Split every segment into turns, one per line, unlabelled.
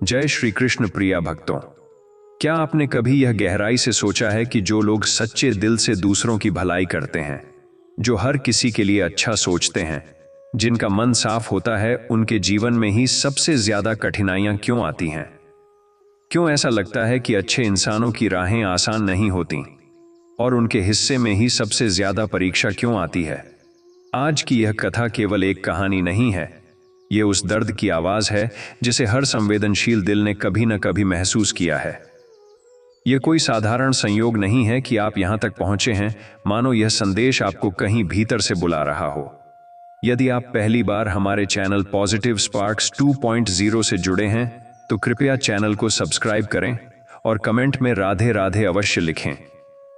जय श्री कृष्ण प्रिया भक्तों। क्या आपने कभी यह गहराई से सोचा है कि जो लोग सच्चे दिल से दूसरों की भलाई करते हैं, जो हर किसी के लिए अच्छा सोचते हैं, जिनका मन साफ होता है, उनके जीवन में ही सबसे ज्यादा कठिनाइयां क्यों आती हैं? क्यों ऐसा लगता है कि अच्छे इंसानों की राहें आसान नहीं होती और उनके हिस्से में ही सबसे ज्यादा परीक्षा क्यों आती है? आज की यह कथा केवल एक कहानी नहीं है, ये उस दर्द की आवाज है जिसे हर संवेदनशील दिल ने कभी न कभी महसूस किया है। यह कोई साधारण संयोग नहीं है कि आप यहां तक पहुंचे हैं, मानो यह संदेश आपको कहीं भीतर से बुला रहा हो। यदि आप पहली बार हमारे चैनल पॉजिटिव स्पार्क्स 2.0 से जुड़े हैं, तो कृपया चैनल को सब्सक्राइब करें और कमेंट में राधे राधे अवश्य लिखें।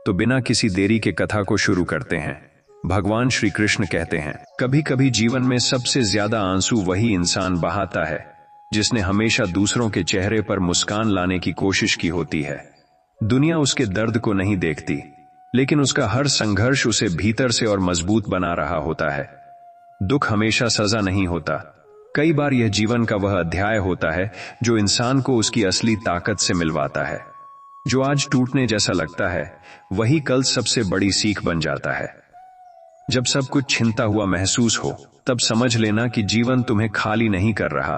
तो बिना किसी देरी के कथा को शुरू करते हैं। भगवान श्री कृष्ण कहते हैं, कभी कभी जीवन में सबसे ज्यादा आंसू वही इंसान बहाता है जिसने हमेशा दूसरों के चेहरे पर मुस्कान लाने की कोशिश की होती है। दुनिया उसके दर्द को नहीं देखती, लेकिन उसका हर संघर्ष उसे भीतर से और मजबूत बना रहा होता है। दुख हमेशा सजा नहीं होता, कई बार यह जीवन का वह अध्याय होता है जो इंसान को उसकी असली ताकत से मिलवाता है। जो आज टूटने जैसा लगता है, वही कल सबसे बड़ी सीख बन जाता है। जब सब कुछ छिनता हुआ महसूस हो, तब समझ लेना कि जीवन तुम्हें खाली नहीं कर रहा,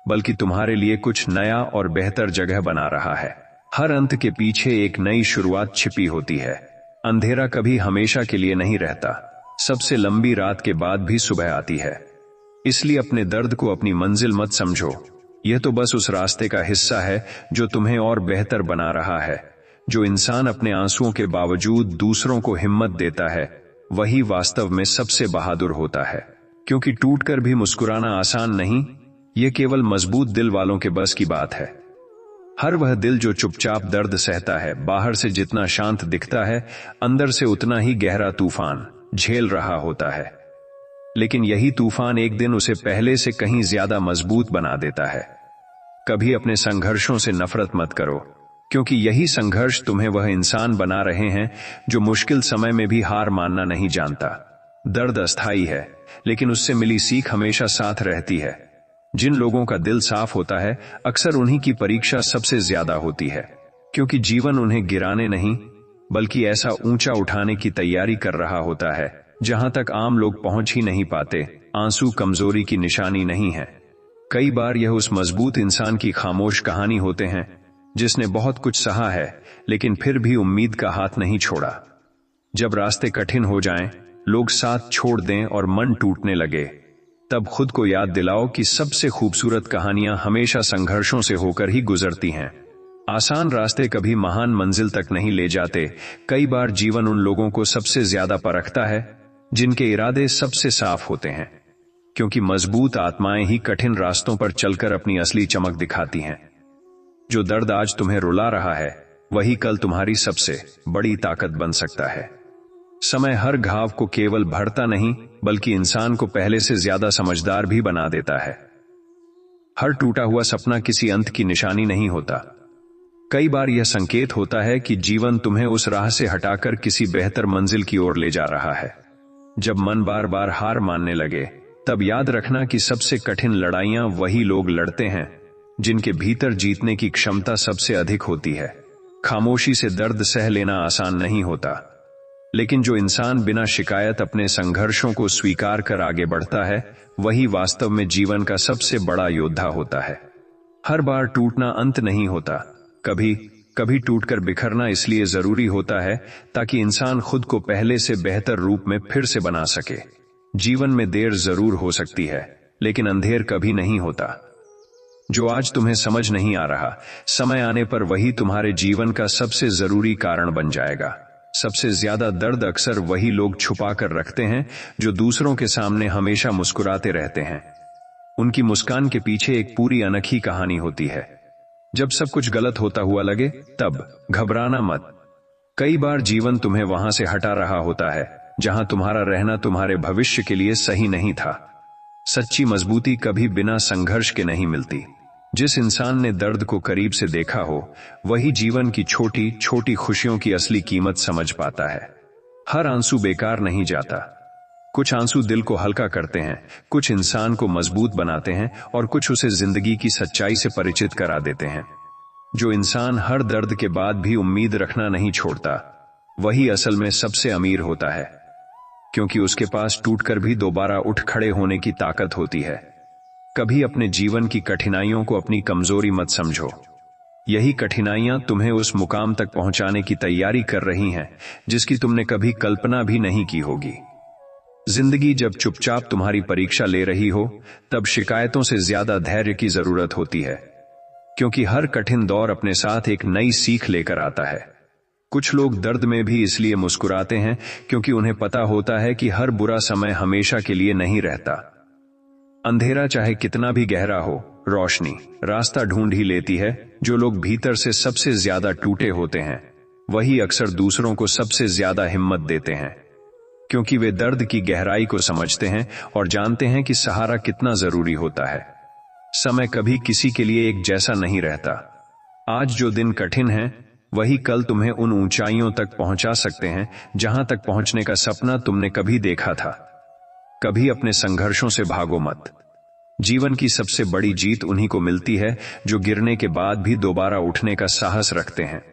बल्कि तुम्हारे लिए कुछ नया और बेहतर जगह बना रहा है। हर अंत के पीछे एक नई शुरुआत छिपी होती है। अंधेरा कभी हमेशा के लिए नहीं रहता, सबसे लंबी रात के बाद भी सुबह आती है। इसलिए अपने दर्द को अपनी मंजिल मत समझो, यह तो बस उस रास्ते का हिस्सा है जो तुम्हें और बेहतर बना रहा है। जो इंसान अपने आंसुओं के बावजूद दूसरों को हिम्मत देता है, वही वास्तव में सबसे बहादुर होता है। क्योंकि टूटकर भी मुस्कुराना आसान नहीं, यह केवल मजबूत दिल वालों के बस की बात है। हर वह दिल जो चुपचाप दर्द सहता है, बाहर से जितना शांत दिखता है, अंदर से उतना ही गहरा तूफान झेल रहा होता है। लेकिन यही तूफान एक दिन उसे पहले से कहीं ज्यादा मजबूत बना देता है। कभी अपने संघर्षों से नफरत मत करो, क्योंकि यही संघर्ष तुम्हें वह इंसान बना रहे हैं जो मुश्किल समय में भी हार मानना नहीं जानता। दर्द अस्थायी है, लेकिन उससे मिली सीख हमेशा साथ रहती है। जिन लोगों का दिल साफ होता है, अक्सर उन्हीं की परीक्षा सबसे ज्यादा होती है, क्योंकि जीवन उन्हें गिराने नहीं, बल्कि ऐसा ऊंचा उठाने की तैयारी कर रहा होता है जहां तक आम लोग पहुंच ही नहीं पाते। आंसू कमजोरी की निशानी नहीं है, कई बार यह उस मजबूत इंसान की खामोश कहानी होते हैं जिसने बहुत कुछ सहा है, लेकिन फिर भी उम्मीद का हाथ नहीं छोड़ा। जब रास्ते कठिन हो जाएं, लोग साथ छोड़ दें और मन टूटने लगे, तब खुद को याद दिलाओ कि सबसे खूबसूरत कहानियां हमेशा संघर्षों से होकर ही गुजरती हैं। आसान रास्ते कभी महान मंजिल तक नहीं ले जाते। कई बार जीवन उन लोगों को सबसे ज्यादा परखता है जिनके इरादे सबसे साफ होते हैं, क्योंकि मजबूत आत्माएं ही कठिन रास्तों पर चलकर अपनी असली चमक दिखाती हैं। जो दर्द आज तुम्हें रुला रहा है, वही कल तुम्हारी सबसे बड़ी ताकत बन सकता है। समय हर घाव को केवल भरता नहीं, बल्कि इंसान को पहले से ज्यादा समझदार भी बना देता है। हर टूटा हुआ सपना किसी अंत की निशानी नहीं होता, कई बार यह संकेत होता है कि जीवन तुम्हें उस राह से हटाकर किसी बेहतर मंजिल की ओर ले जा रहा है। जब मन बार बार हार मानने लगे, तब याद रखना कि सबसे कठिन लड़ाइयां वही लोग लड़ते हैं जिनके भीतर जीतने की क्षमता सबसे अधिक होती है। खामोशी से दर्द सह लेना आसान नहीं होता, लेकिन जो इंसान बिना शिकायत अपने संघर्षों को स्वीकार कर आगे बढ़ता है, वही वास्तव में जीवन का सबसे बड़ा योद्धा होता है। हर बार टूटना अंत नहीं होता, कभी कभी टूटकर बिखरना इसलिए जरूरी होता है ताकि इंसान खुद को पहले से बेहतर रूप में फिर से बना सके। जीवन में देर जरूर हो सकती है, लेकिन अंधेर कभी नहीं होता। जो आज तुम्हें समझ नहीं आ रहा, समय आने पर वही तुम्हारे जीवन का सबसे जरूरी कारण बन जाएगा। सबसे ज्यादा दर्द अक्सर वही लोग छुपा कर रखते हैं जो दूसरों के सामने हमेशा मुस्कुराते रहते हैं। उनकी मुस्कान के पीछे एक पूरी अनोखी कहानी होती है। जब सब कुछ गलत होता हुआ लगे, तब घबराना मत। कई बार जीवन तुम्हें वहां से हटा रहा होता है जहां तुम्हारा रहना तुम्हारे भविष्य के लिए सही नहीं था। सच्ची मजबूती कभी बिना संघर्ष के नहीं मिलती। जिस इंसान ने दर्द को करीब से देखा हो, वही जीवन की छोटी छोटी खुशियों की असली कीमत समझ पाता है। हर आंसू बेकार नहीं जाता, कुछ आंसू दिल को हल्का करते हैं, कुछ इंसान को मजबूत बनाते हैं और कुछ उसे जिंदगी की सच्चाई से परिचित करा देते हैं। जो इंसान हर दर्द के बाद भी उम्मीद रखना नहीं छोड़ता, वही असल में सबसे अमीर होता है, क्योंकि उसके पास टूटकर भी दोबारा उठ खड़े होने की ताकत होती है। कभी अपने जीवन की कठिनाइयों को अपनी कमजोरी मत समझो। यही कठिनाइयां तुम्हें उस मुकाम तक पहुंचाने की तैयारी कर रही हैं जिसकी तुमने कभी कल्पना भी नहीं की होगी। जिंदगी जब चुपचाप तुम्हारी परीक्षा ले रही हो, तब शिकायतों से ज्यादा धैर्य की जरूरत होती है, क्योंकि हर कठिन दौर अपने साथ एक नई सीख लेकर आता है। कुछ लोग दर्द में भी इसलिए मुस्कुराते हैं क्योंकि उन्हें पता होता है कि हर बुरा समय हमेशा के लिए नहीं रहता। अंधेरा चाहे कितना भी गहरा हो, रोशनी रास्ता ढूंढ ही लेती है। जो लोग भीतर से सबसे ज्यादा टूटे होते हैं, वही अक्सर दूसरों को सबसे ज्यादा हिम्मत देते हैं, क्योंकि वे दर्द की गहराई को समझते हैं और जानते हैं कि सहारा कितना जरूरी होता है। समय कभी किसी के लिए एक जैसा नहीं रहता। आज जो दिन कठिन है, वही कल तुम्हें उन ऊंचाइयों तक पहुंचा सकते हैं जहां तक पहुंचने का सपना तुमने कभी देखा था। कभी अपने संघर्षों से भागो मत। जीवन की सबसे बड़ी जीत उन्हीं को मिलती है जो गिरने के बाद भी दोबारा उठने का साहस रखते हैं।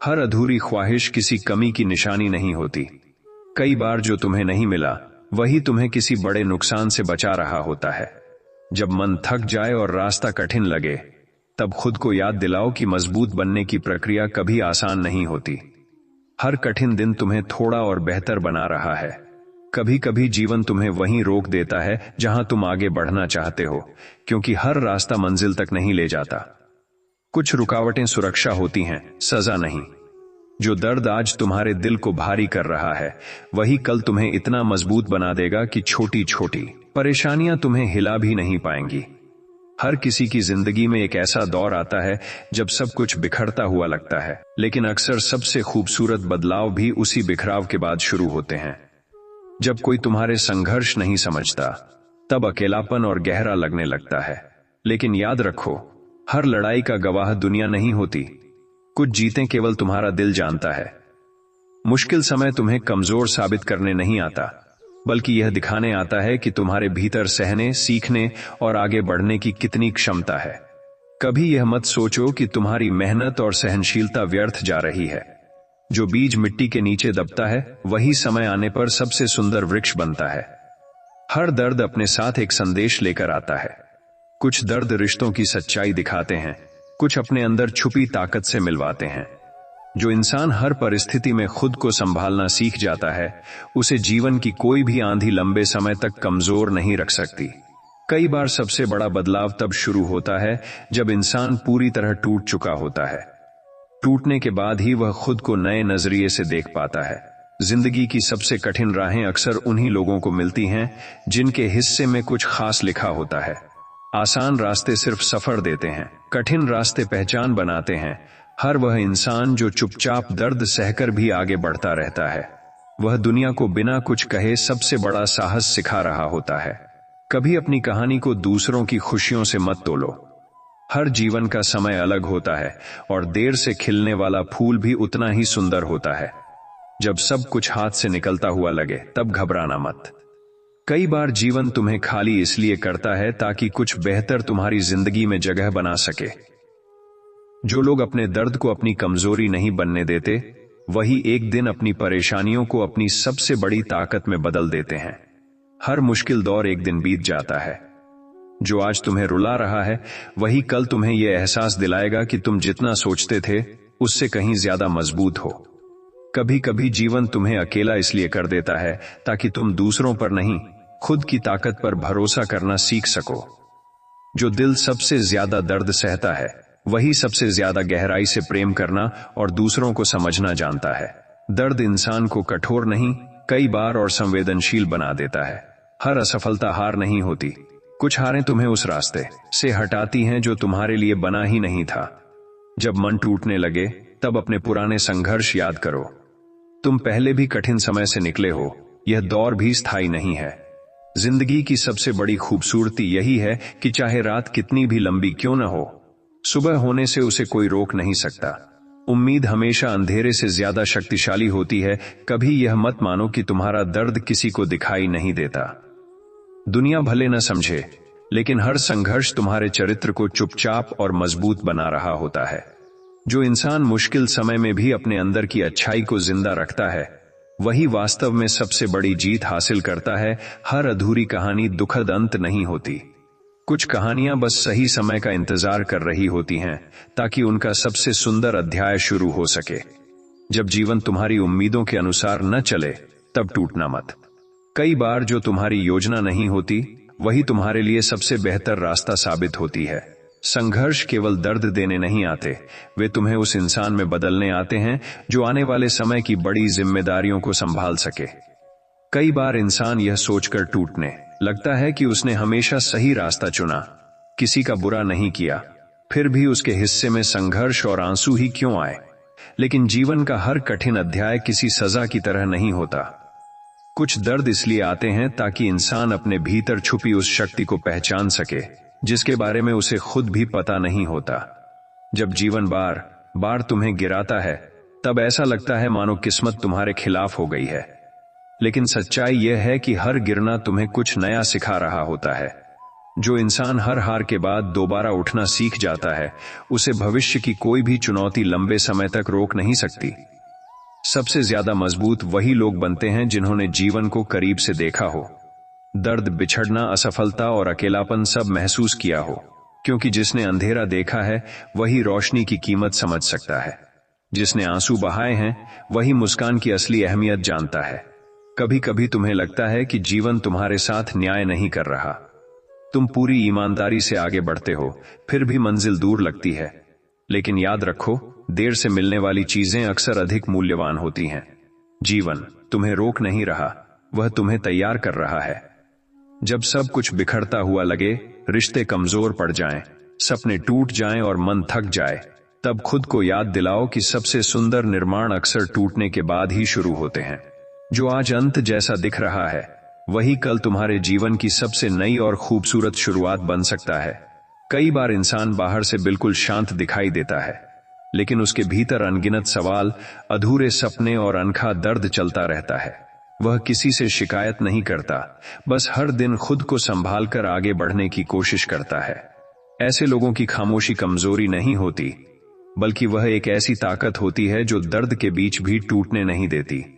हर अधूरी ख्वाहिश किसी कमी की निशानी नहीं होती। कई बार जो तुम्हें नहीं मिला, वही तुम्हें किसी बड़े नुकसान से बचा रहा होता है। जब मन थक जाए और रास्ता कठिन लगे, तब खुद को याद दिलाओ कि मजबूत बनने की प्रक्रिया कभी आसान नहीं होती। हर कठिन दिन तुम्हें थोड़ा और बेहतर बना रहा है। कभी कभी जीवन तुम्हें वहीं रोक देता है जहां तुम आगे बढ़ना चाहते हो, क्योंकि हर रास्ता मंजिल तक नहीं ले जाता। कुछ रुकावटें सुरक्षा होती हैं, सजा नहीं। जो दर्द आज तुम्हारे दिल को भारी कर रहा है, वही कल तुम्हें इतना मजबूत बना देगा कि छोटी छोटी परेशानियां तुम्हें हिला भी नहीं पाएंगी। हर किसी की जिंदगी में एक ऐसा दौर आता है जब सब कुछ बिखरता हुआ लगता है, लेकिन अक्सर सबसे खूबसूरत बदलाव भी उसी बिखराव के बाद शुरू होते हैं। जब कोई तुम्हारे संघर्ष नहीं समझता, तब अकेलापन और गहरा लगने लगता है। लेकिन याद रखो, हर लड़ाई का गवाह दुनिया नहीं होती। कुछ जीतें केवल तुम्हारा दिल जानता है। मुश्किल समय तुम्हें कमजोर साबित करने नहीं आता, बल्कि यह दिखाने आता है कि तुम्हारे भीतर सहने, सीखने और आगे बढ़ने की कितनी क्षमता है। कभी यह मत सोचो कि तुम्हारी मेहनत और सहनशीलता व्यर्थ जा रही है। जो बीज मिट्टी के नीचे दबता है, वही समय आने पर सबसे सुंदर वृक्ष बनता है। हर दर्द अपने साथ एक संदेश लेकर आता है। कुछ दर्द रिश्तों की सच्चाई दिखाते हैं, कुछ अपने अंदर छुपी ताकत से मिलवाते हैं। जो इंसान हर परिस्थिति में खुद को संभालना सीख जाता है, उसे जीवन की कोई भी आंधी लंबे समय तक कमजोर नहीं रख सकती। कई बार सबसे बड़ा बदलाव तब शुरू होता है जब इंसान पूरी तरह टूट चुका होता है। टूटने के बाद ही वह खुद को नए नजरिए से देख पाता है। जिंदगी की सबसे कठिन राहें अक्सर उन्हीं लोगों को मिलती हैं जिनके हिस्से में कुछ खास लिखा होता है। आसान रास्ते सिर्फ सफर देते हैं, कठिन रास्ते पहचान बनाते हैं। हर वह इंसान जो चुपचाप दर्द सहकर भी आगे बढ़ता रहता है, वह दुनिया को बिना कुछ कहे सबसे बड़ा साहस सिखा रहा होता है। कभी अपनी कहानी को दूसरों की खुशियों से मत तोलो। हर जीवन का समय अलग होता है और देर से खिलने वाला फूल भी उतना ही सुंदर होता है। जब सब कुछ हाथ से निकलता हुआ लगे, तब घबराना मत। कई बार जीवन तुम्हें खाली इसलिए करता है ताकि कुछ बेहतर तुम्हारी जिंदगी में जगह बना सके। जो लोग अपने दर्द को अपनी कमजोरी नहीं बनने देते, वही एक दिन अपनी परेशानियों को अपनी सबसे बड़ी ताकत में बदल देते हैं। हर मुश्किल दौर एक दिन बीत जाता है। जो आज तुम्हें रुला रहा है, वही कल तुम्हें यह एहसास दिलाएगा कि तुम जितना सोचते थे, उससे कहीं ज्यादा मजबूत हो। कभी कभी जीवन तुम्हें अकेला इसलिए कर देता है ताकि तुम दूसरों पर नहीं, खुद की ताकत पर भरोसा करना सीख सको। जो दिल सबसे ज्यादा दर्द सहता है, वही सबसे ज्यादा गहराई से प्रेम करना और दूसरों को समझना जानता है। दर्द इंसान को कठोर नहीं, कई बार और संवेदनशील बना देता है। हर असफलता हार नहीं होती। कुछ हारें तुम्हें उस रास्ते से हटाती हैं जो तुम्हारे लिए बना ही नहीं था। जब मन टूटने लगे, तब अपने पुराने संघर्ष याद करो। तुम पहले भी कठिन समय से निकले हो, यह दौर भी स्थायी नहीं है। जिंदगी की सबसे बड़ी खूबसूरती यही है कि चाहे रात कितनी भी लंबी क्यों न हो, सुबह होने से उसे कोई रोक नहीं सकता। उम्मीद हमेशा अंधेरे से ज्यादा शक्तिशाली होती है। कभी यह मत मानो कि तुम्हारा दर्द किसी को दिखाई नहीं देता। दुनिया भले न समझे, लेकिन हर संघर्ष तुम्हारे चरित्र को चुपचाप और मजबूत बना रहा होता है। जो इंसान मुश्किल समय में भी अपने अंदर की अच्छाई को जिंदा रखता है, वही वास्तव में सबसे बड़ी जीत हासिल करता है। हर अधूरी कहानी दुखद अंत नहीं होती। कुछ कहानियां बस सही समय का इंतजार कर रही होती हैं, ताकि उनका सबसे सुंदर अध्याय शुरू हो सके। जब जीवन तुम्हारी उम्मीदों के अनुसार न चले, तब टूटना मत। कई बार जो तुम्हारी योजना नहीं होती, वही तुम्हारे लिए सबसे बेहतर रास्ता साबित होती है। संघर्ष केवल दर्द देने नहीं आते, वे तुम्हें उस इंसान में बदलने आते हैं जो आने वाले समय की बड़ी जिम्मेदारियों को संभाल सके। कई बार इंसान यह सोचकर टूटने लगता है कि उसने हमेशा सही रास्ता चुना, किसी का बुरा नहीं किया, फिर भी उसके हिस्से में संघर्ष और आंसू ही क्यों आए। लेकिन जीवन का हर कठिन अध्याय किसी सजा की तरह नहीं होता। कुछ दर्द इसलिए आते हैं ताकि इंसान अपने भीतर छुपी उस शक्ति को पहचान सके, जिसके बारे में उसे खुद भी पता नहीं होता। जब जीवन बार बार तुम्हें गिराता है, तब ऐसा लगता है मानो किस्मत तुम्हारे खिलाफ हो गई है। लेकिन सच्चाई यह है कि हर गिरना तुम्हें कुछ नया सिखा रहा होता है। जो इंसान हर हार के बाद दोबारा उठना सीख जाता है, उसे भविष्य की कोई भी चुनौती लंबे समय तक रोक नहीं सकती। सबसे ज्यादा मजबूत वही लोग बनते हैं जिन्होंने जीवन को करीब से देखा हो, दर्द, बिछड़ना, असफलता और अकेलापन सब महसूस किया हो। क्योंकि जिसने अंधेरा देखा है, वही रोशनी की कीमत समझ सकता है। जिसने आंसू बहाए हैं, वही मुस्कान की असली अहमियत जानता है। कभी कभी तुम्हें लगता है कि जीवन तुम्हारे साथ न्याय नहीं कर रहा। तुम पूरी ईमानदारी से आगे बढ़ते हो, फिर भी मंजिल दूर लगती है। लेकिन याद रखो, देर से मिलने वाली चीजें अक्सर अधिक मूल्यवान होती हैं। जीवन तुम्हें रोक नहीं रहा, वह तुम्हें तैयार कर रहा है। जब सब कुछ बिखरता हुआ लगे, रिश्ते कमजोर पड़ जाएं, सपने टूट जाएं और मन थक जाए, तब खुद को याद दिलाओ कि सबसे सुंदर निर्माण अक्सर टूटने के बाद ही शुरू होते हैं। जो आज अंत जैसा दिख रहा है, वही कल तुम्हारे जीवन की सबसे नई और खूबसूरत शुरुआत बन सकता है। कई बार इंसान बाहर से बिल्कुल शांत दिखाई देता है, लेकिन उसके भीतर अनगिनत सवाल, अधूरे सपने और अनखा दर्द चलता रहता है। वह किसी से शिकायत नहीं करता, बस हर दिन खुद को संभालकर आगे बढ़ने की कोशिश करता है। ऐसे लोगों की खामोशी कमजोरी नहीं होती, बल्कि वह एक ऐसी ताकत होती है जो दर्द के बीच भी टूटने नहीं देती।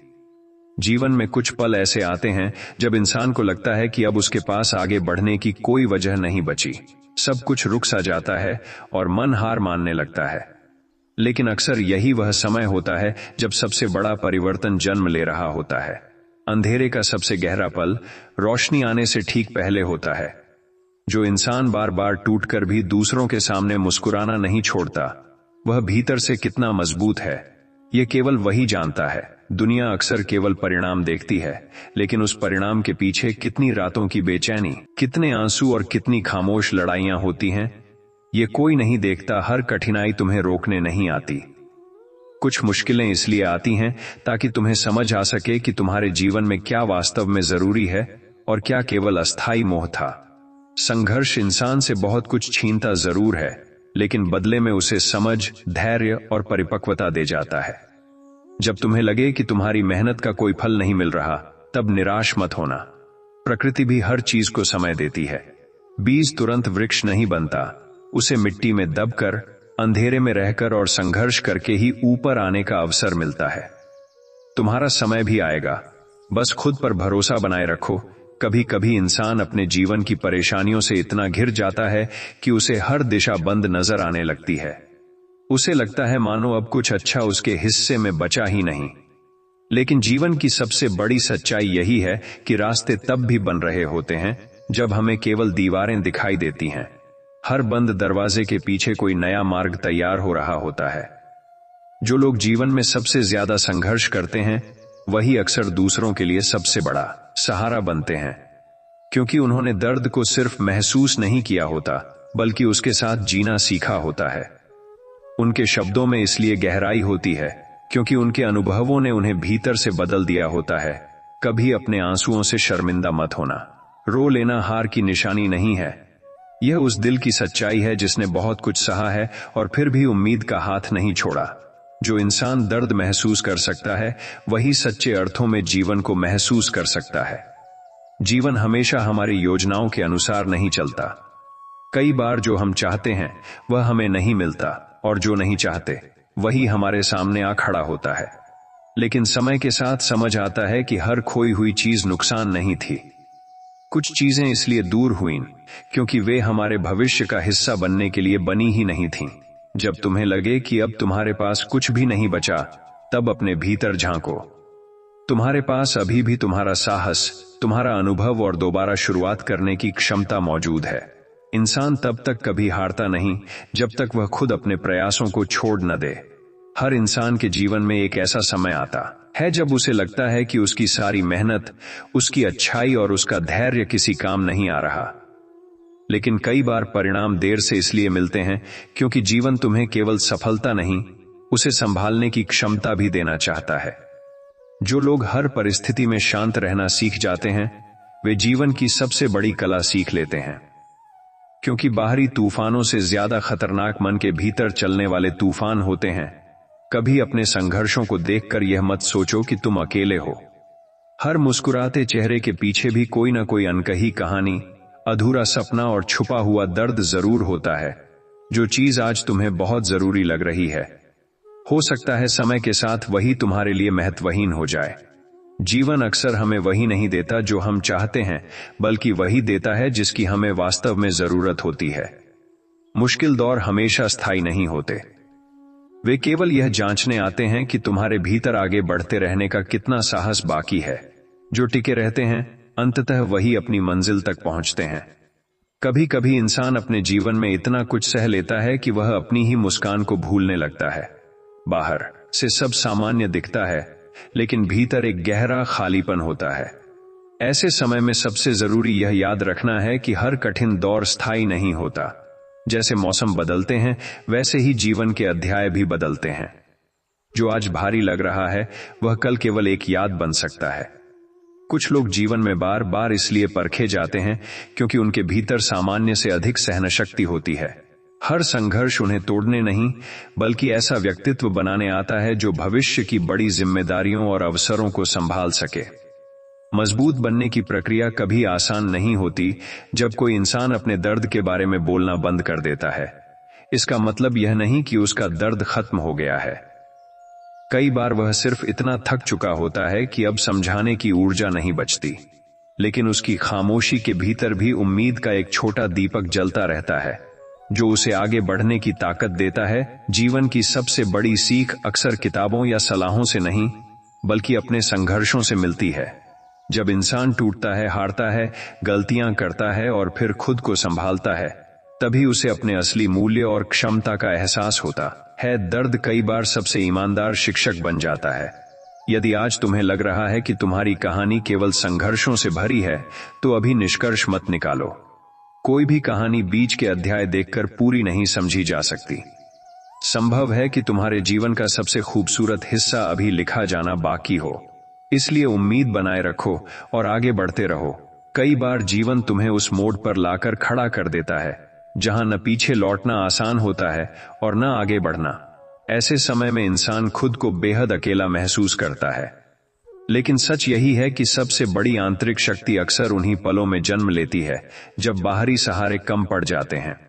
जीवन में कुछ पल ऐसे आते हैं जब इंसान को लगता है कि अब उसके पास आगे बढ़ने की कोई वजह नहीं बची। सब कुछ रुक सा जाता है और मन हार मानने लगता है। लेकिन अक्सर यही वह समय होता है जब सबसे बड़ा परिवर्तन जन्म ले रहा होता है। अंधेरे का सबसे गहरा पल रोशनी आने से ठीक पहले होता है। जो इंसान बार बार टूटकर भी दूसरों के सामने मुस्कुराना नहीं छोड़ता, वह भीतर से कितना मजबूत है, यह केवल वही जानता है। दुनिया अक्सर केवल परिणाम देखती है, लेकिन उस परिणाम के पीछे कितनी रातों की बेचैनी, कितने आंसू और कितनी खामोश लड़ाइयां होती हैं, ये कोई नहीं देखता। हर कठिनाई तुम्हें रोकने नहीं आती। कुछ मुश्किलें इसलिए आती हैं ताकि तुम्हें समझ आ सके कि तुम्हारे जीवन में क्या वास्तव में जरूरी है और क्या केवल अस्थायी मोह था। संघर्ष इंसान से बहुत कुछ छीनता जरूर है, लेकिन बदले में उसे समझ, धैर्य और परिपक्वता दे जाता है। जब तुम्हें लगे कि तुम्हारी मेहनत का कोई फल नहीं मिल रहा, तब निराश मत होना। प्रकृति भी हर चीज को समय देती है। बीज तुरंत वृक्ष नहीं बनता, उसे मिट्टी में दबकर, अंधेरे में रहकर और संघर्ष करके ही ऊपर आने का अवसर मिलता है। तुम्हारा समय भी आएगा, बस खुद पर भरोसा बनाए रखो। कभी कभी इंसान अपने जीवन की परेशानियों से इतना घिर जाता है कि उसे हर दिशा बंद नजर आने लगती है। उसे लगता है मानो अब कुछ अच्छा उसके हिस्से में बचा ही नहीं। लेकिन जीवन की सबसे बड़ी सच्चाई यही है कि रास्ते तब भी बन रहे होते हैं जब हमें केवल दीवारें दिखाई देती हैं। हर बंद दरवाजे के पीछे कोई नया मार्ग तैयार हो रहा होता है। जो लोग जीवन में सबसे ज्यादा संघर्ष करते हैं, वही अक्सर दूसरों के लिए सबसे बड़ा सहारा बनते हैं, क्योंकि उन्होंने दर्द को सिर्फ महसूस नहीं किया होता, बल्कि उसके साथ जीना सीखा होता है। उनके शब्दों में इसलिए गहराई होती है क्योंकि उनके अनुभवों ने उन्हें भीतर से बदल दिया होता है। कभी अपने आंसुओं से शर्मिंदा मत होना। रो लेना हार की निशानी नहीं है, यह उस दिल की सच्चाई है जिसने बहुत कुछ सहा है और फिर भी उम्मीद का हाथ नहीं छोड़ा। जो इंसान दर्द महसूस कर सकता है वही सच्चे अर्थों में जीवन को महसूस कर सकता है। जीवन हमेशा हमारी योजनाओं के अनुसार नहीं चलता। कई बार जो हम चाहते हैं वह हमें नहीं मिलता और जो नहीं चाहते वही हमारे सामने आ खड़ा होता है। लेकिन समय के साथ समझ आता है कि हर खोई हुई चीज नुकसान नहीं थी। कुछ चीजें इसलिए दूर हुईं क्योंकि वे हमारे भविष्य का हिस्सा बनने के लिए बनी ही नहीं थीं। जब तुम्हें लगे कि अब तुम्हारे पास कुछ भी नहीं बचा, तब अपने भीतर झांको। तुम्हारे पास अभी भी तुम्हारा साहस, तुम्हारा अनुभव और दोबारा शुरुआत करने की क्षमता मौजूद है। इंसान तब तक कभी हारता नहीं जब तक वह खुद अपने प्रयासों को छोड़ न दे। हर इंसान के जीवन में एक ऐसा समय आता है जब उसे लगता है कि उसकी सारी मेहनत, उसकी अच्छाई और उसका धैर्य किसी काम नहीं आ रहा। लेकिन कई बार परिणाम देर से इसलिए मिलते हैं क्योंकि जीवन तुम्हें केवल सफलता नहीं, उसे संभालने की क्षमता भी देना चाहता है। जो लोग हर परिस्थिति में शांत रहना सीख जाते हैं, वे जीवन की सबसे बड़ी कला सीख लेते हैं। क्योंकि बाहरी तूफानों से ज्यादा खतरनाक मन के भीतर चलने वाले तूफान होते हैं। कभी अपने संघर्षों को देखकर यह मत सोचो कि तुम अकेले हो। हर मुस्कुराते चेहरे के पीछे भी कोई ना कोई अनकही कहानी, अधूरा सपना और छुपा हुआ दर्द जरूर होता है। जो चीज आज तुम्हें बहुत जरूरी लग रही है, हो सकता है समय के साथ वही तुम्हारे लिए महत्वहीन हो जाए। जीवन अक्सर हमें वही नहीं देता जो हम चाहते हैं, बल्कि वही देता है जिसकी हमें वास्तव में जरूरत होती है। मुश्किल दौर हमेशा स्थायी नहीं होते। वे केवल यह जांचने आते हैं कि तुम्हारे भीतर आगे बढ़ते रहने का कितना साहस बाकी है। जो टिके रहते हैं अंततः वही अपनी मंजिल तक पहुंचते हैं। कभी कभी इंसान अपने जीवन में इतना कुछ सह लेता है कि वह अपनी ही मुस्कान को भूलने लगता है। बाहर से सब सामान्य दिखता है, लेकिन भीतर एक गहरा खालीपन होता है। ऐसे समय में सबसे जरूरी यह याद रखना है कि हर कठिन दौर स्थायी नहीं होता। जैसे मौसम बदलते हैं, वैसे ही जीवन के अध्याय भी बदलते हैं। जो आज भारी लग रहा है वह कल केवल एक याद बन सकता है। कुछ लोग जीवन में बार बार इसलिए परखे जाते हैं क्योंकि उनके भीतर सामान्य से अधिक सहनशक्ति होती है। हर संघर्ष उन्हें तोड़ने नहीं, बल्कि ऐसा व्यक्तित्व बनाने आता है जो भविष्य की बड़ी जिम्मेदारियों और अवसरों को संभाल सके। मजबूत बनने की प्रक्रिया कभी आसान नहीं होती। जब कोई इंसान अपने दर्द के बारे में बोलना बंद कर देता है, इसका मतलब यह नहीं कि उसका दर्द खत्म हो गया है। कई बार वह सिर्फ इतना थक चुका होता है कि अब समझाने की ऊर्जा नहीं बचती। लेकिन उसकी खामोशी के भीतर भी उम्मीद का एक छोटा दीपक जलता रहता है, जो उसे आगे बढ़ने की ताकत देता है। जीवन की सबसे बड़ी सीख अक्सर किताबों या सलाहों से नहीं, बल्कि अपने संघर्षों से मिलती है। जब इंसान टूटता है, हारता है, गलतियां करता है और फिर खुद को संभालता है, तभी उसे अपने असली मूल्य और क्षमता का एहसास होता है। दर्द कई बार सबसे ईमानदार शिक्षक बन जाता है। यदि आज तुम्हें लग रहा है कि तुम्हारी कहानी केवल संघर्षों से भरी है, तो अभी निष्कर्ष मत निकालो। कोई भी कहानी बीच के अध्याय देखकर पूरी नहीं समझी जा सकती। संभव है कि तुम्हारे जीवन का सबसे खूबसूरत हिस्सा अभी लिखा जाना बाकी हो। इसलिए उम्मीद बनाए रखो और आगे बढ़ते रहो। कई बार जीवन तुम्हें उस मोड़ पर लाकर खड़ा कर देता है जहां न पीछे लौटना आसान होता है और न आगे बढ़ना। ऐसे समय में इंसान खुद को बेहद अकेला महसूस करता है। लेकिन सच यही है कि सबसे बड़ी आंतरिक शक्ति अक्सर उन्हीं पलों में जन्म लेती है जब बाहरी सहारे कम पड़ जाते हैं।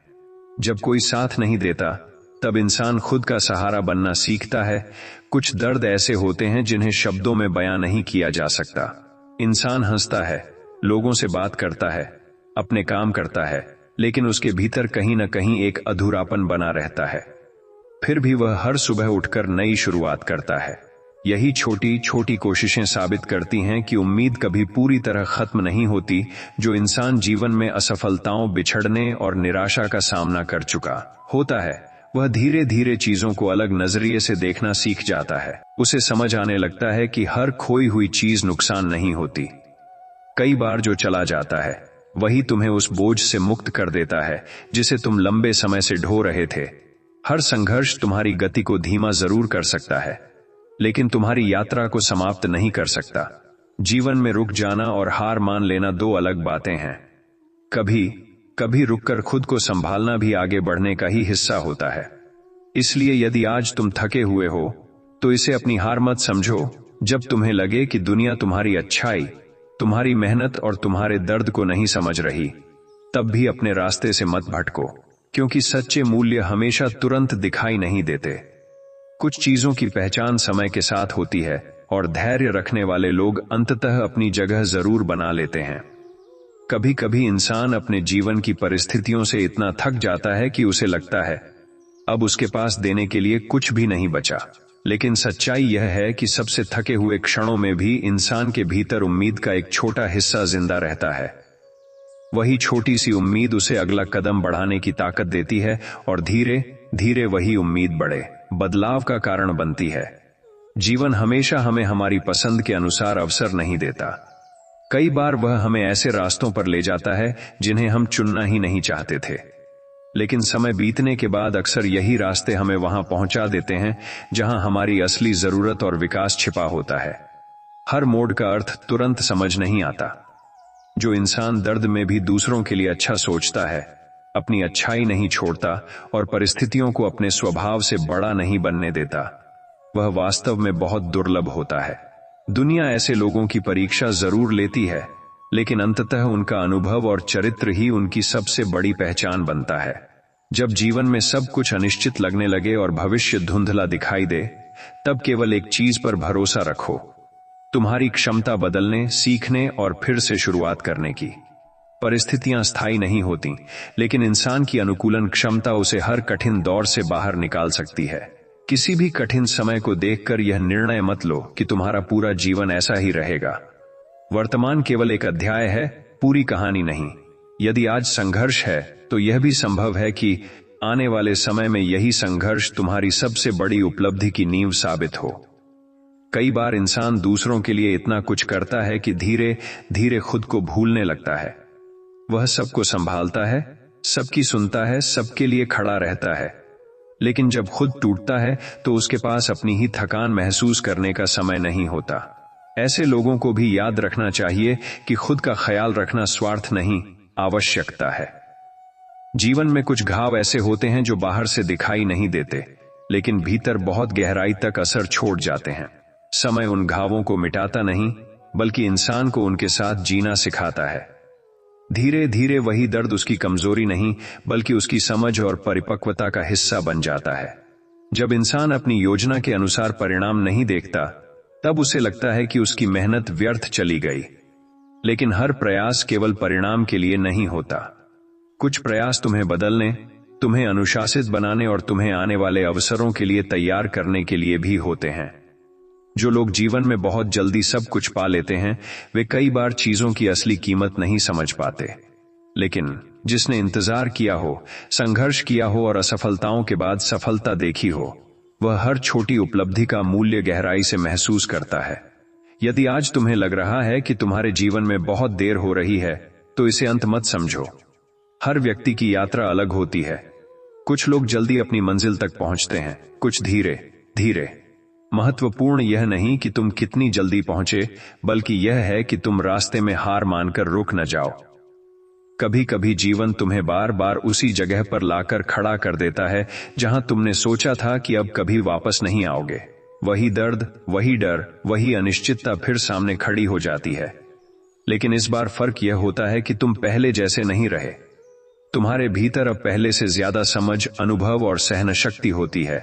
जब कोई साथ नहीं देता, तब इंसान खुद का सहारा बनना सीखता है। कुछ दर्द ऐसे होते हैं जिन्हें शब्दों में बयां नहीं किया जा सकता। इंसान हंसता है, लोगों से बात करता है, अपने काम करता है, लेकिन उसके भीतर कहीं न कहीं एक अधूरापन बना रहता है। फिर भी वह हर सुबह उठकर नई शुरुआत करता है। यही छोटी छोटी कोशिशें साबित करती हैं कि उम्मीद कभी पूरी तरह खत्म नहीं होती। जो इंसान जीवन में असफलताओं, बिछड़ने और निराशा का सामना कर चुका होता है, वह धीरे धीरे चीजों को अलग नजरिए से देखना सीख जाता है। उसे समझ आने लगता है कि हर खोई हुई चीज नुकसान नहीं होती। कई बार जो चला जाता है वही तुम्हें उस बोझ से मुक्त कर देता है जिसे तुम लंबे समय से ढो रहे थे। हर संघर्ष तुम्हारी गति को धीमा जरूर कर सकता है, लेकिन तुम्हारी यात्रा को समाप्त नहीं कर सकता। जीवन में रुक जाना और हार मान लेना दो अलग बातें हैं। कभी कभी रुककर खुद को संभालना भी आगे बढ़ने का ही हिस्सा होता है। इसलिए यदि आज तुम थके हुए हो तो इसे अपनी हार मत समझो। जब तुम्हें लगे कि दुनिया तुम्हारी अच्छाई, तुम्हारी मेहनत और तुम्हारे दर्द को नहीं समझ रही, तब भी अपने रास्ते से मत भटको, क्योंकि सच्चे मूल्य हमेशा तुरंत दिखाई नहीं देते। कुछ चीजों की पहचान समय के साथ होती है और धैर्य रखने वाले लोग अंततः अपनी जगह जरूर बना लेते हैं। कभी कभी इंसान अपने जीवन की परिस्थितियों से इतना थक जाता है कि उसे लगता है अब उसके पास देने के लिए कुछ भी नहीं बचा। लेकिन सच्चाई यह है कि सबसे थके हुए क्षणों में भी इंसान के भीतर उम्मीद का एक छोटा हिस्सा जिंदा रहता है। वही छोटी सी उम्मीद उसे अगला कदम बढ़ाने की ताकत देती है और धीरे धीरे वही उम्मीद बड़े बदलाव का कारण बनती है। जीवन हमेशा हमें हमारी पसंद के अनुसार अवसर नहीं देता। कई बार वह हमें ऐसे रास्तों पर ले जाता है जिन्हें हम चुनना ही नहीं चाहते थे, लेकिन समय बीतने के बाद अक्सर यही रास्ते हमें वहां पहुंचा देते हैं जहां हमारी असली जरूरत और विकास छिपा होता है। हर मोड़ का अर्थ तुरंत समझ नहीं आता। जो इंसान दर्द में भी दूसरों के लिए अच्छा सोचता है, अपनी अच्छाई नहीं छोड़ता और परिस्थितियों को अपने स्वभाव से बड़ा नहीं बनने देता, वह वास्तव में बहुत दुर्लभ होता है। दुनिया ऐसे लोगों की परीक्षा जरूर लेती है, लेकिन अंततः उनका अनुभव और चरित्र ही उनकी सबसे बड़ी पहचान बनता है। जब जीवन में सब कुछ अनिश्चित लगने लगे और भविष्य धुंधला दिखाई दे, तब केवल एक चीज पर भरोसा रखो, तुम्हारी क्षमता बदलने, सीखने और फिर से शुरुआत करने की। परिस्थितियां स्थायी नहीं होती, लेकिन इंसान की अनुकूलन क्षमता उसे हर कठिन दौर से बाहर निकाल सकती है। किसी भी कठिन समय को देखकर यह निर्णय मत लो कि तुम्हारा पूरा जीवन ऐसा ही रहेगा। वर्तमान केवल एक अध्याय है, पूरी कहानी नहीं। यदि आज संघर्ष है तो यह भी संभव है कि आने वाले समय में यही संघर्ष तुम्हारी सबसे बड़ी उपलब्धि की नींव साबित हो। कई बार इंसान दूसरों के लिए इतना कुछ करता है कि धीरे धीरे खुद को भूलने लगता है। वह सबको संभालता है, सबकी सुनता है, सबके लिए खड़ा रहता है, लेकिन जब खुद टूटता है तो उसके पास अपनी ही थकान महसूस करने का समय नहीं होता। ऐसे लोगों को भी याद रखना चाहिए कि खुद का ख्याल रखना स्वार्थ नहीं, आवश्यकता है। जीवन में कुछ घाव ऐसे होते हैं जो बाहर से दिखाई नहीं देते, लेकिन भीतर बहुत गहराई तक असर छोड़ जाते हैं। समय उन घावों को मिटाता नहीं, बल्कि इंसान को उनके साथ जीना सिखाता है। धीरे धीरे वही दर्द उसकी कमजोरी नहीं, बल्कि उसकी समझ और परिपक्वता का हिस्सा बन जाता है। जब इंसान अपनी योजना के अनुसार परिणाम नहीं देखता, तब उसे लगता है कि उसकी मेहनत व्यर्थ चली गई। लेकिन हर प्रयास केवल परिणाम के लिए नहीं होता। कुछ प्रयास तुम्हें बदलने, तुम्हें अनुशासित बनाने और तुम्हें आने वाले अवसरों के लिए तैयार करने के लिए भी होते हैं। जो लोग जीवन में बहुत जल्दी सब कुछ पा लेते हैं, वे कई बार चीजों की असली कीमत नहीं समझ पाते। लेकिन जिसने इंतजार किया हो, संघर्ष किया हो और असफलताओं के बाद सफलता देखी हो, वह हर छोटी उपलब्धि का मूल्य गहराई से महसूस करता है। यदि आज तुम्हें लग रहा है कि तुम्हारे जीवन में बहुत देर हो रही है, तो इसे अंत मत समझो। हर व्यक्ति की यात्रा अलग होती है। कुछ लोग जल्दी अपनी मंजिल तक पहुंचते हैं, कुछ धीरे धीरे। महत्वपूर्ण यह नहीं कि तुम कितनी जल्दी पहुंचे, बल्कि यह है कि तुम रास्ते में हार मानकर रुक न जाओ। कभी कभी जीवन तुम्हें बार बार उसी जगह पर लाकर खड़ा कर देता है जहां तुमने सोचा था कि अब कभी वापस नहीं आओगे। वही दर्द, वही डर, वही अनिश्चितता फिर सामने खड़ी हो जाती है। लेकिन इस बार फर्क यह होता है कि तुम पहले जैसे नहीं रहे। तुम्हारे भीतर अब पहले से ज्यादा समझ, अनुभव और सहनशक्ति होती है।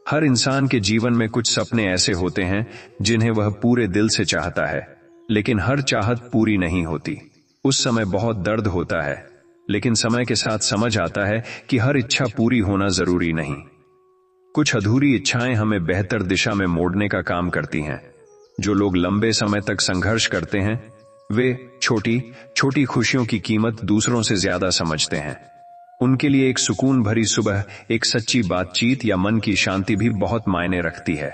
हर इंसान के जीवन में कुछ सपने ऐसे होते हैं जिन्हें वह पूरे दिल से चाहता है, लेकिन हर चाहत पूरी नहीं होती। उस समय बहुत दर्द होता है, लेकिन समय के साथ समझ आता है कि हर इच्छा पूरी होना जरूरी नहीं। कुछ अधूरी इच्छाएं हमें बेहतर दिशा में मोड़ने का काम करती हैं। जो लोग लंबे समय तक संघर्ष करते हैं, वे छोटी छोटी खुशियों की कीमत दूसरों से ज्यादा समझते हैं। उनके लिए एक सुकून भरी सुबह, एक सच्ची बातचीत या मन की शांति भी बहुत मायने रखती है।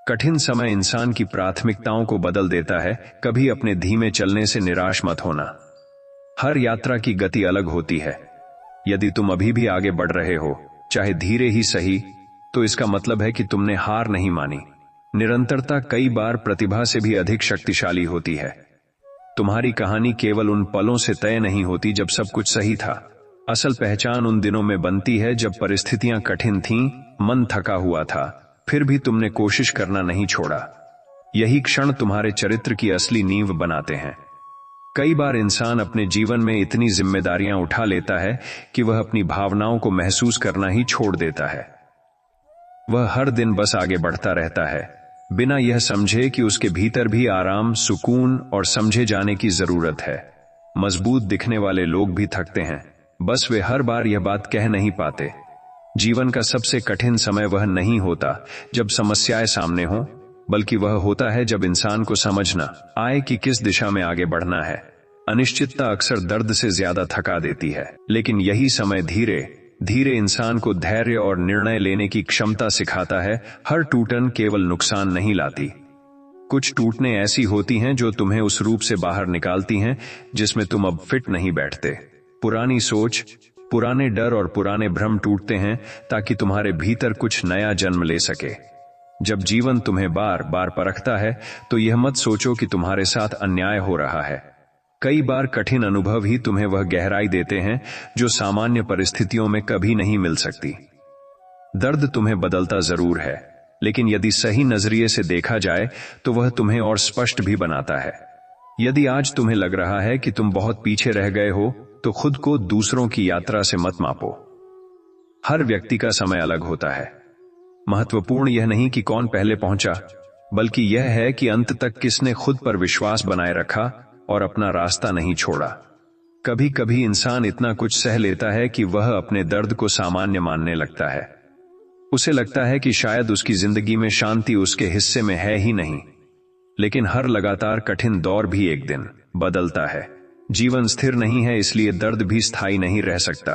कठिन समय इंसान की प्राथमिकताओं को बदल देता है। कभी अपने धीमे चलने से निराश मत होना। हर यात्रा की गति अलग होती है। यदि तुम अभी भी आगे बढ़ रहे हो, चाहे धीरे ही सही, तो इसका मतलब है कि तुमने हार नहीं मानी। निरंतरता कई बार प्रतिभा से भी अधिक शक्तिशाली होती है। तुम्हारी कहानी केवल उन पलों से तय नहीं होती जब सब कुछ सही था, असल पहचान उन दिनों में बनती है जब परिस्थितियां कठिन थीं, मन थका हुआ था, फिर भी तुमने कोशिश करना नहीं छोड़ा। यही क्षण तुम्हारे चरित्र की असली नींव बनाते हैं। कई बार इंसान अपने जीवन में इतनी जिम्मेदारियां उठा लेता है कि वह अपनी भावनाओं को महसूस करना ही छोड़ देता है। वह हर दिन बस आगे बढ़ता रहता है, बिना यह समझे कि उसके भीतर भी आराम, सुकून और समझे जाने की जरूरत है। मजबूत दिखने वाले लोग भी थकते हैं, बस वे हर बार यह बात कह नहीं पाते। जीवन का सबसे कठिन समय वह नहीं होता जब समस्याएं सामने हों, बल्कि वह होता है जब इंसान को समझ न आए कि किस दिशा में आगे बढ़ना है। अनिश्चितता अक्सर दर्द से ज्यादा थका देती है, लेकिन यही समय धीरे धीरे इंसान को धैर्य और निर्णय लेने की क्षमता सिखाता है। हर टूटन केवल नुकसान नहीं लाती। कुछ टूटने ऐसी होती हैं जो तुम्हें उस रूप से बाहर निकालती हैं जिसमें तुम अब फिट नहीं बैठते। पुरानी सोच, पुराने डर और पुराने भ्रम टूटते हैं ताकि तुम्हारे भीतर कुछ नया जन्म ले सके। जब जीवन तुम्हें बार बार परखता है तो यह मत सोचो कि तुम्हारे साथ अन्याय हो रहा है। कई बार कठिन अनुभव ही तुम्हें वह गहराई देते हैं जो सामान्य परिस्थितियों में कभी नहीं मिल सकती। दर्द तुम्हें बदलता जरूर है, लेकिन यदि सही नजरिए से देखा जाए तो वह तुम्हें और स्पष्ट भी बनाता है। यदि आज तुम्हें लग रहा है कि तुम बहुत पीछे रह गए हो, तो खुद को दूसरों की यात्रा से मत मापो। हर व्यक्ति का समय अलग होता है। महत्वपूर्ण यह नहीं कि कौन पहले पहुंचा, बल्कि यह है कि अंत तक किसने खुद पर विश्वास बनाए रखा और अपना रास्ता नहीं छोड़ा। कभी कभी इंसान इतना कुछ सह लेता है कि वह अपने दर्द को सामान्य मानने लगता है। उसे लगता है कि शायद उसकी जिंदगी में शांति उसके हिस्से में है ही नहीं। लेकिन हर लगातार कठिन दौर भी एक दिन बदलता है। जीवन स्थिर नहीं है, इसलिए दर्द भी स्थायी नहीं रह सकता।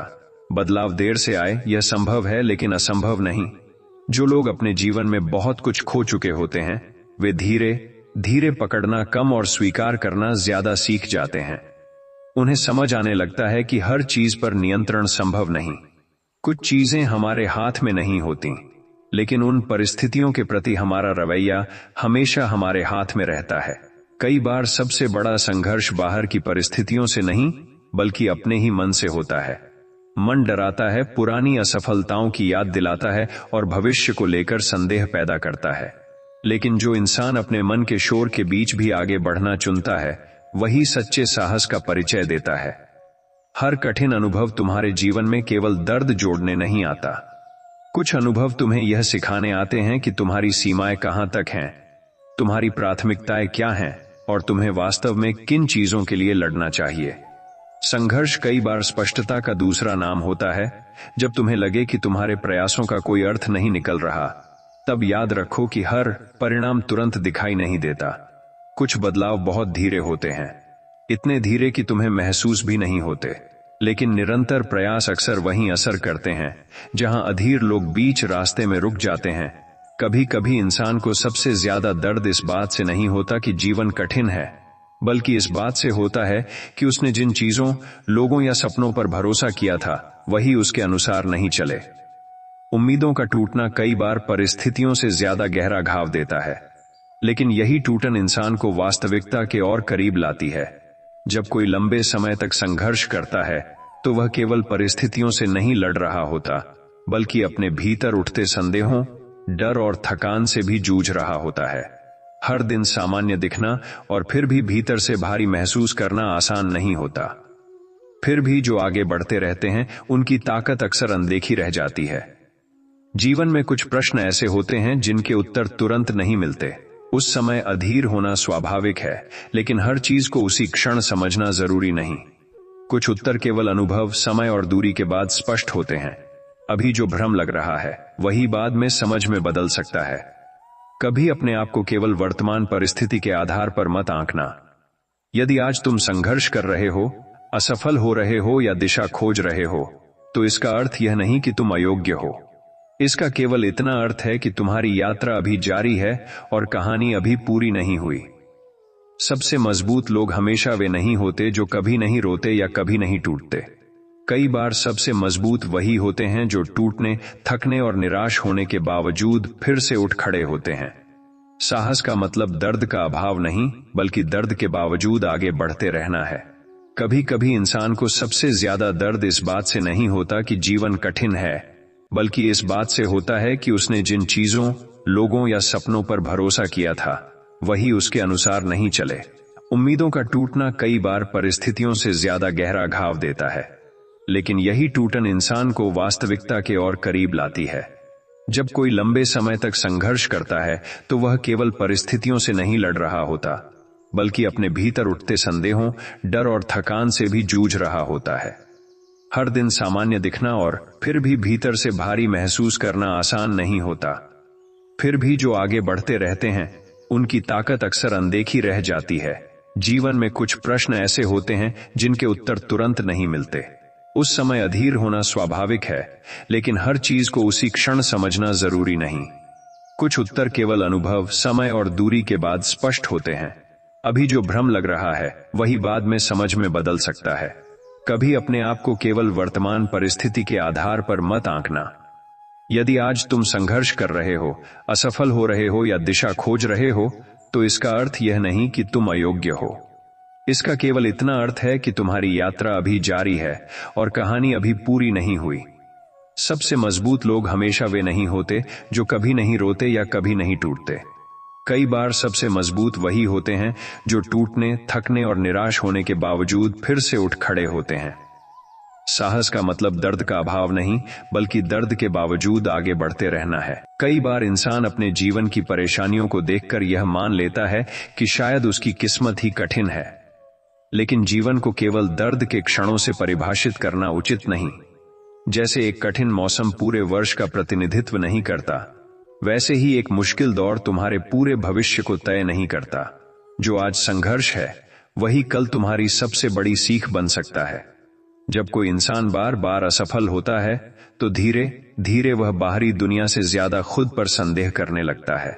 बदलाव देर से आए यह संभव है, लेकिन असंभव नहीं। जो लोग अपने जीवन में बहुत कुछ खो चुके होते हैं, वे धीरे धीरे पकड़ना कम और स्वीकार करना ज्यादा सीख जाते हैं। उन्हें समझ आने लगता है कि हर चीज पर नियंत्रण संभव नहीं। कुछ चीजें हमारे हाथ में नहीं होती, लेकिन उन परिस्थितियों के प्रति हमारा रवैया हमेशा हमारे हाथ में रहता है। कई बार सबसे बड़ा संघर्ष बाहर की परिस्थितियों से नहीं, बल्कि अपने ही मन से होता है। मन डराता है, पुरानी असफलताओं की याद दिलाता है और भविष्य को लेकर संदेह पैदा करता है। लेकिन जो इंसान अपने मन के शोर के बीच भी आगे बढ़ना चुनता है, वही सच्चे साहस का परिचय देता है। हर कठिन अनुभव तुम्हारे जीवन में केवल दर्द जोड़ने नहीं आता। कुछ अनुभव तुम्हें यह सिखाने आते हैं कि तुम्हारी सीमाएं कहां तक हैं, तुम्हारी प्राथमिकताएं क्या हैं और तुम्हें वास्तव में किन चीजों के लिए लड़ना चाहिए। संघर्ष कई बार स्पष्टता का दूसरा नाम होता है। जब तुम्हें लगे कि तुम्हारे प्रयासों का कोई अर्थ नहीं निकल रहा, तब याद रखो कि हर परिणाम तुरंत दिखाई नहीं देता। कुछ बदलाव बहुत धीरे होते हैं, इतने धीरे कि तुम्हें महसूस भी नहीं होते, लेकिन निरंतर प्रयास अक्सर वहीं असर करते हैं जहां अधीर लोग बीच रास्ते में रुक जाते हैं। कभी कभी इंसान को सबसे ज्यादा दर्द इस बात से नहीं होता कि जीवन कठिन है, बल्कि इस बात से होता है कि उसने जिन चीजों, लोगों या सपनों पर भरोसा किया था, वही उसके अनुसार नहीं चले। उम्मीदों का टूटना कई बार परिस्थितियों से ज्यादा गहरा घाव देता है, लेकिन यही टूटन इंसान को वास्तविकता के और करीब लाती है। जब कोई लंबे समय तक संघर्ष करता है, तो वह केवल परिस्थितियों से नहीं लड़ रहा होता, बल्कि अपने भीतर उठते संदेहों, डर और थकान से भी जूझ रहा होता है। हर दिन सामान्य दिखना और फिर भी भीतर से भारी महसूस करना आसान नहीं होता। फिर भी जो आगे बढ़ते रहते हैं, उनकी ताकत अक्सर अनदेखी रह जाती है। जीवन में कुछ प्रश्न ऐसे होते हैं जिनके उत्तर तुरंत नहीं मिलते। उस समय अधीर होना स्वाभाविक है, लेकिन हर चीज को उसी क्षण समझना जरूरी नहीं। कुछ उत्तर केवल अनुभव, समय और दूरी के बाद स्पष्ट होते हैं। अभी जो भ्रम लग रहा है, वही बाद में समझ में बदल सकता है। कभी अपने आप को केवल वर्तमान परिस्थिति के आधार पर मत आंकना। यदि आज तुम संघर्ष कर रहे हो, असफल हो रहे हो या दिशा खोज रहे हो, तो इसका अर्थ यह नहीं कि तुम अयोग्य हो। इसका केवल इतना अर्थ है कि तुम्हारी यात्रा अभी जारी है और कहानी अभी पूरी नहीं हुई। सबसे मजबूत लोग हमेशा वे नहीं होते जो कभी नहीं रोते या कभी नहीं टूटते। कई बार सबसे मजबूत वही होते हैं जो टूटने, थकने और निराश होने के बावजूद फिर से उठ खड़े होते हैं। साहस का मतलब दर्द का अभाव नहीं, बल्कि दर्द के बावजूद आगे बढ़ते रहना है। कभी कभी इंसान को सबसे ज्यादा दर्द इस बात से नहीं होता कि जीवन कठिन है, बल्कि इस बात से होता है कि उसने जिन चीजों, लोगों या सपनों पर भरोसा किया था वही उसके अनुसार नहीं चले। उम्मीदों का टूटना कई बार परिस्थितियों से ज्यादा गहरा घाव देता है, लेकिन यही टूटन इंसान को वास्तविकता के और करीब लाती है। जब कोई लंबे समय तक संघर्ष करता है तो वह केवल परिस्थितियों से नहीं लड़ रहा होता, बल्कि अपने भीतर उठते संदेहों, डर और थकान से भी जूझ रहा होता है। हर दिन सामान्य दिखना और फिर भी भीतर से भारी महसूस करना आसान नहीं होता। फिर भी जो आगे बढ़ते रहते हैं उनकी ताकत अक्सर अनदेखी रह जाती है। जीवन में कुछ प्रश्न ऐसे होते हैं जिनके उत्तर तुरंत नहीं मिलते। उस समय अधीर होना स्वाभाविक है, लेकिन हर चीज को उसी क्षण समझना जरूरी नहीं। कुछ उत्तर केवल अनुभव, समय और दूरी के बाद स्पष्ट होते हैं। अभी जो भ्रम लग रहा है वही बाद में समझ में बदल सकता है। कभी अपने आप को केवल वर्तमान परिस्थिति के आधार पर मत आंकना। यदि आज तुम संघर्ष कर रहे हो, असफल हो रहे हो या दिशा खोज रहे हो, तो इसका अर्थ यह नहीं कि तुम अयोग्य हो। इसका केवल इतना अर्थ है कि तुम्हारी यात्रा अभी जारी है और कहानी अभी पूरी नहीं हुई। सबसे मजबूत लोग हमेशा वे नहीं होते जो कभी नहीं रोते या कभी नहीं टूटते। कई बार सबसे मजबूत वही होते हैं जो टूटने, थकने और निराश होने के बावजूद फिर से उठ खड़े होते हैं। साहस का मतलब दर्द का अभाव नहीं, बल्कि दर्द के बावजूद आगे बढ़ते रहना है। कई बार इंसान अपने जीवन की परेशानियों को देखकर यह मान लेता है कि शायद उसकी किस्मत ही कठिन है, लेकिन जीवन को केवल दर्द के क्षणों से परिभाषित करना उचित नहीं। जैसे एक कठिन मौसम पूरे वर्ष का प्रतिनिधित्व नहीं करता, वैसे ही एक मुश्किल दौर तुम्हारे पूरे भविष्य को तय नहीं करता। जो आज संघर्ष है वही कल तुम्हारी सबसे बड़ी सीख बन सकता है। जब कोई इंसान बार बार असफल होता है तो धीरे धीरे वह बाहरी दुनिया से ज्यादा खुद पर संदेह करने लगता है।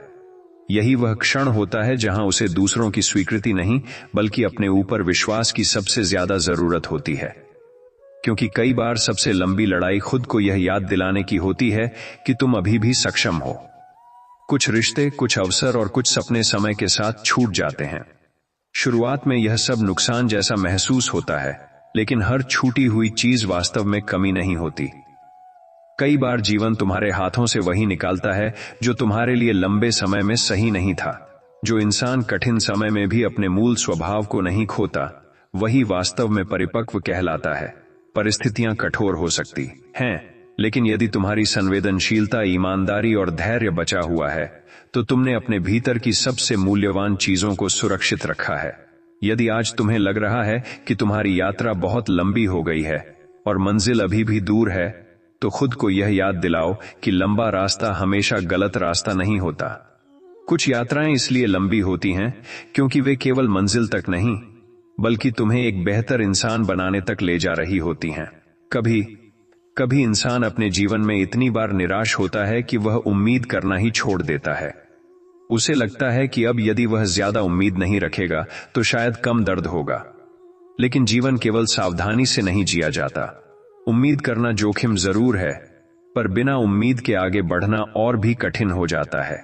यही वह क्षण होता है जहां उसे दूसरों की स्वीकृति नहीं, बल्कि अपने ऊपर विश्वास की सबसे ज्यादा जरूरत होती है। क्योंकि कई बार सबसे लंबी लड़ाई खुद को यह याद दिलाने की होती है कि तुम अभी भी सक्षम हो। कुछ रिश्ते, कुछ अवसर और कुछ सपने समय के साथ छूट जाते हैं। शुरुआत में यह सब नुकसान जैसा महसूस होता है, लेकिन हर छूटी हुई चीज वास्तव में कमी नहीं होती। कई बार जीवन तुम्हारे हाथों से वही निकालता है जो तुम्हारे लिए लंबे समय में सही नहीं था। जो इंसान कठिन समय में भी अपने मूल स्वभाव को नहीं खोता, वही वास्तव में परिपक्व कहलाता है। परिस्थितियां कठोर हो सकती हैं, लेकिन यदि तुम्हारी संवेदनशीलता, ईमानदारी और धैर्य बचा हुआ है, तो तुमने अपने भीतर की सबसे मूल्यवान चीजों को सुरक्षित रखा है। यदि आज तुम्हें लग रहा है कि तुम्हारी यात्रा बहुत लंबी हो गई है और मंजिल अभी भी दूर है, तो खुद को यह याद दिलाओ कि लंबा रास्ता हमेशा गलत रास्ता नहीं होता। कुछ यात्राएं इसलिए लंबी होती हैं क्योंकि वे केवल मंजिल तक नहीं, बल्कि तुम्हें एक बेहतर इंसान बनाने तक ले जा रही होती हैं। कभी कभी इंसान अपने जीवन में इतनी बार निराश होता है कि वह उम्मीद करना ही छोड़ देता है। उसे लगता है कि अब यदि वह ज्यादा उम्मीद नहीं रखेगा तो शायद कम दर्द होगा। लेकिन जीवन केवल सावधानी से नहीं जिया जाता। उम्मीद करना जोखिम जरूर है, पर बिना उम्मीद के आगे बढ़ना और भी कठिन हो जाता है।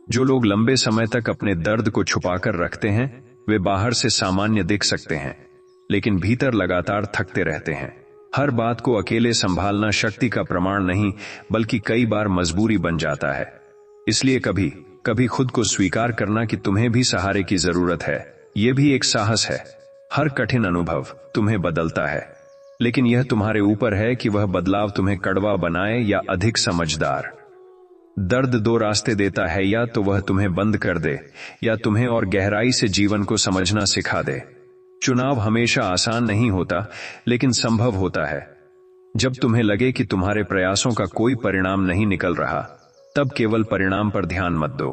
जो लोग लंबे समय तक अपने दर्द को छुपाकर रखते हैं, वे बाहर से सामान्य दिख सकते हैं, लेकिन भीतर लगातार थकते रहते हैं। हर बात को अकेले संभालना शक्ति का प्रमाण नहीं, बल्कि कई बार मजबूरी बन जाता है। इसलिए कभी कभी खुद को स्वीकार करना कि तुम्हें भी सहारे की जरूरत है, यह भी एक साहस है। हर कठिन अनुभव तुम्हें बदलता है, लेकिन यह तुम्हारे ऊपर है कि वह बदलाव तुम्हें कड़वा बनाए या अधिक समझदार। दर्द दो रास्ते देता है, या तो वह तुम्हें बंद कर दे या तुम्हें और गहराई से जीवन को समझना सिखा दे। चुनाव हमेशा आसान नहीं होता, लेकिन संभव होता है। जब तुम्हें लगे कि तुम्हारे प्रयासों का कोई परिणाम नहीं निकल रहा, तब केवल परिणाम पर ध्यान मत दो।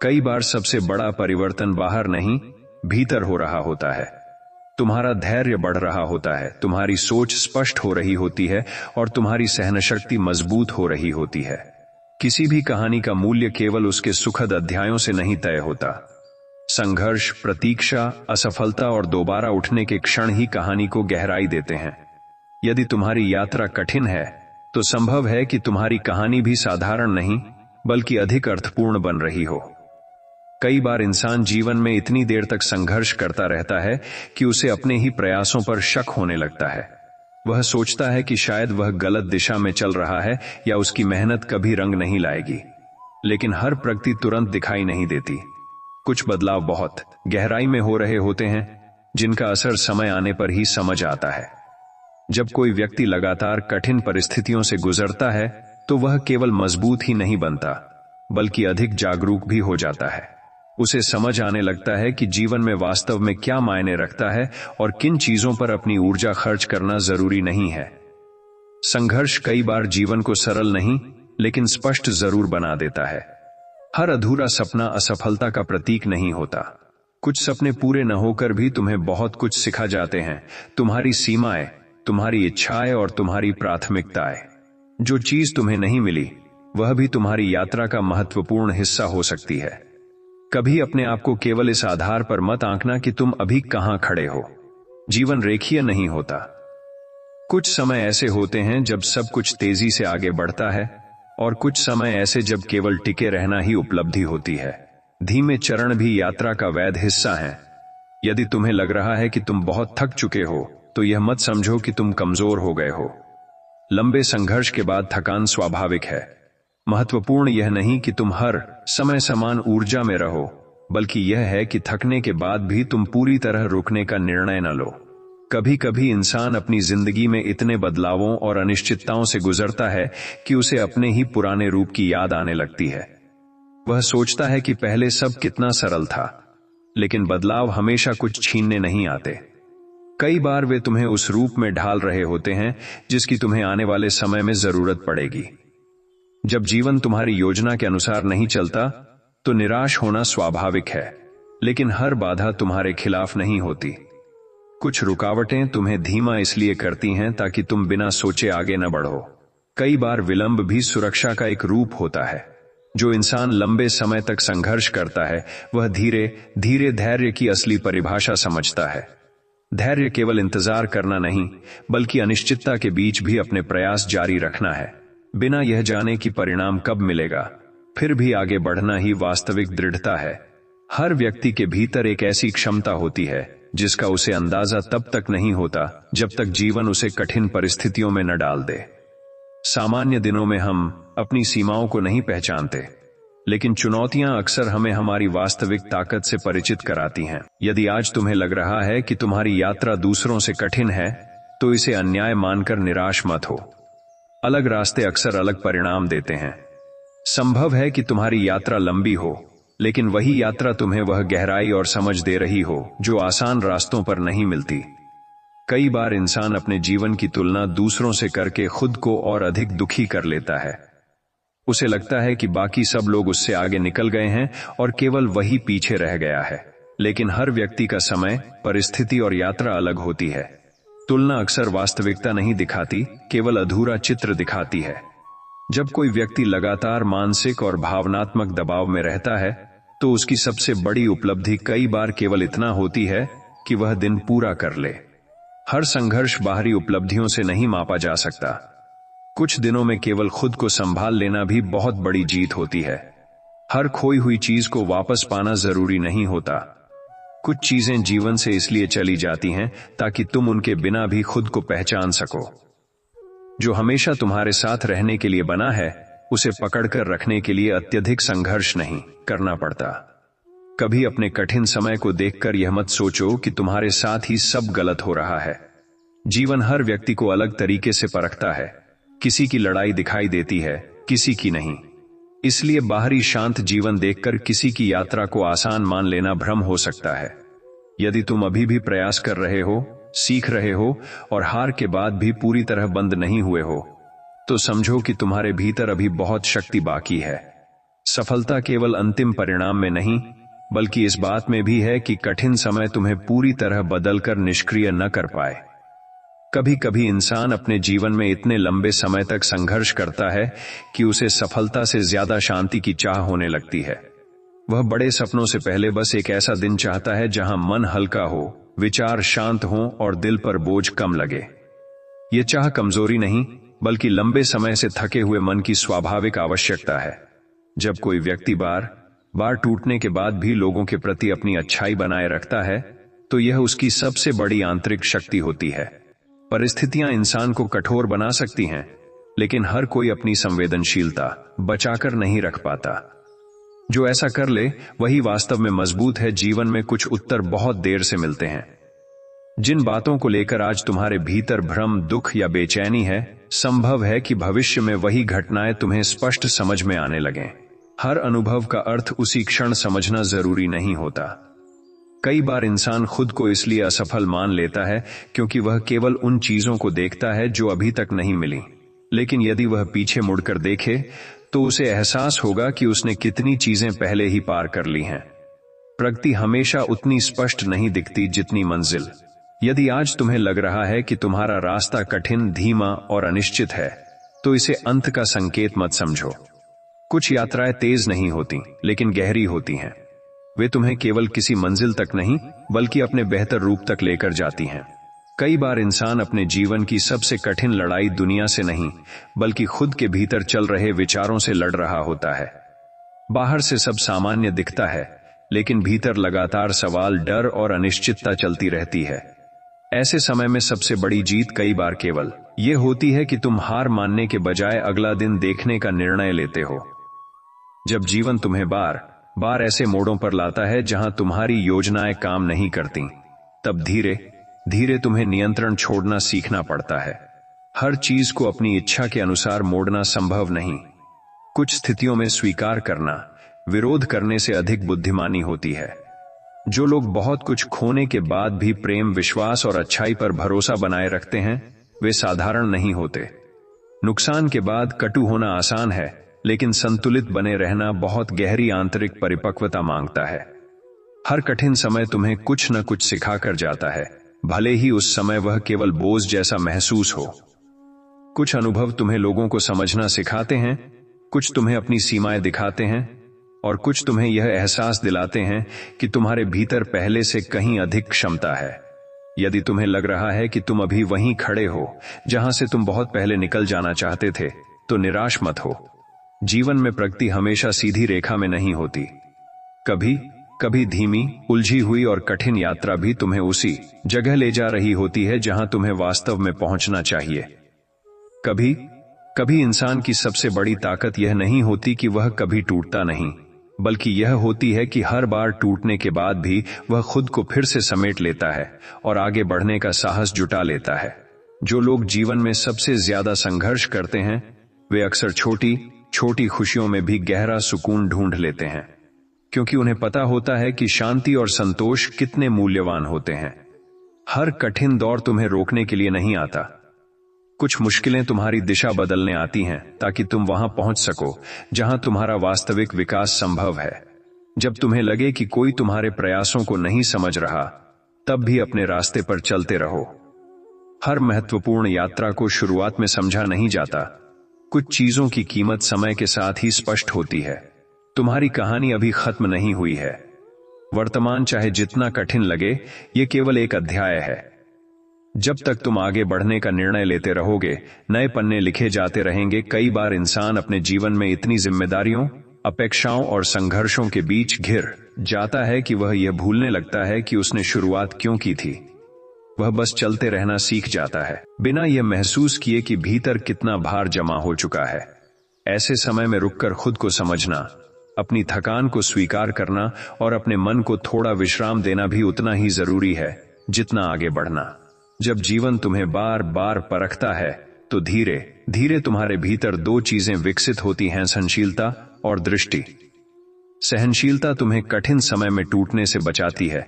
कई बार सबसे बड़ा परिवर्तन बाहर नहीं, भीतर हो रहा होता है। तुम्हारा धैर्य बढ़ रहा होता है, तुम्हारी सोच स्पष्ट हो रही होती है और तुम्हारी सहनशक्ति मजबूत हो रही होती है। किसी भी कहानी का मूल्य केवल उसके सुखद अध्यायों से नहीं तय होता। संघर्ष, प्रतीक्षा, असफलता और दोबारा उठने के क्षण ही कहानी को गहराई देते हैं। यदि तुम्हारी यात्रा कठिन है, तो संभव है कि तुम्हारी कहानी भी साधारण नहीं, बल्कि अधिक अर्थपूर्ण बन रही हो। कई बार इंसान जीवन में इतनी देर तक संघर्ष करता रहता है कि उसे अपने ही प्रयासों पर शक होने लगता है। वह सोचता है कि शायद वह गलत दिशा में चल रहा है या उसकी मेहनत कभी रंग नहीं लाएगी। लेकिन हर प्रगति तुरंत दिखाई नहीं देती। कुछ बदलाव बहुत गहराई में हो रहे होते हैं, जिनका असर समय आने पर ही समझ आता है। जब कोई व्यक्ति लगातार कठिन परिस्थितियों से गुजरता है तो वह केवल मजबूत ही नहीं बनता, बल्कि अधिक जागरूक भी हो जाता है। उसे समझ आने लगता है कि जीवन में वास्तव में क्या मायने रखता है और किन चीजों पर अपनी ऊर्जा खर्च करना जरूरी नहीं है। संघर्ष कई बार जीवन को सरल नहीं, लेकिन स्पष्ट जरूर बना देता है। हर अधूरा सपना असफलता का प्रतीक नहीं होता। कुछ सपने पूरे न होकर भी तुम्हें बहुत कुछ सिखा जाते हैं। तुम्हारी सीमाएं, तुम्हारी इच्छाएं और तुम्हारी प्राथमिकताएं। जो चीज तुम्हें नहीं मिली, वह भी तुम्हारी यात्रा का महत्वपूर्ण हिस्सा हो सकती है। कभी अपने आप को केवल इस आधार पर मत आंकना कि तुम अभी कहां खड़े हो। जीवन रेखीय नहीं होता। कुछ समय ऐसे होते हैं जब सब कुछ तेजी से आगे बढ़ता है, और कुछ समय ऐसे जब केवल टिके रहना ही उपलब्धि होती है। धीमे चरण भी यात्रा का वैध हिस्सा हैं। यदि तुम्हें लग रहा है कि तुम बहुत थक चुके हो, तो यह मत समझो कि तुम कमजोर हो गए हो। लंबे संघर्ष के बाद थकान स्वाभाविक है। महत्वपूर्ण यह नहीं कि तुम हर समय समान ऊर्जा में रहो, बल्कि यह है कि थकने के बाद भी तुम पूरी तरह रुकने का निर्णय न लो। कभी कभी इंसान अपनी जिंदगी में इतने बदलावों और अनिश्चितताओं से गुजरता है कि उसे अपने ही पुराने रूप की याद आने लगती है। वह सोचता है कि पहले सब कितना सरल था, लेकिन बदलाव हमेशा कुछ छीनने नहीं आते। कई बार वे तुम्हें उस रूप में ढाल रहे होते हैं जिसकी तुम्हें आने वाले समय में जरूरत पड़ेगी। जब जीवन तुम्हारी योजना के अनुसार नहीं चलता, तो निराश होना स्वाभाविक है, लेकिन हर बाधा तुम्हारे खिलाफ नहीं होती। कुछ रुकावटें तुम्हें धीमा इसलिए करती हैं ताकि तुम बिना सोचे आगे न बढ़ो। कई बार विलंब भी सुरक्षा का एक रूप होता है। जो इंसान लंबे समय तक संघर्ष करता है, वह धीरे धीरे धैर्य की असली परिभाषा समझता है। धैर्य केवल इंतजार करना नहीं, बल्कि अनिश्चितता के बीच भी अपने प्रयास जारी रखना है, बिना यह जाने कि परिणाम कब मिलेगा। फिर भी आगे बढ़ना ही वास्तविक दृढ़ता है। हर व्यक्ति के भीतर एक ऐसी क्षमता होती है जिसका उसे अंदाजा तब तक नहीं होता जब तक जीवन उसे कठिन परिस्थितियों में न डाल दे। सामान्य दिनों में हम अपनी सीमाओं को नहीं पहचानते, लेकिन चुनौतियां अक्सर हमें हमारी वास्तविक ताकत से परिचित कराती हैं। यदि आज तुम्हें लग रहा है कि तुम्हारी यात्रा दूसरों से कठिन है, तो इसे अन्याय मानकर निराश मत हो। अलग रास्ते अक्सर अलग परिणाम देते हैं। संभव है कि तुम्हारी यात्रा लंबी हो, लेकिन वही यात्रा तुम्हें वह गहराई और समझ दे रही हो जो आसान रास्तों पर नहीं मिलती। कई बार इंसान अपने जीवन की तुलना दूसरों से करके खुद को और अधिक दुखी कर लेता है। उसे लगता है कि बाकी सब लोग उससे आगे निकल गए हैं और केवल वही पीछे रह गया है। लेकिन हर व्यक्ति का समय, परिस्थिति और यात्रा अलग होती है। तुलना अक्सर वास्तविकता नहीं दिखाती, केवल अधूरा चित्र दिखाती है। जब कोई व्यक्ति लगातार मानसिक और भावनात्मक दबाव में रहता है, तो उसकी सबसे बड़ी उपलब्धि कई बार केवल इतना होती है कि वह दिन पूरा कर ले। हर संघर्ष बाहरी उपलब्धियों से नहीं मापा जा सकता। कुछ दिनों में केवल खुद को संभाल लेना भी बहुत बड़ी जीत होती है। हर खोई हुई चीज को वापस पाना जरूरी नहीं होता। कुछ चीजें जीवन से इसलिए चली जाती हैं ताकि तुम उनके बिना भी खुद को पहचान सको। जो हमेशा तुम्हारे साथ रहने के लिए बना है, उसे पकड़कर रखने के लिए अत्यधिक संघर्ष नहीं करना पड़ता। कभी अपने कठिन समय को देखकर यह मत सोचो कि तुम्हारे साथ ही सब गलत हो रहा है। जीवन हर व्यक्ति को अलग तरीके से परखता है। किसी की लड़ाई दिखाई देती है, किसी की नहीं। इसलिए बाहरी शांत जीवन देखकर किसी की यात्रा को आसान मान लेना भ्रम हो सकता है। यदि तुम अभी भी प्रयास कर रहे हो, सीख रहे हो और हार के बाद भी पूरी तरह बंद नहीं हुए हो, तो समझो कि तुम्हारे भीतर अभी बहुत शक्ति बाकी है। सफलता केवल अंतिम परिणाम में नहीं, बल्कि इस बात में भी है कि कठिन समय तुम्हें पूरी तरह बदलकर निष्क्रिय न कर पाए। कभी कभी इंसान अपने जीवन में इतने लंबे समय तक संघर्ष करता है कि उसे सफलता से ज्यादा शांति की चाह होने लगती है। वह बड़े सपनों से पहले बस एक ऐसा दिन चाहता है जहां मन हल्का हो, विचार शांत हों और दिल पर बोझ कम लगे। यह चाह कमजोरी नहीं, बल्कि लंबे समय से थके हुए मन की स्वाभाविक आवश्यकता है। जब कोई व्यक्ति बार बार टूटने के बाद भी लोगों के प्रति अपनी अच्छाई बनाए रखता है, तो यह उसकी सबसे बड़ी आंतरिक शक्ति होती है। परिस्थितियां इंसान को कठोर बना सकती हैं, लेकिन हर कोई अपनी संवेदनशीलता बचाकर नहीं रख पाता। जो ऐसा कर ले वही वास्तव में मजबूत है। जीवन में कुछ उत्तर बहुत देर से मिलते हैं। जिन बातों को लेकर आज तुम्हारे भीतर भ्रम, दुख या बेचैनी है, संभव है कि भविष्य में वही घटनाएं तुम्हें स्पष्ट समझ में आने लगें। हर अनुभव का अर्थ उसी क्षण समझना जरूरी नहीं होता। कई बार इंसान खुद को इसलिए असफल मान लेता है क्योंकि वह केवल उन चीजों को देखता है जो अभी तक नहीं मिली। लेकिन यदि वह पीछे मुड़कर देखे तो उसे एहसास होगा कि उसने कितनी चीजें पहले ही पार कर ली हैं। प्रगति हमेशा उतनी स्पष्ट नहीं दिखती जितनी मंजिल। यदि आज तुम्हें लग रहा है कि तुम्हारा रास्ता कठिन, धीमा और अनिश्चित है, तो इसे अंत का संकेत मत समझो। कुछ यात्राएं तेज नहीं होती, लेकिन गहरी होती हैं। वे तुम्हें केवल किसी मंजिल तक नहीं, बल्कि अपने बेहतर रूप तक लेकर जाती हैं। कई बार इंसान अपने जीवन की सबसे कठिन लड़ाई दुनिया से नहीं, बल्कि खुद के भीतर चल रहे विचारों से लड़ रहा होता है। बाहर से सब सामान्य दिखता है, लेकिन भीतर लगातार सवाल, डर और अनिश्चितता चलती रहती है। ऐसे समय में सबसे बड़ी जीत कई बार केवल ये होती है कि तुम हार मानने के बजाय अगला दिन देखने का निर्णय लेते हो। जब जीवन तुम्हें बार बार ऐसे मोड़ों पर लाता है जहां तुम्हारी योजनाएं काम नहीं करती, तब धीरे धीरे तुम्हें नियंत्रण छोड़ना सीखना पड़ता है। हर चीज को अपनी इच्छा के अनुसार मोड़ना संभव नहीं। कुछ स्थितियों में स्वीकार करना विरोध करने से अधिक बुद्धिमानी होती है। जो लोग बहुत कुछ खोने के बाद भी प्रेम, विश्वास और अच्छाई पर भरोसा बनाए रखते हैं, वे साधारण नहीं होते। नुकसान के बाद कटु होना आसान है, लेकिन संतुलित बने रहना बहुत गहरी आंतरिक परिपक्वता मांगता है। हर कठिन समय तुम्हें कुछ न कुछ सिखाकर जाता है, भले ही उस समय वह केवल बोझ जैसा महसूस हो। कुछ अनुभव तुम्हें लोगों को समझना सिखाते हैं, कुछ तुम्हें अपनी सीमाएं दिखाते हैं, और कुछ तुम्हें यह एहसास दिलाते हैं कि तुम्हारे भीतर पहले से कहीं अधिक क्षमता है। यदि तुम्हें लग रहा है कि तुम अभी वहीं खड़े हो जहां से तुम बहुत पहले निकल जाना चाहते थे, तो निराश मत हो। जीवन में प्रगति हमेशा सीधी रेखा में नहीं होती। कभी कभी धीमी, उलझी हुई और कठिन यात्रा भी तुम्हें उसी जगह ले जा रही होती है जहां तुम्हें वास्तव में पहुंचना चाहिए। कभी कभी इंसान की सबसे बड़ी ताकत यह नहीं होती कि वह कभी टूटता नहीं, बल्कि यह होती है कि हर बार टूटने के बाद भी वह खुद को फिर से समेट लेता है और आगे बढ़ने का साहस जुटा लेता है। जो लोग जीवन में सबसे ज्यादा संघर्ष करते हैं, वे अक्सर छोटी छोटी खुशियों में भी गहरा सुकून ढूंढ लेते हैं, क्योंकि उन्हें पता होता है कि शांति और संतोष कितने मूल्यवान होते हैं। हर कठिन दौर तुम्हें रोकने के लिए नहीं आता। कुछ मुश्किलें तुम्हारी दिशा बदलने आती हैं ताकि तुम वहां पहुंच सको जहां तुम्हारा वास्तविक विकास संभव है। जब तुम्हें लगे कि कोई तुम्हारे प्रयासों को नहीं समझ रहा, तब भी अपने रास्ते पर चलते रहो। हर महत्वपूर्ण यात्रा को शुरुआत में समझा नहीं जाता। कुछ चीजों की कीमत समय के साथ ही स्पष्ट होती है। तुम्हारी कहानी अभी खत्म नहीं हुई है। वर्तमान चाहे जितना कठिन लगे, ये केवल एक अध्याय है। जब तक तुम आगे बढ़ने का निर्णय लेते रहोगे, नए पन्ने लिखे जाते रहेंगे। कई बार इंसान अपने जीवन में इतनी जिम्मेदारियों, अपेक्षाओं और संघर्षों के बीच घिर जाता है कि वह यह भूलने लगता है कि उसने शुरुआत क्यों की थी। वह बस चलते रहना सीख जाता है, बिना यह महसूस किए कि भीतर कितना भार जमा हो चुका है। ऐसे समय में रुककर खुद को समझना, अपनी थकान को स्वीकार करना और अपने मन को थोड़ा विश्राम देना भी उतना ही जरूरी है जितना आगे बढ़ना। जब जीवन तुम्हें बार बार परखता है, तो धीरे धीरे तुम्हारे भीतर दो चीजें विकसित होती हैं, सहनशीलता और दृष्टि। सहनशीलता तुम्हें कठिन समय में टूटने से बचाती है,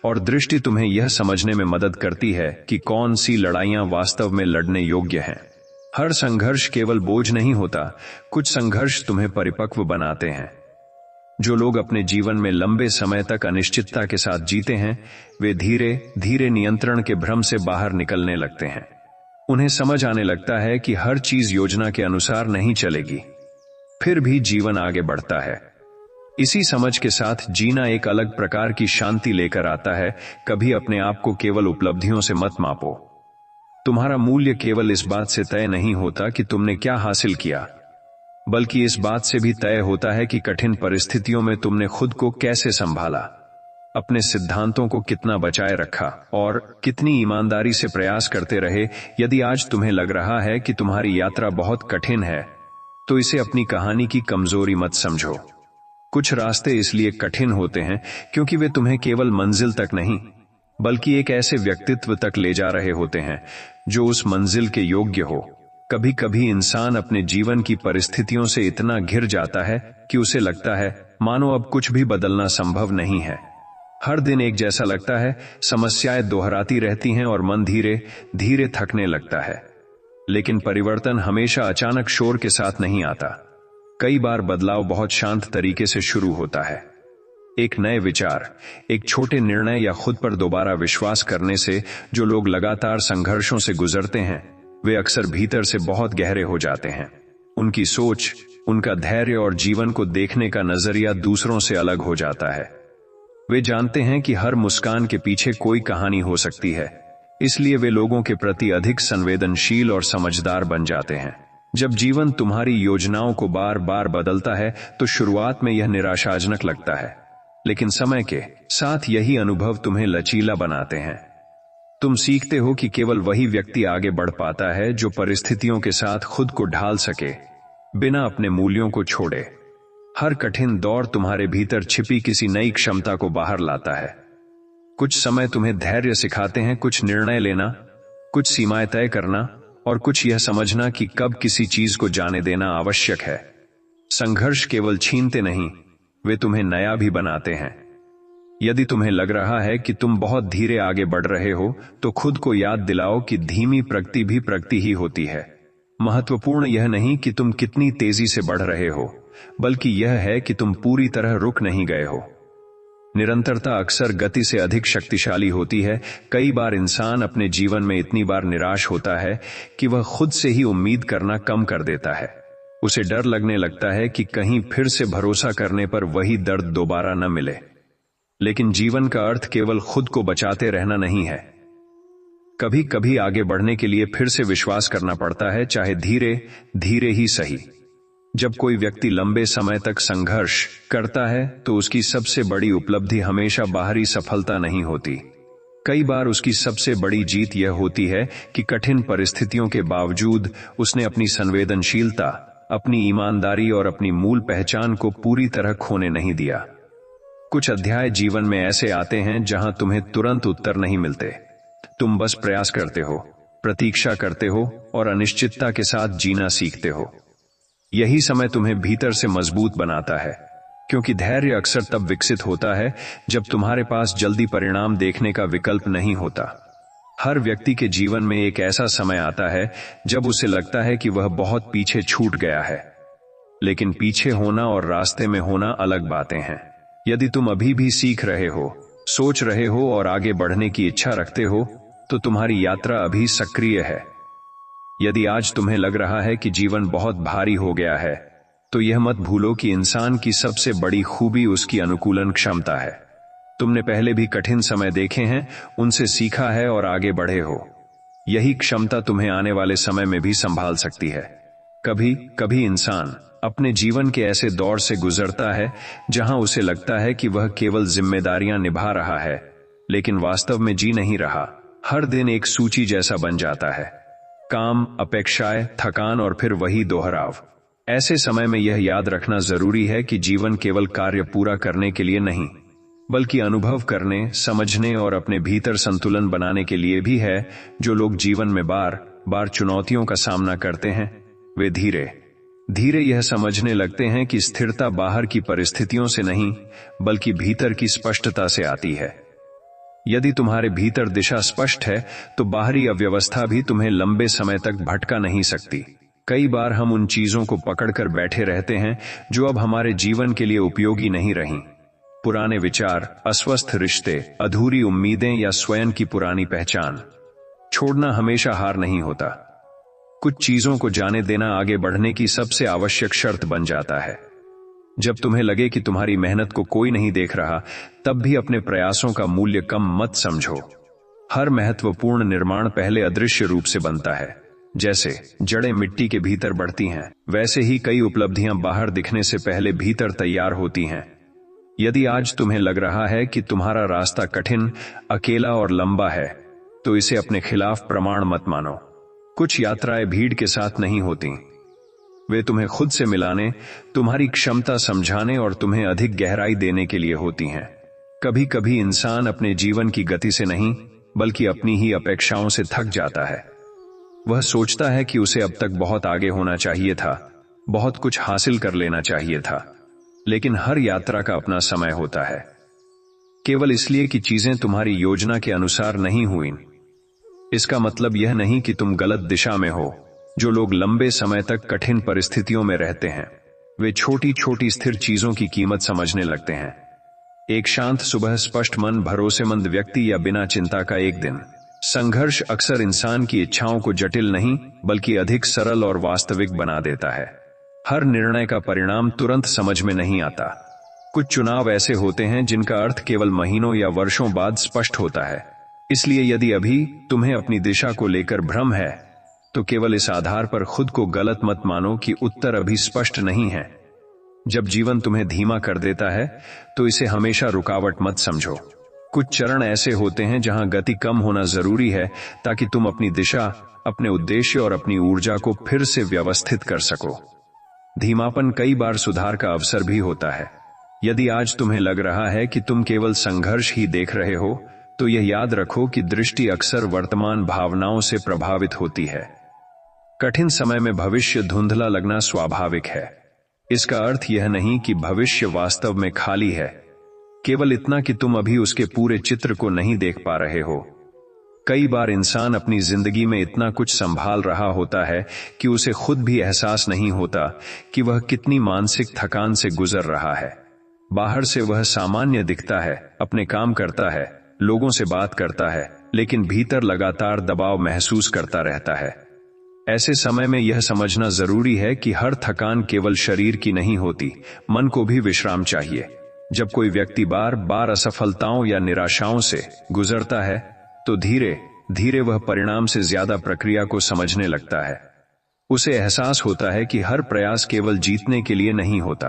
और दृष्टि तुम्हें यह समझने में मदद करती है कि कौन सी लड़ाइयां वास्तव में लड़ने योग्य हैं। हर संघर्ष केवल बोझ नहीं होता, कुछ संघर्ष तुम्हें परिपक्व बनाते हैं। जो लोग अपने जीवन में लंबे समय तक अनिश्चितता के साथ जीते हैं, वे धीरे धीरे नियंत्रण के भ्रम से बाहर निकलने लगते हैं। उन्हें समझ आने लगता है कि हर चीज योजना के अनुसार नहीं चलेगी, फिर भी जीवन आगे बढ़ता है। इसी समझ के साथ जीना एक अलग प्रकार की शांति लेकर आता है। कभी अपने आप को केवल उपलब्धियों से मत मापो। तुम्हारा मूल्य केवल इस बात से तय नहीं होता कि तुमने क्या हासिल किया, बल्कि इस बात से भी तय होता है कि कठिन परिस्थितियों में तुमने खुद को कैसे संभाला, अपने सिद्धांतों को कितना बचाए रखा और कितनी ईमानदारी से प्रयास करते रहे। यदि आज तुम्हें लग रहा है कि तुम्हारी यात्रा बहुत कठिन है, तो इसे अपनी कहानी की कमजोरी मत समझो। कुछ रास्ते इसलिए कठिन होते हैं क्योंकि वे तुम्हें केवल मंजिल तक नहीं, बल्कि एक ऐसे व्यक्तित्व तक ले जा रहे होते हैं जो उस मंजिल के योग्य हो। कभी कभी इंसान अपने जीवन की परिस्थितियों से इतना घिर जाता है कि उसे लगता है मानो अब कुछ भी बदलना संभव नहीं है। हर दिन एक जैसा लगता है, समस्याएं दोहराती रहती हैं और मन धीरे धीरे थकने लगता है। लेकिन परिवर्तन हमेशा अचानक शोर के साथ नहीं आता। कई बार बदलाव बहुत शांत तरीके से शुरू होता है। एक नए विचार, एक छोटे निर्णय या खुद पर दोबारा विश्वास करने से जो लोग लगातार संघर्षों से गुजरते हैं, वे अक्सर भीतर से बहुत गहरे हो जाते हैं। उनकी सोच, उनका धैर्य और जीवन को देखने का नजरिया दूसरों से अलग हो जाता है। वे जानते हैं कि हर मुस्कान के पीछे कोई कहानी हो सकती है, इसलिए वे लोगों के प्रति अधिक संवेदनशील और समझदार बन जाते हैं। जब जीवन तुम्हारी योजनाओं को बार बार बदलता है तो शुरुआत में यह निराशाजनक लगता है, लेकिन समय के साथ यही अनुभव तुम्हें लचीला बनाते हैं। तुम सीखते हो कि केवल वही व्यक्ति आगे बढ़ पाता है जो परिस्थितियों के साथ खुद को ढाल सके, बिना अपने मूल्यों को छोड़े। हर कठिन दौर तुम्हारे भीतर छिपी किसी नई क्षमता को बाहर लाता है। कुछ समय तुम्हें धैर्य सिखाते हैं, कुछ निर्णय लेना, कुछ सीमाएं तय करना और कुछ यह समझना कि कब किसी चीज को जाने देना आवश्यक है। संघर्ष केवल छीनते नहीं, वे तुम्हें नया भी बनाते हैं। यदि तुम्हें लग रहा है कि तुम बहुत धीरे आगे बढ़ रहे हो, तो खुद को याद दिलाओ कि धीमी प्रगति भी प्रगति ही होती है। महत्वपूर्ण यह नहीं कि तुम कितनी तेजी से बढ़ रहे हो, बल्कि यह है कि तुम पूरी तरह रुक नहीं गए हो। निरंतरता अक्सर गति से अधिक शक्तिशाली होती है। कई बार इंसान अपने जीवन में इतनी बार निराश होता है कि वह खुद से ही उम्मीद करना कम कर देता है। उसे डर लगने लगता है कि कहीं फिर से भरोसा करने पर वही दर्द दोबारा न मिले। लेकिन जीवन का अर्थ केवल खुद को बचाते रहना नहीं है। कभी कभी आगे बढ़ने के लिए फिर से विश्वास करना पड़ता है, चाहे धीरे धीरे ही सही। जब कोई व्यक्ति लंबे समय तक संघर्ष करता है तो उसकी सबसे बड़ी उपलब्धि हमेशा बाहरी सफलता नहीं होती। कई बार उसकी सबसे बड़ी जीत यह होती है कि कठिन परिस्थितियों के बावजूद उसने अपनी संवेदनशीलता, अपनी ईमानदारी और अपनी मूल पहचान को पूरी तरह खोने नहीं दिया। कुछ अध्याय जीवन में ऐसे आते हैं जहां तुम्हें तुरंत उत्तर नहीं मिलते। तुम बस प्रयास करते हो, प्रतीक्षा करते हो और अनिश्चितता के साथ जीना सीखते हो। यही समय तुम्हें भीतर से मजबूत बनाता है, क्योंकि धैर्य अक्सर तब विकसित होता है जब तुम्हारे पास जल्दी परिणाम देखने का विकल्प नहीं होता। हर व्यक्ति के जीवन में एक ऐसा समय आता है जब उसे लगता है कि वह बहुत पीछे छूट गया है। लेकिन पीछे होना और रास्ते में होना अलग बातें हैं। यदि तुम अभी भी सीख रहे हो, सोच रहे हो और आगे बढ़ने की इच्छा रखते हो, तो तुम्हारी यात्रा अभी सक्रिय है। यदि आज तुम्हें लग रहा है कि जीवन बहुत भारी हो गया है, तो यह मत भूलो कि इंसान की सबसे बड़ी खूबी उसकी अनुकूलन क्षमता है। तुमने पहले भी कठिन समय देखे हैं, उनसे सीखा है और आगे बढ़े हो। यही क्षमता तुम्हें आने वाले समय में भी संभाल सकती है। कभी कभी इंसान अपने जीवन के ऐसे दौर से गुजरता है जहां उसे लगता है कि वह केवल जिम्मेदारियां निभा रहा है, लेकिन वास्तव में जी नहीं रहा। हर दिन एक सूची जैसा बन जाता है, काम, अपेक्षाएं, थकान और फिर वही दोहराव। ऐसे समय में यह याद रखना जरूरी है कि जीवन केवल कार्य पूरा करने के लिए नहीं, बल्कि अनुभव करने, समझने और अपने भीतर संतुलन बनाने के लिए भी है। जो लोग जीवन में बार बार चुनौतियों का सामना करते हैं, वे धीरे धीरे यह समझने लगते हैं कि स्थिरता बाहर की परिस्थितियों से नहीं, बल्कि भीतर की स्पष्टता से आती है। यदि तुम्हारे भीतर दिशा स्पष्ट है, तो बाहरी अव्यवस्था भी तुम्हें लंबे समय तक भटका नहीं सकती। कई बार हम उन चीजों को पकड़कर बैठे रहते हैं जो अब हमारे जीवन के लिए उपयोगी नहीं रहीं। पुराने विचार, अस्वस्थ रिश्ते, अधूरी उम्मीदें या स्वयं की पुरानी पहचान। छोड़ना हमेशा हार नहीं होता। कुछ चीजों को जाने देना आगे बढ़ने की सबसे आवश्यक शर्त बन जाता है। जब तुम्हें लगे कि तुम्हारी मेहनत को कोई नहीं देख रहा, तब भी अपने प्रयासों का मूल्य कम मत समझो। हर महत्वपूर्ण निर्माण पहले अदृश्य रूप से बनता है। जैसे जड़ें मिट्टी के भीतर बढ़ती हैं, वैसे ही कई उपलब्धियां बाहर दिखने से पहले भीतर तैयार होती हैं। यदि आज तुम्हें लग रहा है कि तुम्हारा रास्ता कठिन, अकेला और लंबा है, तो इसे अपने खिलाफ प्रमाण मत मानो। कुछ यात्राएं भीड़ के साथ नहीं होती। वे तुम्हें खुद से मिलाने, तुम्हारी क्षमता समझाने और तुम्हें अधिक गहराई देने के लिए होती हैं। कभी कभी इंसान अपने जीवन की गति से नहीं, बल्कि अपनी ही अपेक्षाओं से थक जाता है। वह सोचता है कि उसे अब तक बहुत आगे होना चाहिए था, बहुत कुछ हासिल कर लेना चाहिए था। लेकिन हर यात्रा का अपना समय होता है। केवल इसलिए कि चीजें तुम्हारी योजना के अनुसार नहीं हुई, इसका मतलब यह नहीं कि तुम गलत दिशा में हो। जो लोग लंबे समय तक कठिन परिस्थितियों में रहते हैं, वे छोटी छोटी स्थिर चीजों की कीमत समझने लगते हैं। एक शांत सुबह, स्पष्ट मन, भरोसेमंद व्यक्ति या बिना चिंता का एक दिन। संघर्ष अक्सर इंसान की इच्छाओं को जटिल नहीं, बल्कि अधिक सरल और वास्तविक बना देता है। हर निर्णय का परिणाम तुरंत समझ में नहीं आता। कुछ चुनाव ऐसे होते हैं जिनका अर्थ केवल महीनों या वर्षों बाद स्पष्ट होता है। इसलिए यदि अभी तुम्हें अपनी दिशा को लेकर भ्रम है, तो केवल इस आधार पर खुद को गलत मत मानो कि उत्तर अभी स्पष्ट नहीं है। जब जीवन तुम्हें धीमा कर देता है, तो इसे हमेशा रुकावट मत समझो। कुछ चरण ऐसे होते हैं जहां गति कम होना जरूरी है, ताकि तुम अपनी दिशा, अपने उद्देश्य और अपनी ऊर्जा को फिर से व्यवस्थित कर सको। धीमापन कई बार सुधार का अवसर भी होता है। यदि आज तुम्हें लग रहा है कि तुम केवल संघर्ष ही देख रहे हो, तो यह याद रखो कि दृष्टि अक्सर वर्तमान भावनाओं से प्रभावित होती है। कठिन समय में भविष्य धुंधला लगना स्वाभाविक है। इसका अर्थ यह नहीं कि भविष्य वास्तव में खाली है, केवल इतना कि तुम अभी उसके पूरे चित्र को नहीं देख पा रहे हो। कई बार इंसान अपनी जिंदगी में इतना कुछ संभाल रहा होता है कि उसे खुद भी एहसास नहीं होता कि वह कितनी मानसिक थकान से गुजर रहा है। बाहर से वह सामान्य दिखता है, अपने काम करता है, लोगों से बात करता है, लेकिन भीतर लगातार दबाव महसूस करता रहता है। ऐसे समय में यह समझना जरूरी है कि हर थकान केवल शरीर की नहीं होती, मन को भी विश्राम चाहिए। जब कोई व्यक्ति बार बार असफलताओं या निराशाओं से गुजरता है, तो धीरे धीरे वह परिणाम से ज्यादा प्रक्रिया को समझने लगता है। उसे एहसास होता है कि हर प्रयास केवल जीतने के लिए नहीं होता।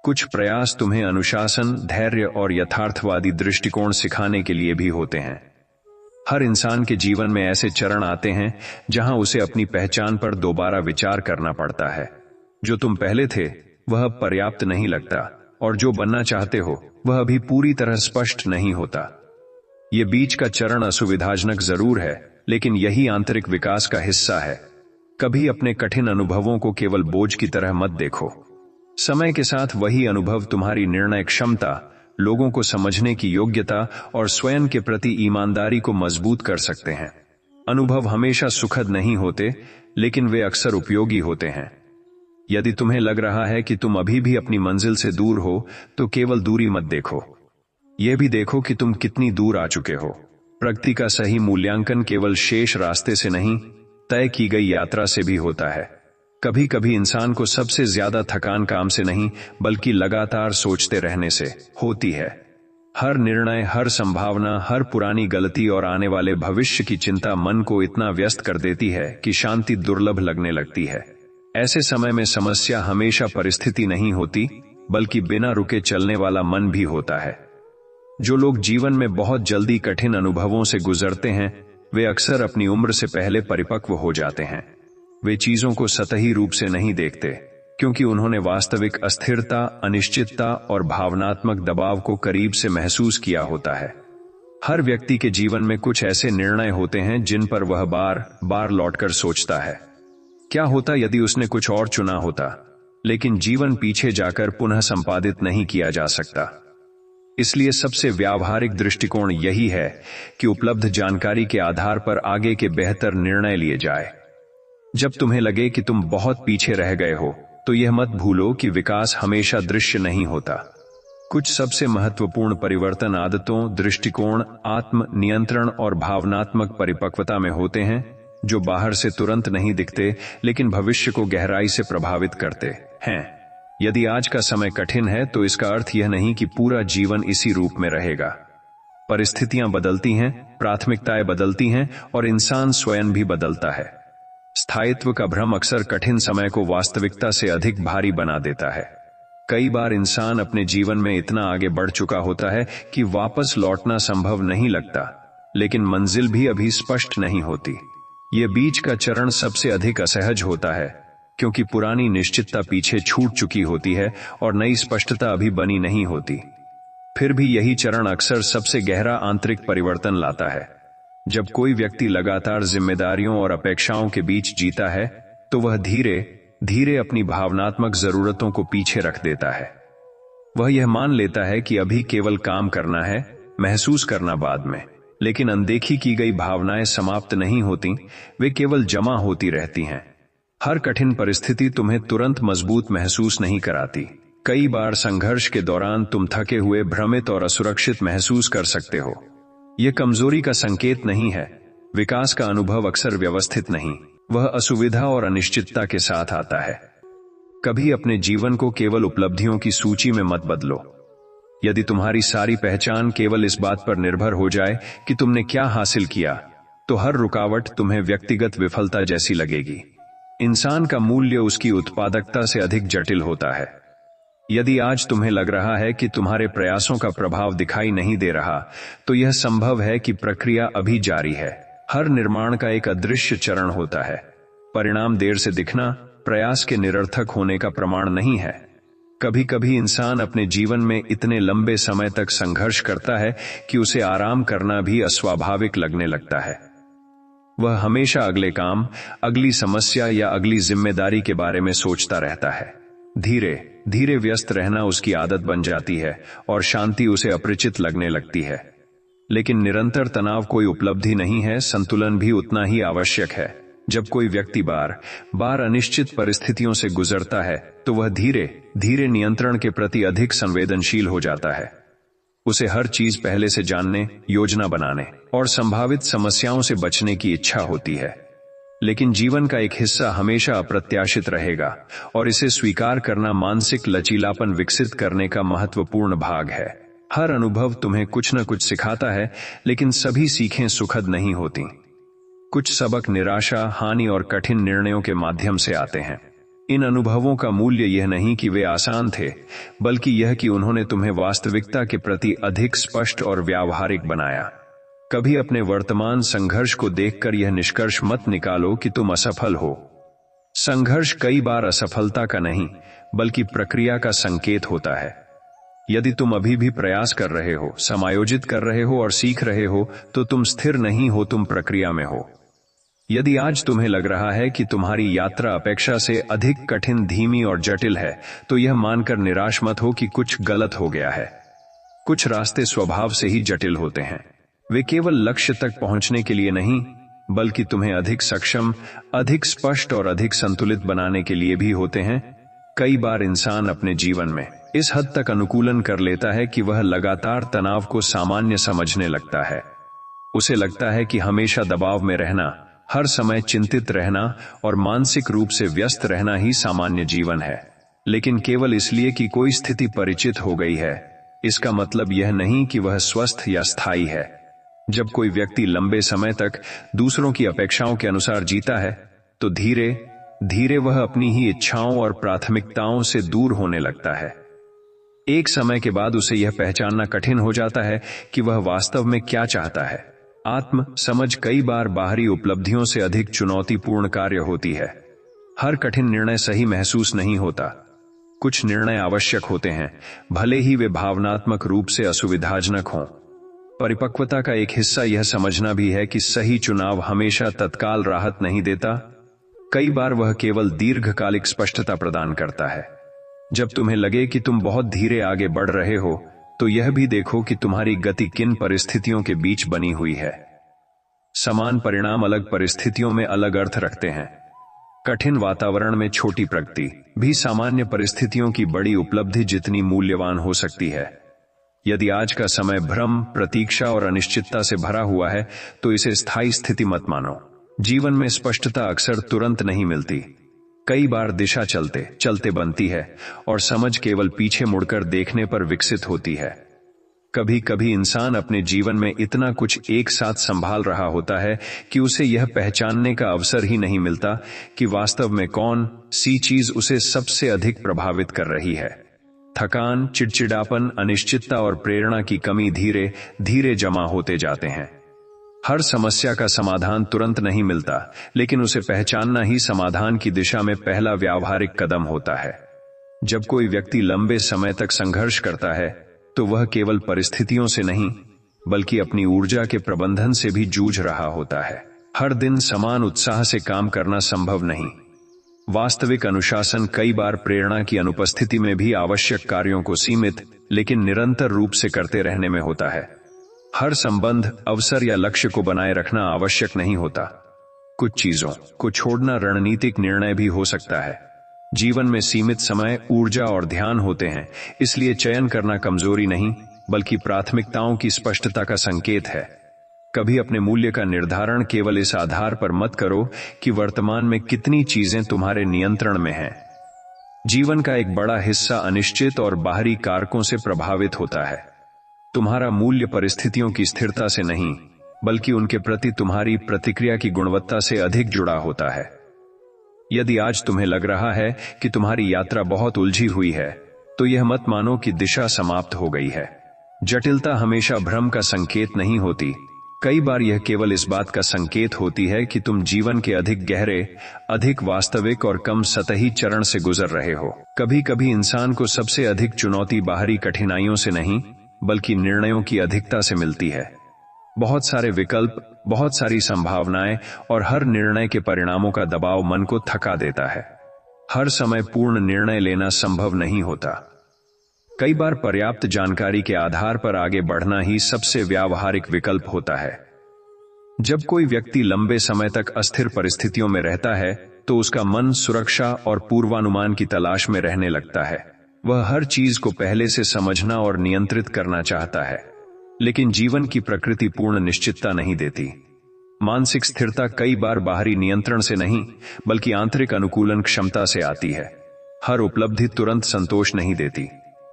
कुछ प्रयास तुम्हें अनुशासन, धैर्य और यथार्थवादी दृष्टिकोण सिखाने के लिए भी होते हैं। हर इंसान के जीवन में ऐसे चरण आते हैं जहां उसे अपनी पहचान पर दोबारा विचार करना पड़ता है। जो तुम पहले थे वह अब पर्याप्त नहीं लगता, और जो बनना चाहते हो वह अभी पूरी तरह स्पष्ट नहीं होता। ये बीच का चरण असुविधाजनक जरूर है, लेकिन यही आंतरिक विकास का हिस्सा है। कभी अपने कठिन अनुभवों को केवल बोझ की तरह मत देखो। समय के साथ वही अनुभव तुम्हारी निर्णय क्षमता, लोगों को समझने की योग्यता और स्वयं के प्रति ईमानदारी को मजबूत कर सकते हैं। अनुभव हमेशा सुखद नहीं होते, लेकिन वे अक्सर उपयोगी होते हैं। यदि तुम्हें लग रहा है कि तुम अभी भी अपनी मंजिल से दूर हो, तो केवल दूरी मत देखो, यह भी देखो कि तुम कितनी दूर आ चुके हो। प्रगति का सही मूल्यांकन केवल शेष रास्ते से नहीं, तय की गई यात्रा से भी होता है। कभी कभी इंसान को सबसे ज्यादा थकान काम से नहीं, बल्कि लगातार सोचते रहने से होती है। हर निर्णय, हर संभावना, हर पुरानी गलती और आने वाले भविष्य की चिंता मन को इतना व्यस्त कर देती है कि शांति दुर्लभ लगने लगती है। ऐसे समय में समस्या हमेशा परिस्थिति नहीं होती, बल्कि बिना रुके चलने वाला मन भी होता है। जो लोग जीवन में बहुत जल्दी कठिन अनुभवों से गुजरते हैं, वे अक्सर अपनी उम्र से पहले परिपक्व हो जाते हैं। वे चीजों को सतही रूप से नहीं देखते, क्योंकि उन्होंने वास्तविक अस्थिरता, अनिश्चितता और भावनात्मक दबाव को करीब से महसूस किया होता है। हर व्यक्ति के जीवन में कुछ ऐसे निर्णय होते हैं जिन पर वह बार बार लौटकर सोचता है, क्या होता यदि उसने कुछ और चुना होता। लेकिन जीवन पीछे जाकर पुनः संपादित नहीं किया जा सकता। इसलिए सबसे व्यावहारिक दृष्टिकोण यही है कि उपलब्ध जानकारी के आधार पर आगे के बेहतर निर्णय लिए जाए। जब तुम्हें लगे कि तुम बहुत पीछे रह गए हो, तो यह मत भूलो कि विकास हमेशा दृश्य नहीं होता। कुछ सबसे महत्वपूर्ण परिवर्तन आदतों, दृष्टिकोण, आत्म नियंत्रण और भावनात्मक परिपक्वता में होते हैं, जो बाहर से तुरंत नहीं दिखते, लेकिन भविष्य को गहराई से प्रभावित करते हैं। यदि आज का समय कठिन है, तो इसका अर्थ यह नहीं कि पूरा जीवन इसी रूप में रहेगा। परिस्थितियां बदलती हैं, प्राथमिकताएं बदलती हैं और इंसान स्वयं भी बदलता है। स्थायित्व का भ्रम अक्सर कठिन समय को वास्तविकता से अधिक भारी बना देता है। कई बार इंसान अपने जीवन में इतना आगे बढ़ चुका होता है कि वापस लौटना संभव नहीं लगता, लेकिन मंजिल भी अभी स्पष्ट नहीं होती। ये बीच का चरण सबसे अधिक असहज होता है, क्योंकि पुरानी निश्चितता पीछे छूट चुकी होती है और नई स्पष्टता अभी बनी नहीं होती। फिर भी यही चरण अक्सर सबसे गहरा आंतरिक परिवर्तन लाता है। जब कोई व्यक्ति लगातार जिम्मेदारियों और अपेक्षाओं के बीच जीता है, तो वह धीरे धीरे अपनी भावनात्मक जरूरतों को पीछे रख देता है। वह यह मान लेता है कि अभी केवल काम करना है, महसूस करना बाद में। लेकिन अनदेखी की गई भावनाएं समाप्त नहीं होती, वे केवल जमा होती रहती हैं। हर कठिन परिस्थिति तुम्हें तुरंत मजबूत महसूस नहीं कराती। कई बार संघर्ष के दौरान तुम थके हुए, भ्रमित और असुरक्षित महसूस कर सकते हो। यह कमजोरी का संकेत नहीं है। विकास का अनुभव अक्सर व्यवस्थित नहीं, वह असुविधा और अनिश्चितता के साथ आता है। कभी अपने जीवन को केवल उपलब्धियों की सूची में मत बदलो। यदि तुम्हारी सारी पहचान केवल इस बात पर निर्भर हो जाए कि तुमने क्या हासिल किया, तो हर रुकावट तुम्हें व्यक्तिगत विफलता जैसी लगेगी। इंसान का मूल्य उसकी उत्पादकता से अधिक जटिल होता है। यदि आज तुम्हें लग रहा है कि तुम्हारे प्रयासों का प्रभाव दिखाई नहीं दे रहा, तो यह संभव है कि प्रक्रिया अभी जारी है। हर निर्माण का एक अदृश्य चरण होता है। परिणाम देर से दिखना प्रयास के निरर्थक होने का प्रमाण नहीं है। कभी कभी इंसान अपने जीवन में इतने लंबे समय तक संघर्ष करता है कि उसे आराम करना भी अस्वाभाविक लगने लगता है। वह हमेशा अगले काम, अगली समस्या या अगली जिम्मेदारी के बारे में सोचता रहता है। धीरे धीरे व्यस्त रहना उसकी आदत बन जाती है और शांति उसे अपरिचित लगने लगती है। लेकिन निरंतर तनाव कोई उपलब्धि नहीं है, संतुलन भी उतना ही आवश्यक है। जब कोई व्यक्ति बार बार अनिश्चित परिस्थितियों से गुजरता है, तो वह धीरे धीरे नियंत्रण के प्रति अधिक संवेदनशील हो जाता है। उसे हर चीज पहले से जानने, योजना बनाने और संभावित समस्याओं से बचने की इच्छा होती है। लेकिन जीवन का एक हिस्सा हमेशा अप्रत्याशित रहेगा और इसे स्वीकार करना मानसिक लचीलापन विकसित करने का महत्वपूर्ण भाग है। हर अनुभव तुम्हें कुछ न कुछ सिखाता है, लेकिन सभी सीखें सुखद नहीं होती। कुछ सबक निराशा, हानि और कठिन निर्णयों के माध्यम से आते हैं। इन अनुभवों का मूल्य यह नहीं कि वे आसान थे, बल्कि यह कि उन्होंने तुम्हें वास्तविकता के प्रति अधिक स्पष्ट और व्यावहारिक बनाया। कभी अपने वर्तमान संघर्ष को देखकर यह निष्कर्ष मत निकालो कि तुम असफल हो। संघर्ष कई बार असफलता का नहीं, बल्कि प्रक्रिया का संकेत होता है। यदि तुम अभी भी प्रयास कर रहे हो, समायोजित कर रहे हो और सीख रहे हो, तो तुम स्थिर नहीं हो, तुम प्रक्रिया में हो। यदि आज तुम्हें लग रहा है कि तुम्हारी यात्रा अपेक्षा से अधिक कठिन, धीमी और जटिल है, तो यह मानकर निराश मत हो कि कुछ गलत हो गया है। कुछ रास्ते स्वभाव से ही जटिल होते हैं। वे केवल लक्ष्य तक पहुंचने के लिए नहीं, बल्कि तुम्हें अधिक सक्षम, अधिक स्पष्ट और अधिक संतुलित बनाने के लिए भी होते हैं। कई बार इंसान अपने जीवन में इस हद तक अनुकूलन कर लेता है कि वह लगातार तनाव को सामान्य समझने लगता है। उसे लगता है कि हमेशा दबाव में रहना, हर समय चिंतित रहना और मानसिक रूप से व्यस्त रहना ही सामान्य जीवन है। लेकिन केवल इसलिए कि कोई स्थिति परिचित हो गई है, इसका मतलब यह नहीं कि वह स्वस्थ या स्थायी है। जब कोई व्यक्ति लंबे समय तक दूसरों की अपेक्षाओं के अनुसार जीता है, तो धीरे धीरे वह अपनी ही इच्छाओं और प्राथमिकताओं से दूर होने लगता है। एक समय के बाद उसे यह पहचानना कठिन हो जाता है कि वह वास्तव में क्या चाहता है। आत्म समझ कई बार बाहरी उपलब्धियों से अधिक चुनौतीपूर्ण कार्य होती है। हर कठिन निर्णय सही महसूस नहीं होता। कुछ निर्णय आवश्यक होते हैं, भले ही वे भावनात्मक रूप से असुविधाजनक हों। परिपक्वता का एक हिस्सा यह समझना भी है कि सही चुनाव हमेशा तत्काल राहत नहीं देता। कई बार वह केवल दीर्घकालिक स्पष्टता प्रदान करता है। जब तुम्हें लगे कि तुम बहुत धीरे आगे बढ़ रहे हो, तो यह भी देखो कि तुम्हारी गति किन परिस्थितियों के बीच बनी हुई है। समान परिणाम अलग परिस्थितियों में अलग अर्थ रखते हैं। कठिन वातावरण में छोटी प्रगति भी सामान्य परिस्थितियों की बड़ी उपलब्धि जितनी मूल्यवान हो सकती है। यदि आज का समय भ्रम, प्रतीक्षा और अनिश्चितता से भरा हुआ है, तो इसे स्थायी स्थिति मत मानो। जीवन में स्पष्टता अक्सर तुरंत नहीं मिलती। कई बार दिशा चलते चलते बनती है और समझ केवल पीछे मुड़कर देखने पर विकसित होती है। कभी कभी इंसान अपने जीवन में इतना कुछ एक साथ संभाल रहा होता है कि उसे यह पहचानने का अवसर ही नहीं मिलता कि वास्तव में कौन सी चीज उसे सबसे अधिक प्रभावित कर रही है। थकान, चिड़चिड़ापन, अनिश्चितता और प्रेरणा की कमी धीरे धीरे जमा होते जाते हैं। हर समस्या का समाधान तुरंत नहीं मिलता, लेकिन उसे पहचानना ही समाधान की दिशा में पहला व्यावहारिक कदम होता है। जब कोई व्यक्ति लंबे समय तक संघर्ष करता है तो वह केवल परिस्थितियों से नहीं बल्कि अपनी ऊर्जा के प्रबंधन से भी जूझ रहा होता है। हर दिन समान उत्साह से काम करना संभव नहीं। वास्तविक अनुशासन कई बार प्रेरणा की अनुपस्थिति में भी आवश्यक कार्यों को सीमित लेकिन निरंतर रूप से करते रहने में होता है। हर संबंध, अवसर या लक्ष्य को बनाए रखना आवश्यक नहीं होता। कुछ चीजों को छोड़ना रणनीतिक निर्णय भी हो सकता है। जीवन में सीमित समय, ऊर्जा और ध्यान होते हैं, इसलिए चयन करना कमजोरी नहीं बल्कि प्राथमिकताओं की स्पष्टता का संकेत है। कभी अपने मूल्य का निर्धारण केवल इस आधार पर मत करो कि वर्तमान में कितनी चीजें तुम्हारे नियंत्रण में हैं। जीवन का एक बड़ा हिस्सा अनिश्चित और बाहरी कारकों से प्रभावित होता है। तुम्हारा मूल्य परिस्थितियों की स्थिरता से नहीं बल्कि उनके प्रति तुम्हारी प्रतिक्रिया की गुणवत्ता से अधिक जुड़ा होता है। यदि आज तुम्हें लग रहा है कि तुम्हारी यात्रा बहुत उलझी हुई है, तो यह मत मानो कि दिशा समाप्त हो गई है। जटिलता हमेशा भ्रम का संकेत नहीं होती। कई बार यह केवल इस बात का संकेत होती है कि तुम जीवन के अधिक गहरे, अधिक वास्तविक और कम सतही चरण से गुजर रहे हो। कभी कभी इंसान को सबसे अधिक चुनौती बाहरी कठिनाइयों से नहीं बल्कि निर्णयों की अधिकता से मिलती है। बहुत सारे विकल्प, बहुत सारी संभावनाएं और हर निर्णय के परिणामों का दबाव मन को थका देता है। हर समय पूर्ण निर्णय लेना संभव नहीं होता। कई बार पर्याप्त जानकारी के आधार पर आगे बढ़ना ही सबसे व्यावहारिक विकल्प होता है। जब कोई व्यक्ति लंबे समय तक अस्थिर परिस्थितियों में रहता है तो उसका मन सुरक्षा और पूर्वानुमान की तलाश में रहने लगता है। वह हर चीज को पहले से समझना और नियंत्रित करना चाहता है, लेकिन जीवन की प्रकृति पूर्ण निश्चितता नहीं देती। मानसिक स्थिरता कई बार बाहरी नियंत्रण से नहीं बल्कि आंतरिक अनुकूलन क्षमता से आती है। हर उपलब्धि तुरंत संतोष नहीं देती।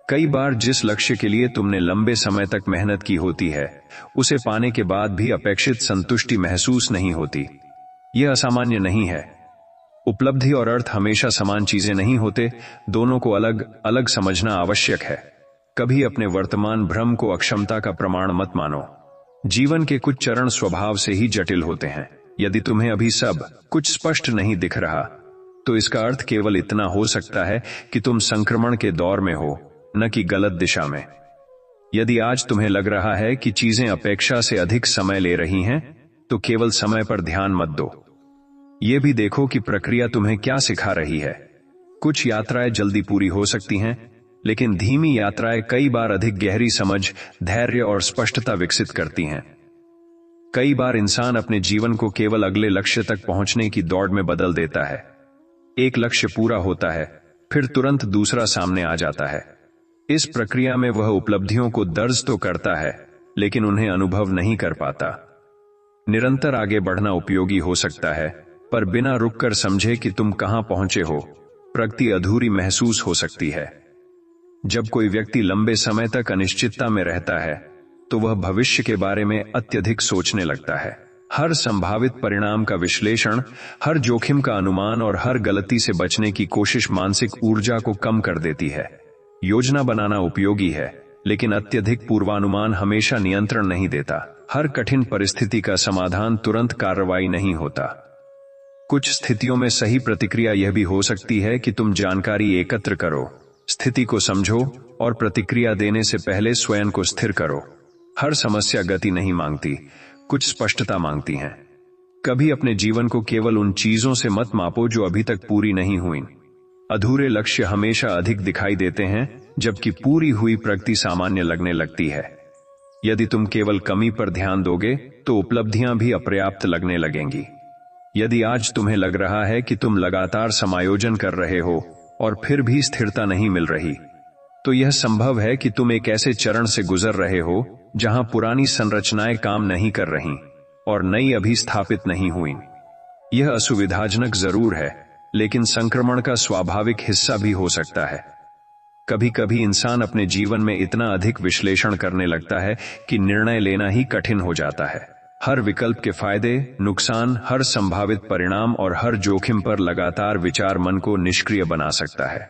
कई बार जिस लक्ष्य के लिए तुमने लंबे समय तक मेहनत की होती है, उसे पाने के बाद भी अपेक्षित संतुष्टि महसूस नहीं होती। यह असामान्य नहीं है। उपलब्धि और अर्थ हमेशा समान चीजें नहीं होते, दोनों को अलग अलग समझना आवश्यक है। कभी अपने वर्तमान भ्रम को अक्षमता का प्रमाण मत मानो। जीवन के कुछ चरण स्वभाव से ही जटिल होते हैं। यदि तुम्हें अभी सब कुछ स्पष्ट नहीं दिख रहा, तो इसका अर्थ केवल इतना हो सकता है कि तुम संक्रमण के दौर में हो, न कि गलत दिशा में। यदि आज तुम्हें लग रहा है कि चीजें अपेक्षा से अधिक समय ले रही हैं, तो केवल समय पर ध्यान मत दो। यह भी देखो कि प्रक्रिया तुम्हें क्या सिखा रही है। कुछ यात्राएं जल्दी पूरी हो सकती हैं, लेकिन धीमी यात्राएं कई बार अधिक गहरी समझ, धैर्य और स्पष्टता विकसित करती हैं। कई बार इंसान अपने जीवन को केवल अगले लक्ष्य तक पहुंचने की दौड़ में बदल देता है। एक लक्ष्य पूरा होता है, फिर तुरंत दूसरा सामने आ जाता है। इस प्रक्रिया में वह उपलब्धियों को दर्ज तो करता है, लेकिन उन्हें अनुभव नहीं कर पाता। निरंतर आगे बढ़ना उपयोगी हो सकता है, पर बिना रुककर समझे कि तुम कहां पहुंचे हो, प्रगति अधूरी महसूस हो सकती है। जब कोई व्यक्ति लंबे समय तक अनिश्चितता में रहता है, तो वह भविष्य के बारे में अत्यधिक सोचने लगता है। हर संभावित परिणाम का विश्लेषण, हर जोखिम का अनुमान और हर गलती से बचने की कोशिश मानसिक ऊर्जा को कम कर देती है। योजना बनाना उपयोगी है, लेकिन अत्यधिक पूर्वानुमान हमेशा नियंत्रण नहीं देता। हर कठिन परिस्थिति का समाधान तुरंत कार्रवाई नहीं होता। कुछ स्थितियों में सही प्रतिक्रिया यह भी हो सकती है कि तुम जानकारी एकत्र करो, स्थिति को समझो और प्रतिक्रिया देने से पहले स्वयं को स्थिर करो। हर समस्या गति नहीं मांगती, कुछ स्पष्टता मांगती हैं। कभी अपने जीवन को केवल उन चीजों से मत मापो जो अभी तक पूरी नहीं हुई। अधूरे लक्ष्य हमेशा अधिक दिखाई देते हैं, जबकि पूरी हुई प्रगति सामान्य लगने लगती है। यदि तुम केवल कमी पर ध्यान दोगे, तो उपलब्धियां भी अपर्याप्त लगने लगेंगी। यदि आज तुम्हें लग रहा है कि तुम लगातार समायोजन कर रहे हो और फिर भी स्थिरता नहीं मिल रही, तो यह संभव है कि तुम एक ऐसे चरण से गुजर रहे हो जहां पुरानी संरचनाएं काम नहीं कर रहीं और नई अभी स्थापित नहीं हुई। यह असुविधाजनक जरूर है, लेकिन संक्रमण का स्वाभाविक हिस्सा भी हो सकता है। कभी कभी इंसान अपने जीवन में इतना अधिक विश्लेषण करने लगता है कि निर्णय लेना ही कठिन हो जाता है। हर विकल्प के फायदे, नुकसान, हर संभावित परिणाम और हर जोखिम पर लगातार विचार मन को निष्क्रिय बना सकता है।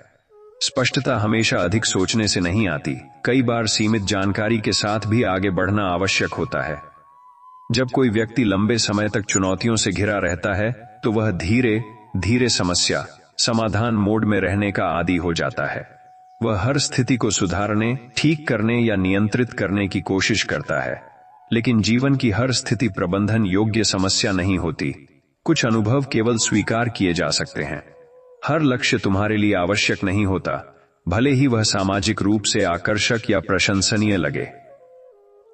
स्पष्टता हमेशा अधिक सोचने से नहीं आती, कई बार सीमित जानकारी के साथ भी आगे बढ़ना आवश्यक होता है। जब कोई व्यक्ति लंबे समय तक चुनौतियों से घिरा रहता है तो वह धीरे धीरे समस्या समाधान मोड में रहने का आदी हो जाता है। वह हर स्थिति को सुधारने, ठीक करने या नियंत्रित करने की कोशिश करता है, लेकिन जीवन की हर स्थिति प्रबंधन योग्य समस्या नहीं होती। कुछ अनुभव केवल स्वीकार किए जा सकते हैं। हर लक्ष्य तुम्हारे लिए आवश्यक नहीं होता, भले ही वह सामाजिक रूप से आकर्षक या प्रशंसनीय लगे।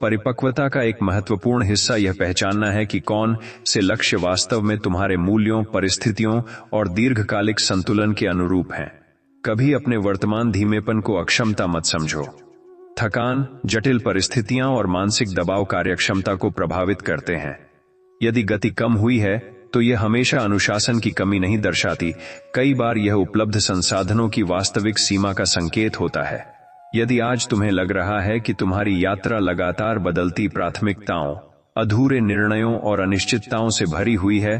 परिपक्वता का एक महत्वपूर्ण हिस्सा यह पहचानना है कि कौन से लक्ष्य वास्तव में तुम्हारे मूल्यों, परिस्थितियों और दीर्घकालिक संतुलन के अनुरूप हैं। कभी अपने वर्तमान धीमेपन को अक्षमता मत समझो। थकान, जटिल परिस्थितियां और मानसिक दबाव कार्यक्षमता को प्रभावित करते हैं। यदि गति कम हुई है तो यह हमेशा अनुशासन की कमी नहीं दर्शाती, कई बार यह उपलब्ध संसाधनों की वास्तविक सीमा का संकेत होता है। यदि आज तुम्हें लग रहा है कि तुम्हारी यात्रा लगातार बदलती प्राथमिकताओं, अधूरे निर्णयों और अनिश्चितताओं से भरी हुई है,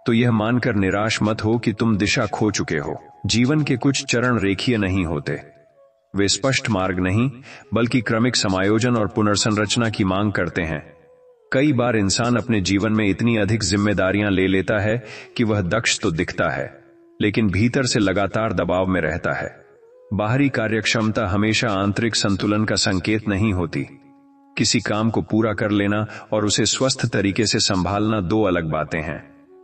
तो यह मानकर निराश मत हो कि तुम दिशा खो चुके हो। जीवन के कुछ चरण रेखीय नहीं होते, वे स्पष्ट मार्ग नहीं बल्कि क्रमिक समायोजन और पुनर्संरचना की मांग करते हैं। कई बार इंसान अपने जीवन में इतनी अधिक जिम्मेदारियां ले लेता है कि वह दक्ष तो दिखता है, लेकिन भीतर से लगातार दबाव में रहता है। बाहरी कार्यक्षमता हमेशा आंतरिक संतुलन का संकेत नहीं होती। किसी काम को पूरा कर लेना और उसे स्वस्थ तरीके से संभालना दो अलग बातें हैं।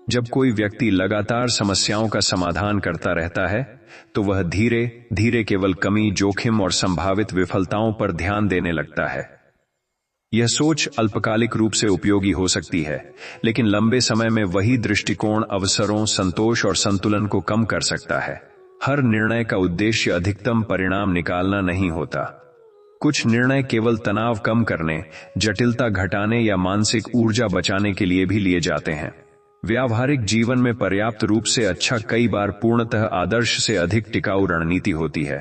जब कोई व्यक्ति लगातार समस्याओं का समाधान करता रहता है तो वह धीरे धीरे केवल कमी, जोखिम और संभावित विफलताओं पर ध्यान देने लगता है। यह सोच अल्पकालिक रूप से उपयोगी हो सकती है, लेकिन लंबे समय में वही दृष्टिकोण अवसरों, संतोष और संतुलन को कम कर सकता है। हर निर्णय का उद्देश्य अधिकतम परिणाम निकालना नहीं होता। कुछ निर्णय केवल तनाव कम करने, जटिलता घटाने या मानसिक ऊर्जा बचाने के लिए भी लिए जाते हैं। व्यावहारिक जीवन में पर्याप्त रूप से अच्छा कई बार पूर्णतः आदर्श से अधिक टिकाऊ रणनीति होती है।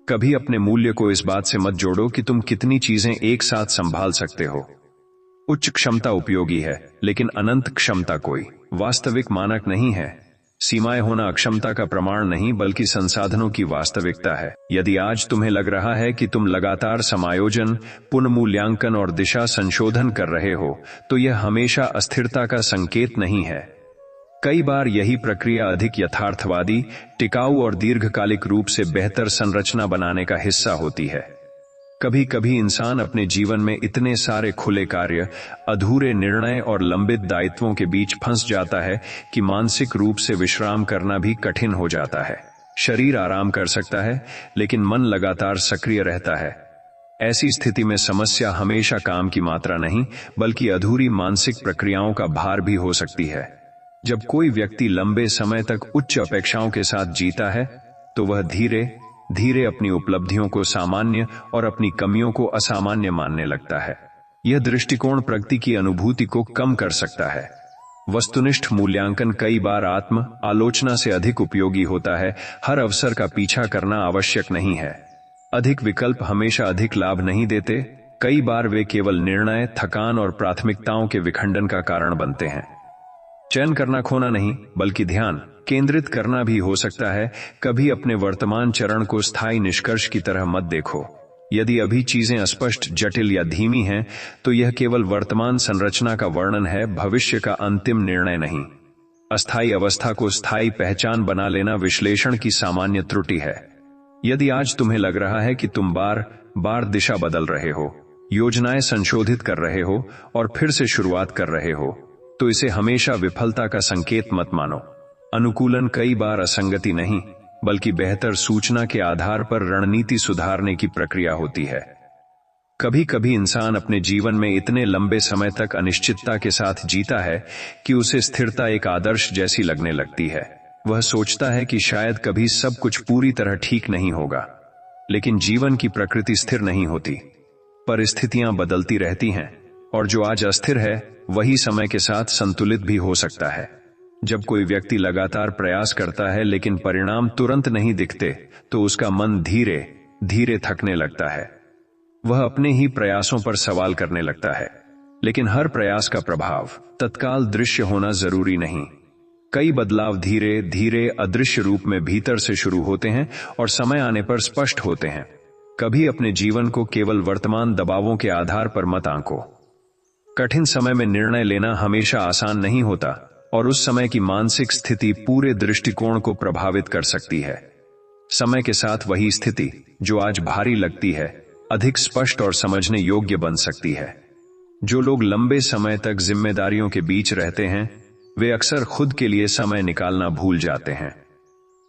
कभी अपने मूल्य को इस बात से मत जोड़ो कि तुम कितनी चीजें एक साथ संभाल सकते हो। उच्च क्षमता उपयोगी है, लेकिन अनंत क्षमता कोई वास्तविक मानक नहीं है। सीमाएं होना अक्षमता का प्रमाण नहीं बल्कि संसाधनों की वास्तविकता है। यदि आज तुम्हें लग रहा है कि तुम लगातार समायोजन, पुनर्मूल्यांकन और दिशा संशोधन कर रहे हो, तो यह हमेशा अस्थिरता का संकेत नहीं है। कई बार यही प्रक्रिया अधिक यथार्थवादी, टिकाऊ और दीर्घकालिक रूप से बेहतर संरचना बनाने का हिस्सा होती है। कभी कभी इंसान अपने जीवन में इतने सारे खुले कार्य, अधूरे निर्णय और लंबित दायित्वों के बीच फंस जाता है कि मानसिक रूप से विश्राम करना भी कठिन हो जाता है। शरीर आराम कर सकता है, लेकिन मन लगातार सक्रिय रहता है। ऐसी स्थिति में समस्या हमेशा काम की मात्रा नहीं बल्कि अधूरी मानसिक प्रक्रियाओं का भार भी हो सकती है। जब कोई व्यक्ति लंबे समय तक उच्च अपेक्षाओं के साथ जीता है तो वह धीरे धीरे अपनी उपलब्धियों को सामान्य और अपनी कमियों को असामान्य मानने लगता है। यह दृष्टिकोण प्रगति की अनुभूति को कम कर सकता है। वस्तुनिष्ठ मूल्यांकन कई बार आत्म आलोचना से अधिक उपयोगी होता है। हर अवसर का पीछा करना आवश्यक नहीं है। अधिक विकल्प हमेशा अधिक लाभ नहीं देते। कई बार वे केवल निर्णय, थकान और प्राथमिकताओं के विखंडन का कारण बनते हैं। चयन करना खोना नहीं बल्कि ध्यान केंद्रित करना भी हो सकता है। कभी अपने वर्तमान चरण को स्थायी निष्कर्ष की तरह मत देखो। यदि अभी चीजें अस्पष्ट, जटिल या धीमी हैं, तो यह केवल वर्तमान संरचना का वर्णन है, भविष्य का अंतिम निर्णय नहीं। अस्थायी अवस्था को स्थायी पहचान बना लेना विश्लेषण की सामान्य त्रुटि है। यदि आज तुम्हें लग रहा है कि तुम बार बार दिशा बदल रहे हो, योजनाएं संशोधित कर रहे हो और फिर से शुरुआत कर रहे हो, तो इसे हमेशा विफलता का संकेत मत मानो। अनुकूलन कई बार असंगति नहीं बल्कि बेहतर सूचना के आधार पर रणनीति सुधारने की प्रक्रिया होती है। कभी कभी इंसान अपने जीवन में इतने लंबे समय तक अनिश्चितता के साथ जीता है कि उसे स्थिरता एक आदर्श जैसी लगने लगती है। वह सोचता है कि शायद कभी सब कुछ पूरी तरह ठीक नहीं होगा, लेकिन जीवन की प्रकृति स्थिर नहीं होती। परिस्थितियां बदलती रहती हैं और जो आज अस्थिर है वही समय के साथ संतुलित भी हो सकता है। जब कोई व्यक्ति लगातार प्रयास करता है लेकिन परिणाम तुरंत नहीं दिखते, तो उसका मन धीरे धीरे थकने लगता है। वह अपने ही प्रयासों पर सवाल करने लगता है। लेकिन हर प्रयास का प्रभाव तत्काल दृश्य होना जरूरी नहीं। कई बदलाव धीरे धीरे अदृश्य रूप में भीतर से शुरू होते हैं और समय आने पर स्पष्ट होते हैं। कभी अपने जीवन को केवल वर्तमान दबावों के आधार पर मत आंको। कठिन समय में निर्णय लेना हमेशा आसान नहीं होता और उस समय की मानसिक स्थिति पूरे दृष्टिकोण को प्रभावित कर सकती है। समय के साथ वही स्थिति जो आज भारी लगती है अधिक स्पष्ट और समझने योग्य बन सकती है। जो लोग लंबे समय तक जिम्मेदारियों के बीच रहते हैं वे अक्सर खुद के लिए समय निकालना भूल जाते हैं।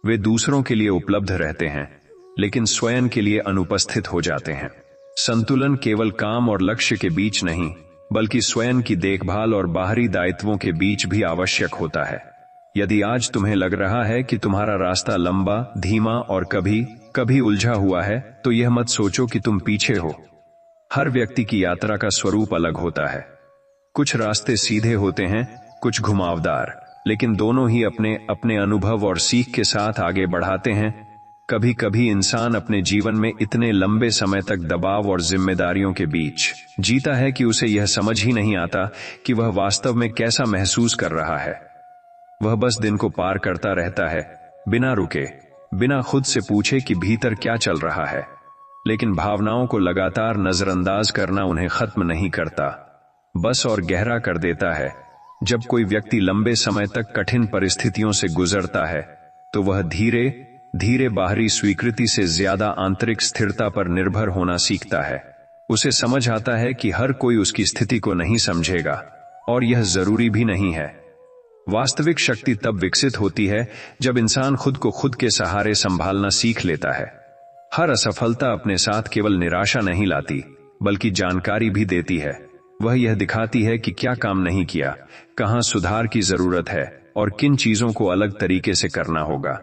वे दूसरों के लिए उपलब्ध रहते हैं लेकिन स्वयं के लिए अनुपस्थित हो जाते हैं। संतुलन केवल काम और लक्ष्य के बीच नहीं बल्कि स्वयं की देखभाल और बाहरी दायित्वों के बीच भी आवश्यक होता है। यदि आज तुम्हें लग रहा है कि तुम्हारा रास्ता लंबा, धीमा और कभी कभी उलझा हुआ है तो यह मत सोचो कि तुम पीछे हो। हर व्यक्ति की यात्रा का स्वरूप अलग होता है। कुछ रास्ते सीधे होते हैं, कुछ घुमावदार, लेकिन दोनों ही अपने अपने अनुभव और सीख के साथ आगे बढ़ाते हैं। कभी कभी इंसान अपने जीवन में इतने लंबे समय तक दबाव और जिम्मेदारियों के बीच जीता है कि उसे यह समझ ही नहीं आता कि वह वास्तव में कैसा महसूस कर रहा है। वह बस दिन को पार करता रहता है, बिना रुके, बिना खुद से पूछे कि भीतर क्या चल रहा है। लेकिन भावनाओं को लगातार नजरअंदाज करना उन्हें खत्म नहीं करता, बस और गहरा कर देता है। जब कोई व्यक्ति लंबे समय तक कठिन परिस्थितियों से गुजरता है तो वह धीरे धीरे बाहरी स्वीकृति से ज्यादा आंतरिक स्थिरता पर निर्भर होना सीखता है। उसे समझ आता है कि हर कोई उसकी स्थिति को नहीं समझेगा और यह जरूरी भी नहीं है। वास्तविक शक्ति तब विकसित होती है जब इंसान खुद को खुद के सहारे संभालना सीख लेता है। हर असफलता अपने साथ केवल निराशा नहीं लाती बल्कि जानकारी भी देती है। वह यह दिखाती है कि क्या काम नहीं किया, कहां सुधार की जरूरत है और किन चीजों को अलग तरीके से करना होगा।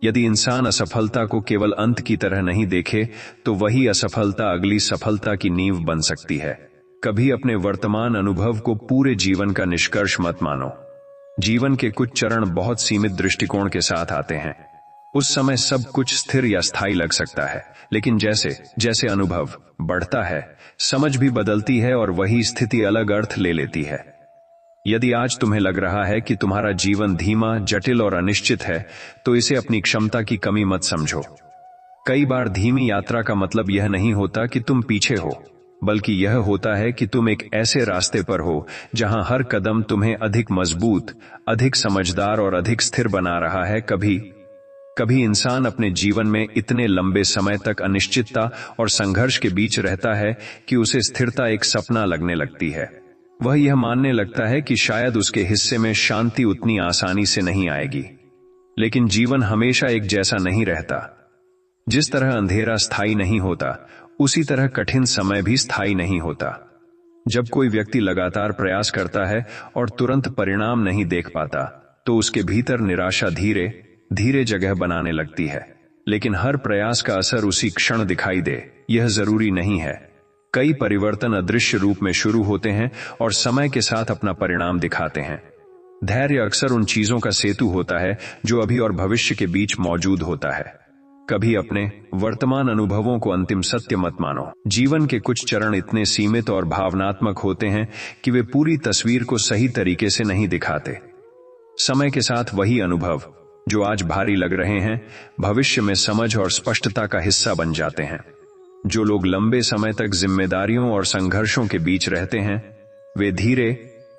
यदि इंसान असफलता को केवल अंत की तरह नहीं देखे तो वही असफलता अगली सफलता की नींव बन सकती है। कभी अपने वर्तमान अनुभव को पूरे जीवन का निष्कर्ष मत मानो। जीवन के कुछ चरण बहुत सीमित दृष्टिकोण के साथ आते हैं। उस समय सब कुछ स्थिर या स्थायी लग सकता है, लेकिन जैसे जैसे अनुभव बढ़ता है समझ भी बदलती है और वही स्थिति अलग अर्थ ले लेती है। यदि आज तुम्हें लग रहा है कि तुम्हारा जीवन धीमा, जटिल और अनिश्चित है तो इसे अपनी क्षमता की कमी मत समझो। कई बार धीमी यात्रा का मतलब यह नहीं होता कि तुम पीछे हो, बल्कि यह होता है कि तुम एक ऐसे रास्ते पर हो जहां हर कदम तुम्हें अधिक मजबूत, अधिक समझदार और अधिक स्थिर बना रहा है। कभी कभी इंसान अपने जीवन में इतने लंबे समय तक अनिश्चितता और संघर्ष के बीच रहता है कि उसे स्थिरता एक सपना लगने लगती है। वह यह मानने लगता है कि शायद उसके हिस्से में शांति उतनी आसानी से नहीं आएगी। लेकिन जीवन हमेशा एक जैसा नहीं रहता। जिस तरह अंधेरा स्थायी नहीं होता उसी तरह कठिन समय भी स्थायी नहीं होता। जब कोई व्यक्ति लगातार प्रयास करता है और तुरंत परिणाम नहीं देख पाता तो उसके भीतर निराशा धीरे धीरे जगह बनाने लगती है। लेकिन हर प्रयास का असर उसी क्षण दिखाई दे यह जरूरी नहीं है। कई परिवर्तन अदृश्य रूप में शुरू होते हैं और समय के साथ अपना परिणाम दिखाते हैं। धैर्य अक्सर उन चीजों का सेतु होता है जो अभी और भविष्य के बीच मौजूद होता है। कभी अपने वर्तमान अनुभवों को अंतिम सत्य मत मानो। जीवन के कुछ चरण इतने सीमित और भावनात्मक होते हैं कि वे पूरी तस्वीर को सही तरीके से नहीं दिखाते। समय के साथ वही अनुभव जो आज भारी लग रहे हैं भविष्य में समझ और स्पष्टता का हिस्सा बन जाते हैं। जो लोग लंबे समय तक जिम्मेदारियों और संघर्षों के बीच रहते हैं वे धीरे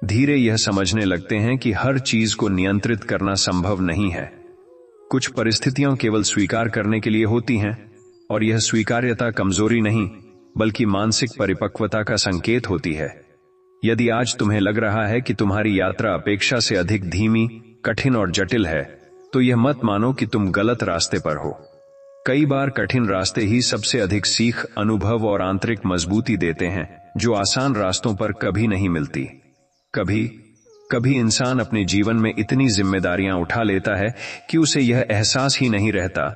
धीरे यह समझने लगते हैं कि हर चीज को नियंत्रित करना संभव नहीं है। कुछ परिस्थितियां केवल स्वीकार करने के लिए होती हैं और यह स्वीकार्यता कमजोरी नहीं बल्कि मानसिक परिपक्वता का संकेत होती है। यदि आज तुम्हें लग रहा है कि तुम्हारी यात्रा अपेक्षा से अधिक धीमी, कठिन और जटिल है तो यह मत मानो कि तुम गलत रास्ते पर हो। कई बार कठिन रास्ते ही सबसे अधिक सीख, अनुभव और आंतरिक मजबूती देते हैं जो आसान रास्तों पर कभी नहीं मिलती। कभी कभी इंसान अपने जीवन में इतनी जिम्मेदारियां उठा लेता है कि उसे यह एहसास ही नहीं रहता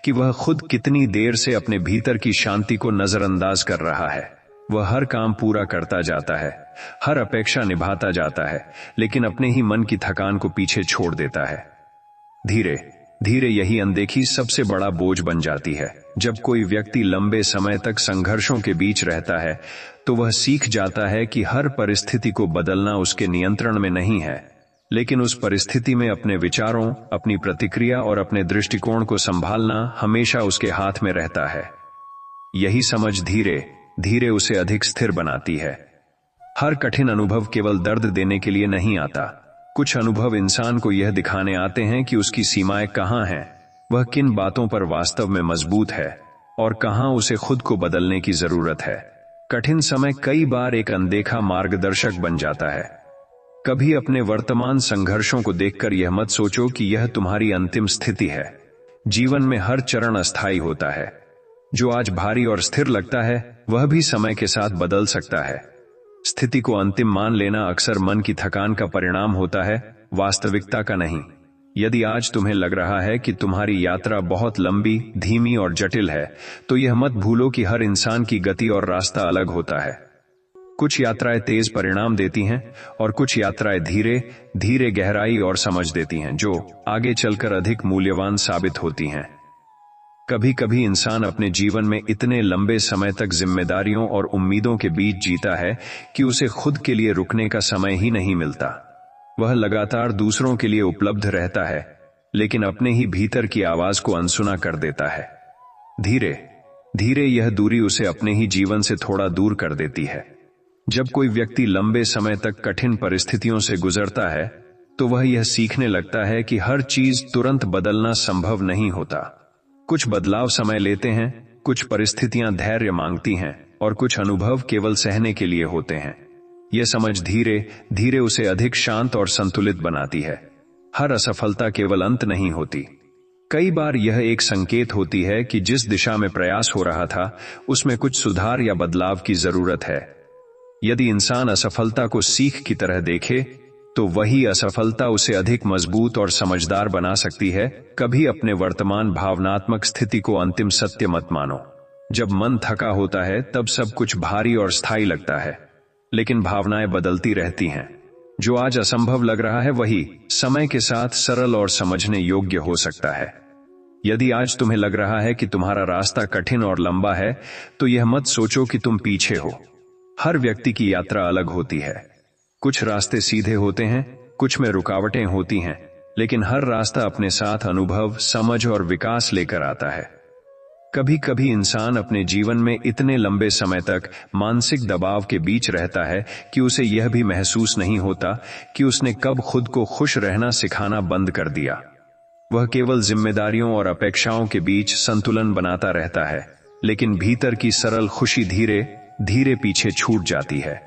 कि वह खुद कितनी देर से अपने भीतर की शांति को नजरअंदाज कर रहा है। वह हर काम पूरा करता जाता है, हर अपेक्षा निभाता जाता है, लेकिन अपने ही मन की थकान को पीछे छोड़ देता है। धीरे धीरे यही अनदेखी सबसे बड़ा बोझ बन जाती है। जब कोई व्यक्ति लंबे समय तक संघर्षों के बीच रहता है तो वह सीख जाता है कि हर परिस्थिति को बदलना उसके नियंत्रण में नहीं है, लेकिन उस परिस्थिति में अपने विचारों, अपनी प्रतिक्रिया और अपने दृष्टिकोण को संभालना हमेशा उसके हाथ में रहता है। यही समझ धीरे धीरे उसे अधिक स्थिर बनाती है। हर कठिन अनुभव केवल दर्द देने के लिए नहीं आता। कुछ अनुभव इंसान को यह दिखाने आते हैं कि उसकी सीमाएं कहां हैं, वह किन बातों पर वास्तव में मजबूत है और कहां उसे खुद को बदलने की जरूरत है। कठिन समय कई बार एक अनदेखा मार्गदर्शक बन जाता है। कभी अपने वर्तमान संघर्षों को देखकर यह मत सोचो कि यह तुम्हारी अंतिम स्थिति है। जीवन में हर चरण अस्थायी होता है। जो आज भारी और स्थिर लगता है वह भी समय के साथ बदल सकता है। स्थिति को अंतिम मान लेना अक्सर मन की थकान का परिणाम होता है, वास्तविकता का नहीं। यदि आज तुम्हें लग रहा है कि तुम्हारी यात्रा बहुत लंबी, धीमी और जटिल है, तो यह मत भूलो कि हर इंसान की गति और रास्ता अलग होता है। कुछ यात्राएं तेज परिणाम देती हैं और कुछ यात्राएं धीरे धीरे गहराई और समझ देती हैं, जो आगे चलकर अधिक मूल्यवान साबित होती हैं। कभी कभी इंसान अपने जीवन में इतने लंबे समय तक जिम्मेदारियों और उम्मीदों के बीच जीता है कि उसे खुद के लिए रुकने का समय ही नहीं मिलता। वह लगातार दूसरों के लिए उपलब्ध रहता है, लेकिन अपने ही भीतर की आवाज को अनसुना कर देता है। धीरे धीरे यह दूरी उसे अपने ही जीवन से थोड़ा दूर कर देती है। जब कोई व्यक्ति लंबे समय तक कठिन परिस्थितियों से गुजरता है तो वह यह सीखने लगता है कि हर चीज तुरंत बदलना संभव नहीं होता। कुछ बदलाव समय लेते हैं, कुछ परिस्थितियां धैर्य मांगती हैं और कुछ अनुभव केवल सहने के लिए होते हैं। यह समझ धीरे धीरे उसे अधिक शांत और संतुलित बनाती है। हर असफलता केवल अंत नहीं होती। कई बार यह एक संकेत होती है कि जिस दिशा में प्रयास हो रहा था उसमें कुछ सुधार या बदलाव की जरूरत है। यदि इंसान असफलता को सीख की तरह देखे तो वही असफलता उसे अधिक मजबूत और समझदार बना सकती है। कभी अपने वर्तमान भावनात्मक स्थिति को अंतिम सत्य मत मानो। जब मन थका होता है तब सब कुछ भारी और स्थायी लगता है, लेकिन भावनाएं बदलती रहती हैं। जो आज असंभव लग रहा है वही समय के साथ सरल और समझने योग्य हो सकता है। यदि आज तुम्हें लग रहा है कि तुम्हारा रास्ता कठिन और लंबा है तो यह मत सोचो कि तुम पीछे हो। हर व्यक्ति की यात्रा अलग होती है। कुछ रास्ते सीधे होते हैं, कुछ में रुकावटें होती हैं, लेकिन हर रास्ता अपने साथ अनुभव, समझ और विकास लेकर आता है। कभी कभी इंसान अपने जीवन में इतने लंबे समय तक मानसिक दबाव के बीच रहता है कि उसे यह भी महसूस नहीं होता कि उसने कब खुद को खुश रहना सिखाना बंद कर दिया। वह केवल जिम्मेदारियों और अपेक्षाओं के बीच संतुलन बनाता रहता है, लेकिन भीतर की सरल खुशी धीरे धीरे पीछे छूट जाती है।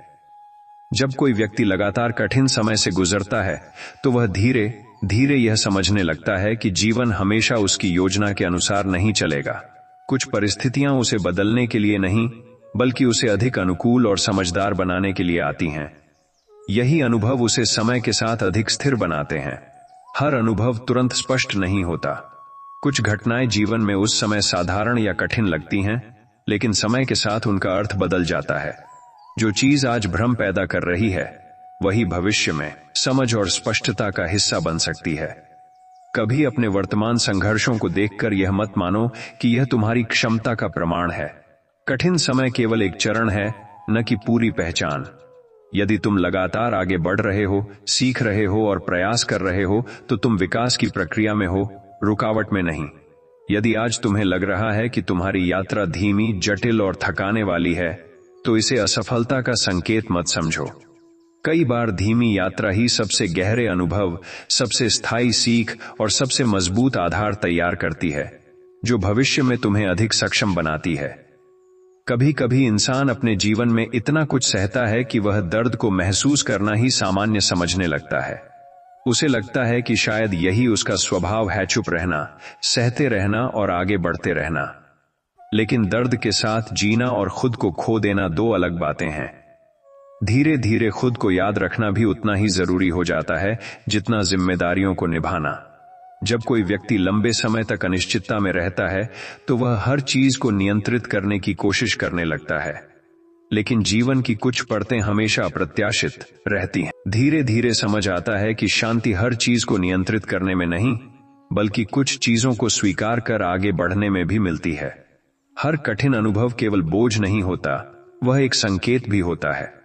जब कोई व्यक्ति लगातार कठिन समय से गुजरता है तो वह धीरे धीरे यह समझने लगता है कि जीवन हमेशा उसकी योजना के अनुसार नहीं चलेगा। कुछ परिस्थितियां उसे बदलने के लिए नहीं, बल्कि उसे अधिक अनुकूल और समझदार बनाने के लिए आती हैं। यही अनुभव उसे समय के साथ अधिक स्थिर बनाते हैं। हर अनुभव तुरंत स्पष्ट नहीं होता। कुछ घटनाएं जीवन में उस समय साधारण या कठिन लगती हैं, लेकिन समय के साथ उनका अर्थ बदल जाता है। जो चीज आज भ्रम पैदा कर रही है वही भविष्य में समझ और स्पष्टता का हिस्सा बन सकती है। कभी अपने वर्तमान संघर्षों को देखकर यह मत मानो कि यह तुम्हारी क्षमता का प्रमाण है। कठिन समय केवल एक चरण है, न कि पूरी पहचान। यदि तुम लगातार आगे बढ़ रहे हो, सीख रहे हो और प्रयास कर रहे हो तो तुम विकास की प्रक्रिया में हो, रुकावट में नहीं। यदि आज तुम्हें लग रहा है कि तुम्हारी यात्रा धीमी, जटिल और थकाने वाली है तो इसे असफलता का संकेत मत समझो। कई बार धीमी यात्रा ही सबसे गहरे अनुभव, सबसे स्थायी सीख और सबसे मजबूत आधार तैयार करती है, जो भविष्य में तुम्हें अधिक सक्षम बनाती है। कभी कभी इंसान अपने जीवन में इतना कुछ सहता है कि वह दर्द को महसूस करना ही सामान्य समझने लगता है। उसे लगता है कि शायद यही उसका स्वभाव है, चुप रहना, सहते रहना और आगे बढ़ते रहना। लेकिन दर्द के साथ जीना और खुद को खो देना दो अलग बातें हैं। धीरे धीरे खुद को याद रखना भी उतना ही जरूरी हो जाता है जितना जिम्मेदारियों को निभाना। जब कोई व्यक्ति लंबे समय तक अनिश्चितता में रहता है तो वह हर चीज को नियंत्रित करने की कोशिश करने लगता है, लेकिन जीवन की कुछ परतें हमेशा अप्रत्याशित रहती हैं। धीरे धीरे समझ आता है कि शांति हर चीज को नियंत्रित करने में नहीं, बल्कि कुछ चीजों को स्वीकार कर आगे बढ़ने में भी मिलती है। हर कठिन अनुभव केवल बोझ नहीं होता, वह एक संकेत भी होता है।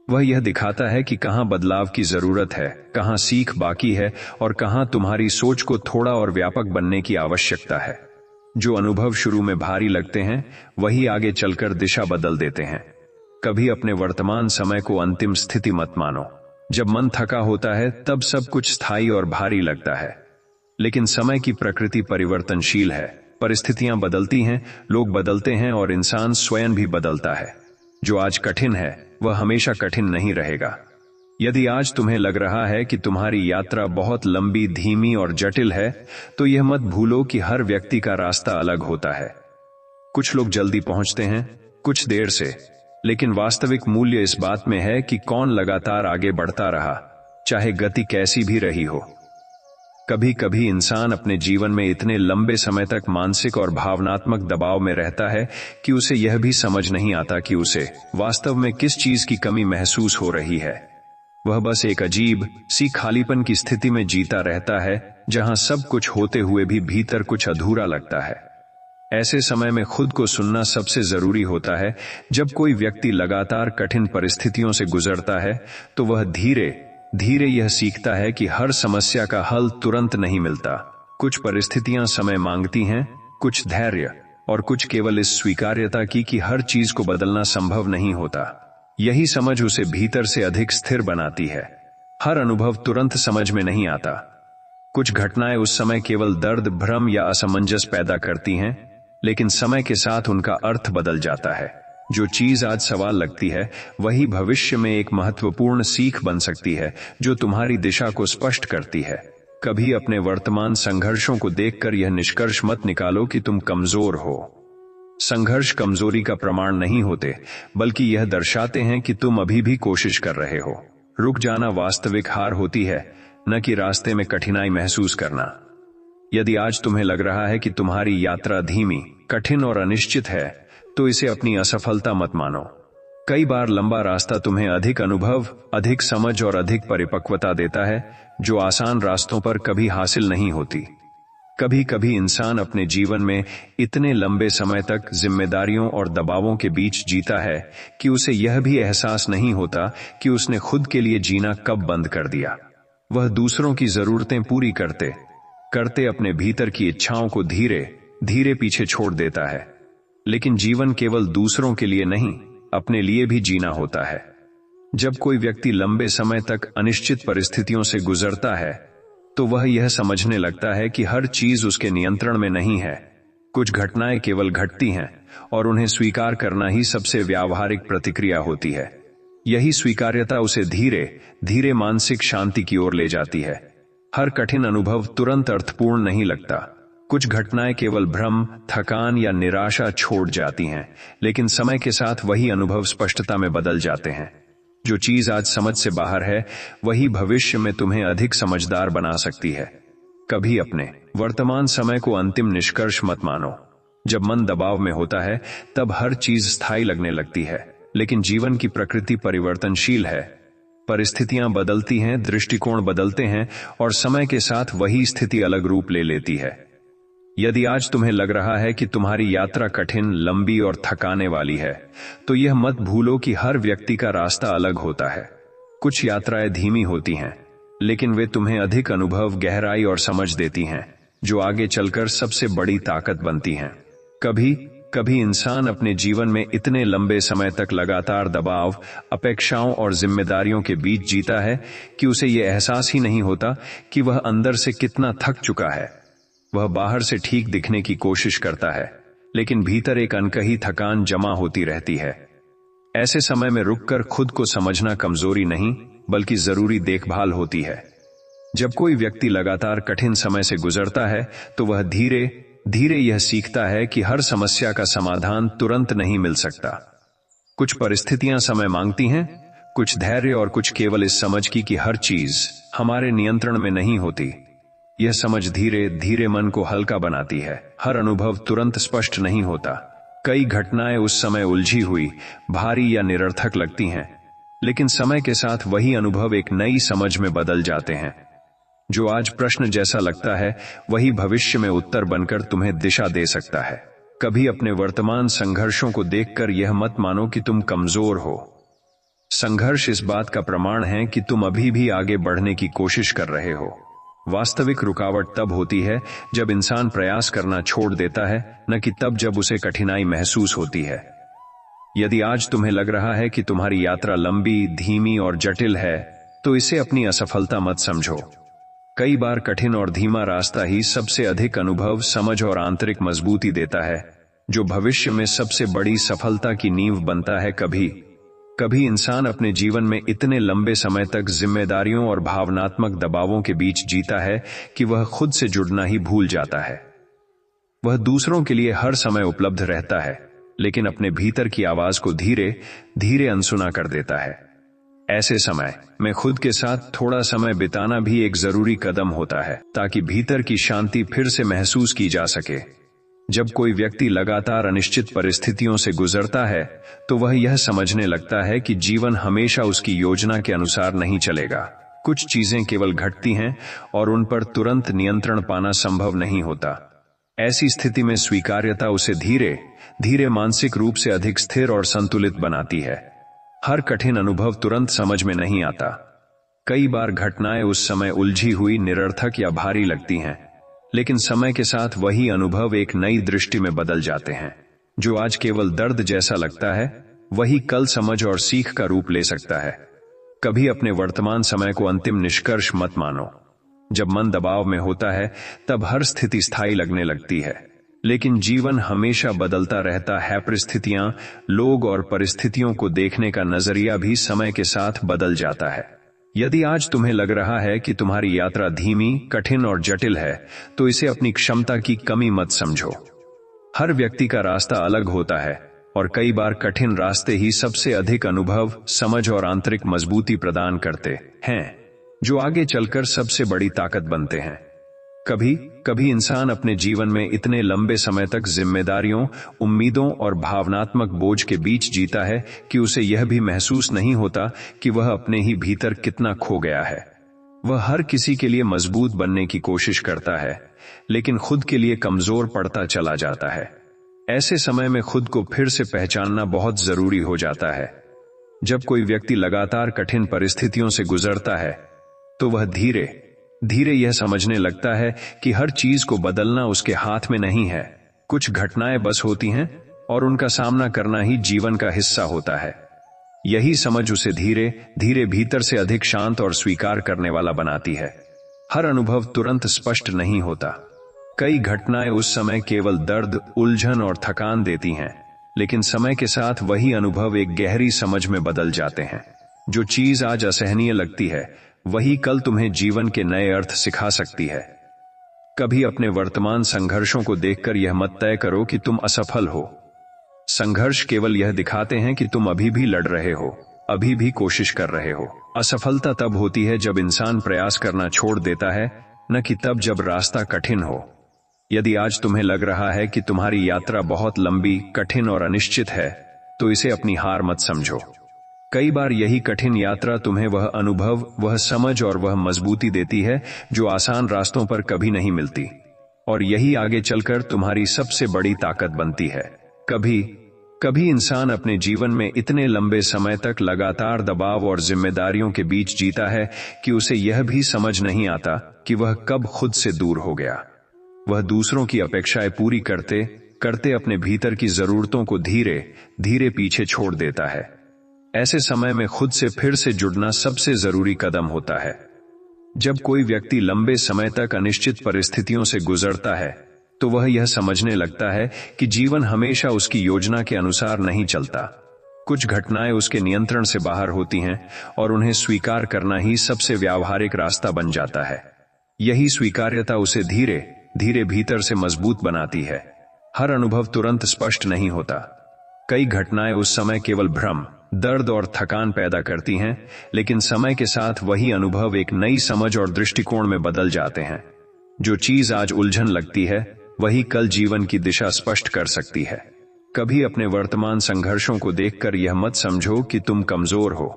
वह यह दिखाता है कि कहां बदलाव की जरूरत है, कहां सीख बाकी है और कहां तुम्हारी सोच को थोड़ा और व्यापक बनने की आवश्यकता है। जो अनुभव शुरू में भारी लगते हैं, वही आगे चलकर दिशा बदल देते हैं। कभी अपने वर्तमान समय को अंतिम स्थिति मत मानो। जब मन थका होता है तब सब कुछ स्थायी और भारी लगता है, लेकिन समय की प्रकृति परिवर्तनशील है। परिस्थितियां बदलती हैं, लोग बदलते हैं और इंसान स्वयं भी बदलता है। जो आज कठिन है वह हमेशा कठिन नहीं रहेगा। यदि आज तुम्हें लग रहा है कि तुम्हारी यात्रा बहुत लंबी, धीमी और जटिल है, तो यह मत भूलो कि हर व्यक्ति का रास्ता अलग होता है। कुछ लोग जल्दी पहुंचते हैं, कुछ देर से, लेकिन वास्तविक मूल्य इस बात में है कि कौन लगातार आगे बढ़ता रहा, चाहे गति कैसी भी रही हो। कभी कभी इंसान अपने जीवन में इतने लंबे समय तक मानसिक और भावनात्मक दबाव में रहता है कि उसे यह भी समझ नहीं आता कि उसे वास्तव में किस चीज की कमी महसूस हो रही है। वह बस एक अजीब सी खालीपन की स्थिति में जीता रहता है, जहां सब कुछ होते हुए भी भीतर कुछ अधूरा लगता है। ऐसे समय में खुद को सुनना सबसे जरूरी होता है। जब कोई व्यक्ति लगातार कठिन परिस्थितियों से गुजरता है, तो वह धीरे धीरे यह सीखता है कि हर समस्या का हल तुरंत नहीं मिलता। कुछ परिस्थितियां समय मांगती हैं, कुछ धैर्य और कुछ केवल इस स्वीकार्यता की कि हर चीज को बदलना संभव नहीं होता। यही समझ उसे भीतर से अधिक स्थिर बनाती है। हर अनुभव तुरंत समझ में नहीं आता। कुछ घटनाएं उस समय केवल दर्द, भ्रम या असमंजस पैदा करती हैं, लेकिन समय के साथ उनका अर्थ बदल जाता है। जो चीज आज सवाल लगती है, वही भविष्य में एक महत्वपूर्ण सीख बन सकती है, जो तुम्हारी दिशा को स्पष्ट करती है। कभी अपने वर्तमान संघर्षों को देखकर यह निष्कर्ष मत निकालो कि तुम कमजोर हो। संघर्ष कमजोरी का प्रमाण नहीं होते, बल्कि यह दर्शाते हैं कि तुम अभी भी कोशिश कर रहे हो। रुक जाना वास्तविक हार होती है, न कि रास्ते में कठिनाई महसूस करना। यदि आज तुम्हें लग रहा है कि तुम्हारी यात्रा धीमी, कठिन और अनिश्चित है, तो इसे अपनी असफलता मत मानो। कई बार लंबा रास्ता तुम्हें अधिक अनुभव, अधिक समझ और अधिक परिपक्वता देता है, जो आसान रास्तों पर कभी हासिल नहीं होती। कभी कभी इंसान अपने जीवन में इतने लंबे समय तक जिम्मेदारियों और दबावों के बीच जीता है कि उसे यह भी एहसास नहीं होता कि उसने खुद के लिए जीना कब बंद कर दिया। वह दूसरों की जरूरतें पूरी करते करते अपने भीतर की इच्छाओं को धीरे धीरे पीछे छोड़ देता है। लेकिन जीवन केवल दूसरों के लिए नहीं, अपने लिए भी जीना होता है। जब कोई व्यक्ति लंबे समय तक अनिश्चित परिस्थितियों से गुजरता है, तो वह यह समझने लगता है कि हर चीज उसके नियंत्रण में नहीं है। कुछ घटनाएं केवल घटती हैं और उन्हें स्वीकार करना ही सबसे व्यावहारिक प्रतिक्रिया होती है। यही स्वीकार्यता उसे धीरे धीरे मानसिक शांति की ओर ले जाती है। हर कठिन अनुभव तुरंत अर्थपूर्ण नहीं लगता। कुछ घटनाएं केवल भ्रम, थकान या निराशा छोड़ जाती हैं, लेकिन समय के साथ वही अनुभव स्पष्टता में बदल जाते हैं। जो चीज आज समझ से बाहर है, वही भविष्य में तुम्हें अधिक समझदार बना सकती है। कभी अपने वर्तमान समय को अंतिम निष्कर्ष मत मानो। जब मन दबाव में होता है, तब हर चीज स्थायी लगने लगती है, लेकिन जीवन की प्रकृति परिवर्तनशील है। परिस्थितियां बदलती हैं, दृष्टिकोण बदलते हैं और समय के साथ वही स्थिति अलग रूप ले लेती है। यदि आज तुम्हें लग रहा है कि तुम्हारी यात्रा कठिन, लंबी और थकाने वाली है, तो यह मत भूलो कि हर व्यक्ति का रास्ता अलग होता है। कुछ यात्राएं धीमी होती हैं, लेकिन वे तुम्हें अधिक अनुभव, गहराई और समझ देती हैं, जो आगे चलकर सबसे बड़ी ताकत बनती हैं। कभी कभी इंसान अपने जीवन में इतने लंबे समय तक लगातार दबाव, अपेक्षाओं और जिम्मेदारियों के बीच जीता है कि उसे यह एहसास ही नहीं होता कि वह अंदर से कितना थक चुका है। वह बाहर से ठीक दिखने की कोशिश करता है, लेकिन भीतर एक अनकही थकान जमा होती रहती है। ऐसे समय में रुककर खुद को समझना कमजोरी नहीं, बल्कि जरूरी देखभाल होती है। जब कोई व्यक्ति लगातार कठिन समय से गुजरता है, तो वह धीरे धीरे यह सीखता है कि हर समस्या का समाधान तुरंत नहीं मिल सकता। कुछ परिस्थितियां समय मांगती हैं, कुछ धैर्य और कुछ केवल इस समझ की कि हर चीज हमारे नियंत्रण में नहीं होती। यह समझ धीरे धीरे मन को हल्का बनाती है। हर अनुभव तुरंत स्पष्ट नहीं होता। कई घटनाएं उस समय उलझी हुई, भारी या निरर्थक लगती हैं, लेकिन समय के साथ वही अनुभव एक नई समझ में बदल जाते हैं। जो आज प्रश्न जैसा लगता है वही भविष्य में उत्तर बनकर तुम्हें दिशा दे सकता है। कभी अपने वर्तमान संघर्षों को देखकर यह मत मानो कि तुम कमजोर हो। संघर्ष इस बात का प्रमाण है कि तुम अभी भी आगे बढ़ने की कोशिश कर रहे हो। वास्तविक रुकावट तब होती है जब इंसान प्रयास करना छोड़ देता है, न कि तब जब उसे कठिनाई महसूस होती है। यदि आज तुम्हें लग रहा है कि तुम्हारी यात्रा लंबी, धीमी और जटिल है, तो इसे अपनी असफलता मत समझो। कई बार कठिन और धीमा रास्ता ही सबसे अधिक अनुभव, समझ और आंतरिक मजबूती देता है, जो भविष्य में सबसे बड़ी सफलता की नींव बनता है। कभी इंसान अपने जीवन में इतने लंबे समय तक जिम्मेदारियों और भावनात्मक दबावों के बीच जीता है कि वह खुद से जुड़ना ही भूल जाता है। वह दूसरों के लिए हर समय उपलब्ध रहता है, लेकिन अपने भीतर की आवाज को धीरे धीरे अनसुना कर देता है। ऐसे समय में खुद के साथ थोड़ा समय बिताना भी एक जरूरी कदम होता है, ताकि भीतर की शांति फिर से महसूस की जा सके। जब कोई व्यक्ति लगातार अनिश्चित परिस्थितियों से गुजरता है, तो वह यह समझने लगता है कि जीवन हमेशा उसकी योजना के अनुसार नहीं चलेगा। कुछ चीजें केवल घटती हैं और उन पर तुरंत नियंत्रण पाना संभव नहीं होता। ऐसी स्थिति में स्वीकार्यता उसे धीरे धीरे मानसिक रूप से अधिक स्थिर और संतुलित बनाती है। हर कठिन अनुभव तुरंत समझ में नहीं आता। कई बार घटनाएं उस समय उलझी हुई, निरर्थक या भारी लगती हैं, लेकिन समय के साथ वही अनुभव एक नई दृष्टि में बदल जाते हैं। जो आज केवल दर्द जैसा लगता है, वही कल समझ और सीख का रूप ले सकता है। कभी अपने वर्तमान समय को अंतिम निष्कर्ष मत मानो। जब मन दबाव में होता है, तब हर स्थिति स्थायी लगने लगती है, लेकिन जीवन हमेशा बदलता रहता है। परिस्थितियां, लोग और परिस्थितियों को देखने का नजरिया भी समय के साथ बदल जाता है। यदि आज तुम्हें लग रहा है कि तुम्हारी यात्रा धीमी, कठिन और जटिल है, तो इसे अपनी क्षमता की कमी मत समझो। हर व्यक्ति का रास्ता अलग होता है, और कई बार कठिन रास्ते ही सबसे अधिक अनुभव, समझ और आंतरिक मजबूती प्रदान करते हैं, जो आगे चलकर सबसे बड़ी ताकत बनते हैं। कभी इंसान अपने जीवन में इतने लंबे समय तक जिम्मेदारियों, उम्मीदों और भावनात्मक बोझ के बीच जीता है कि उसे यह भी महसूस नहीं होता कि वह अपने ही भीतर कितना खो गया है। वह हर किसी के लिए मजबूत बनने की कोशिश करता है, लेकिन खुद के लिए कमजोर पड़ता चला जाता है। ऐसे समय में खुद को फिर से पहचानना बहुत जरूरी हो जाता है। जब कोई व्यक्ति लगातार कठिन परिस्थितियों से गुजरता है, तो वह धीरे धीरे यह समझने लगता है कि हर चीज को बदलना उसके हाथ में नहीं है। कुछ घटनाएं बस होती हैं और उनका सामना करना ही जीवन का हिस्सा होता है। यही समझ उसे धीरे धीरे भीतर से अधिक शांत और स्वीकार करने वाला बनाती है। हर अनुभव तुरंत स्पष्ट नहीं होता। कई घटनाएं उस समय केवल दर्द, उलझन और थकान देती हैं, लेकिन समय के साथ वही अनुभव एक गहरी समझ में बदल जाते हैं। जो चीज आज असहनीय लगती है, वही कल तुम्हें जीवन के नए अर्थ सिखा सकती है। कभी अपने वर्तमान संघर्षों को देखकर यह मत तय करो कि तुम असफल हो। संघर्ष केवल यह दिखाते हैं कि तुम अभी भी लड़ रहे हो, अभी भी कोशिश कर रहे हो। असफलता तब होती है जब इंसान प्रयास करना छोड़ देता है, न कि तब जब रास्ता कठिन हो। यदि आज तुम्हें लग रहा है कि तुम्हारी यात्रा बहुत लंबी, कठिन और अनिश्चित है, तो इसे अपनी हार मत समझो। कई बार यही कठिन यात्रा तुम्हें वह अनुभव, वह समझ और वह मजबूती देती है जो आसान रास्तों पर कभी नहीं मिलती, और यही आगे चलकर तुम्हारी सबसे बड़ी ताकत बनती है। कभी इंसान अपने जीवन में इतने लंबे समय तक लगातार दबाव और जिम्मेदारियों के बीच जीता है कि उसे यह भी समझ नहीं आता कि वह कब खुद से दूर हो गया। वह दूसरों की अपेक्षाएं पूरी करते करते अपने भीतर की जरूरतों को धीरे धीरे पीछे छोड़ देता है। ऐसे समय में खुद से फिर से जुड़ना सबसे जरूरी कदम होता है। जब कोई व्यक्ति लंबे समय तक अनिश्चित परिस्थितियों से गुजरता है, तो वह यह समझने लगता है कि जीवन हमेशा उसकी योजना के अनुसार नहीं चलता। कुछ घटनाएं उसके नियंत्रण से बाहर होती हैं, और उन्हें स्वीकार करना ही सबसे व्यावहारिक रास्ता बन जाता है। यही स्वीकार्यता उसे धीरे धीरे भीतर से मजबूत बनाती है। हर अनुभव तुरंत स्पष्ट नहीं होता। कई घटनाएं उस समय केवल भ्रम, दर्द और थकान पैदा करती हैं, लेकिन समय के साथ वही अनुभव एक नई समझ और दृष्टिकोण में बदल जाते हैं। जो चीज आज उलझन लगती है, वही कल जीवन की दिशा स्पष्ट कर सकती है। कभी अपने वर्तमान संघर्षों को देखकर यह मत समझो कि तुम कमजोर हो।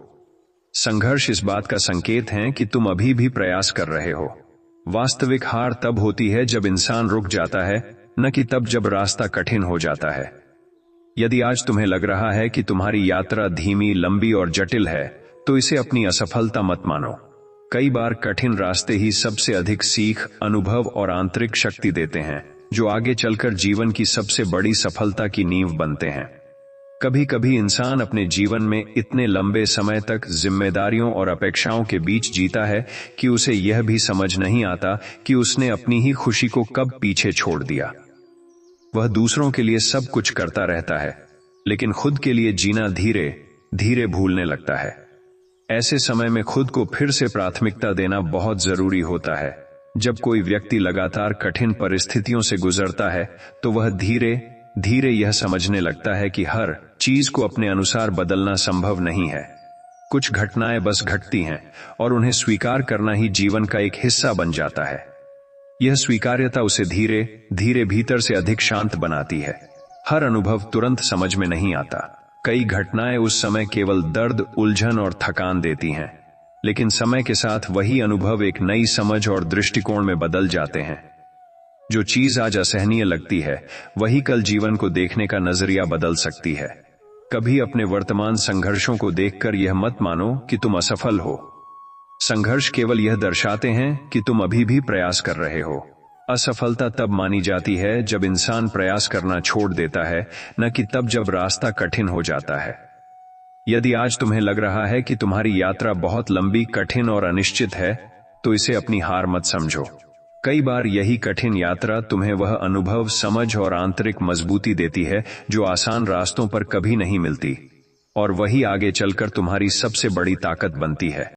संघर्ष इस बात का संकेत है कि तुम अभी भी प्रयास कर रहे हो। वास्तविक हार तब होती है जब इंसान रुक जाता है, न कि तब जब रास्ता कठिन हो जाता है। यदि आज तुम्हें लग रहा है कि तुम्हारी यात्रा धीमी, लंबी और जटिल है, तो इसे अपनी असफलता मत मानो। कई बार कठिन रास्ते ही सबसे अधिक सीख, अनुभव और आंतरिक शक्ति देते हैं, जो आगे चलकर जीवन की सबसे बड़ी सफलता की नींव बनते हैं। कभी कभी इंसान अपने जीवन में इतने लंबे समय तक जिम्मेदारियों और अपेक्षाओं के बीच जीता है कि उसे यह भी समझ नहीं आता कि उसने अपनी ही खुशी को कब पीछे छोड़ दिया। वह दूसरों के लिए सब कुछ करता रहता है, लेकिन खुद के लिए जीना धीरे धीरे भूलने लगता है। ऐसे समय में खुद को फिर से प्राथमिकता देना बहुत जरूरी होता है। जब कोई व्यक्ति लगातार कठिन परिस्थितियों से गुजरता है, तो वह धीरे धीरे यह समझने लगता है कि हर चीज को अपने अनुसार बदलना संभव नहीं है। कुछ घटनाएं बस घटती हैं और उन्हें स्वीकार करना ही जीवन का एक हिस्सा बन जाता है। यह स्वीकार्यता उसे धीरे धीरे भीतर से अधिक शांत बनाती है। हर अनुभव तुरंत समझ में नहीं आता। कई घटनाएं उस समय केवल दर्द, उलझन और थकान देती हैं, लेकिन समय के साथ वही अनुभव एक नई समझ और दृष्टिकोण में बदल जाते हैं। जो चीज आज असहनीय लगती है, वही कल जीवन को देखने का नजरिया बदल सकती है। कभी अपने वर्तमान संघर्षों को देखकर यह मत मानो कि तुम असफल हो। संघर्ष केवल यह दर्शाते हैं कि तुम अभी भी प्रयास कर रहे हो। असफलता तब मानी जाती है जब इंसान प्रयास करना छोड़ देता है, न कि तब जब रास्ता कठिन हो जाता है। यदि आज तुम्हें लग रहा है कि तुम्हारी यात्रा बहुत लंबी, कठिन और अनिश्चित है, तो इसे अपनी हार मत समझो। कई बार यही कठिन यात्रा तुम्हें वह अनुभव, समझ और आंतरिक मजबूती देती है जो आसान रास्तों पर कभी नहीं मिलती, और वही आगे चलकर तुम्हारी सबसे बड़ी ताकत बनती है।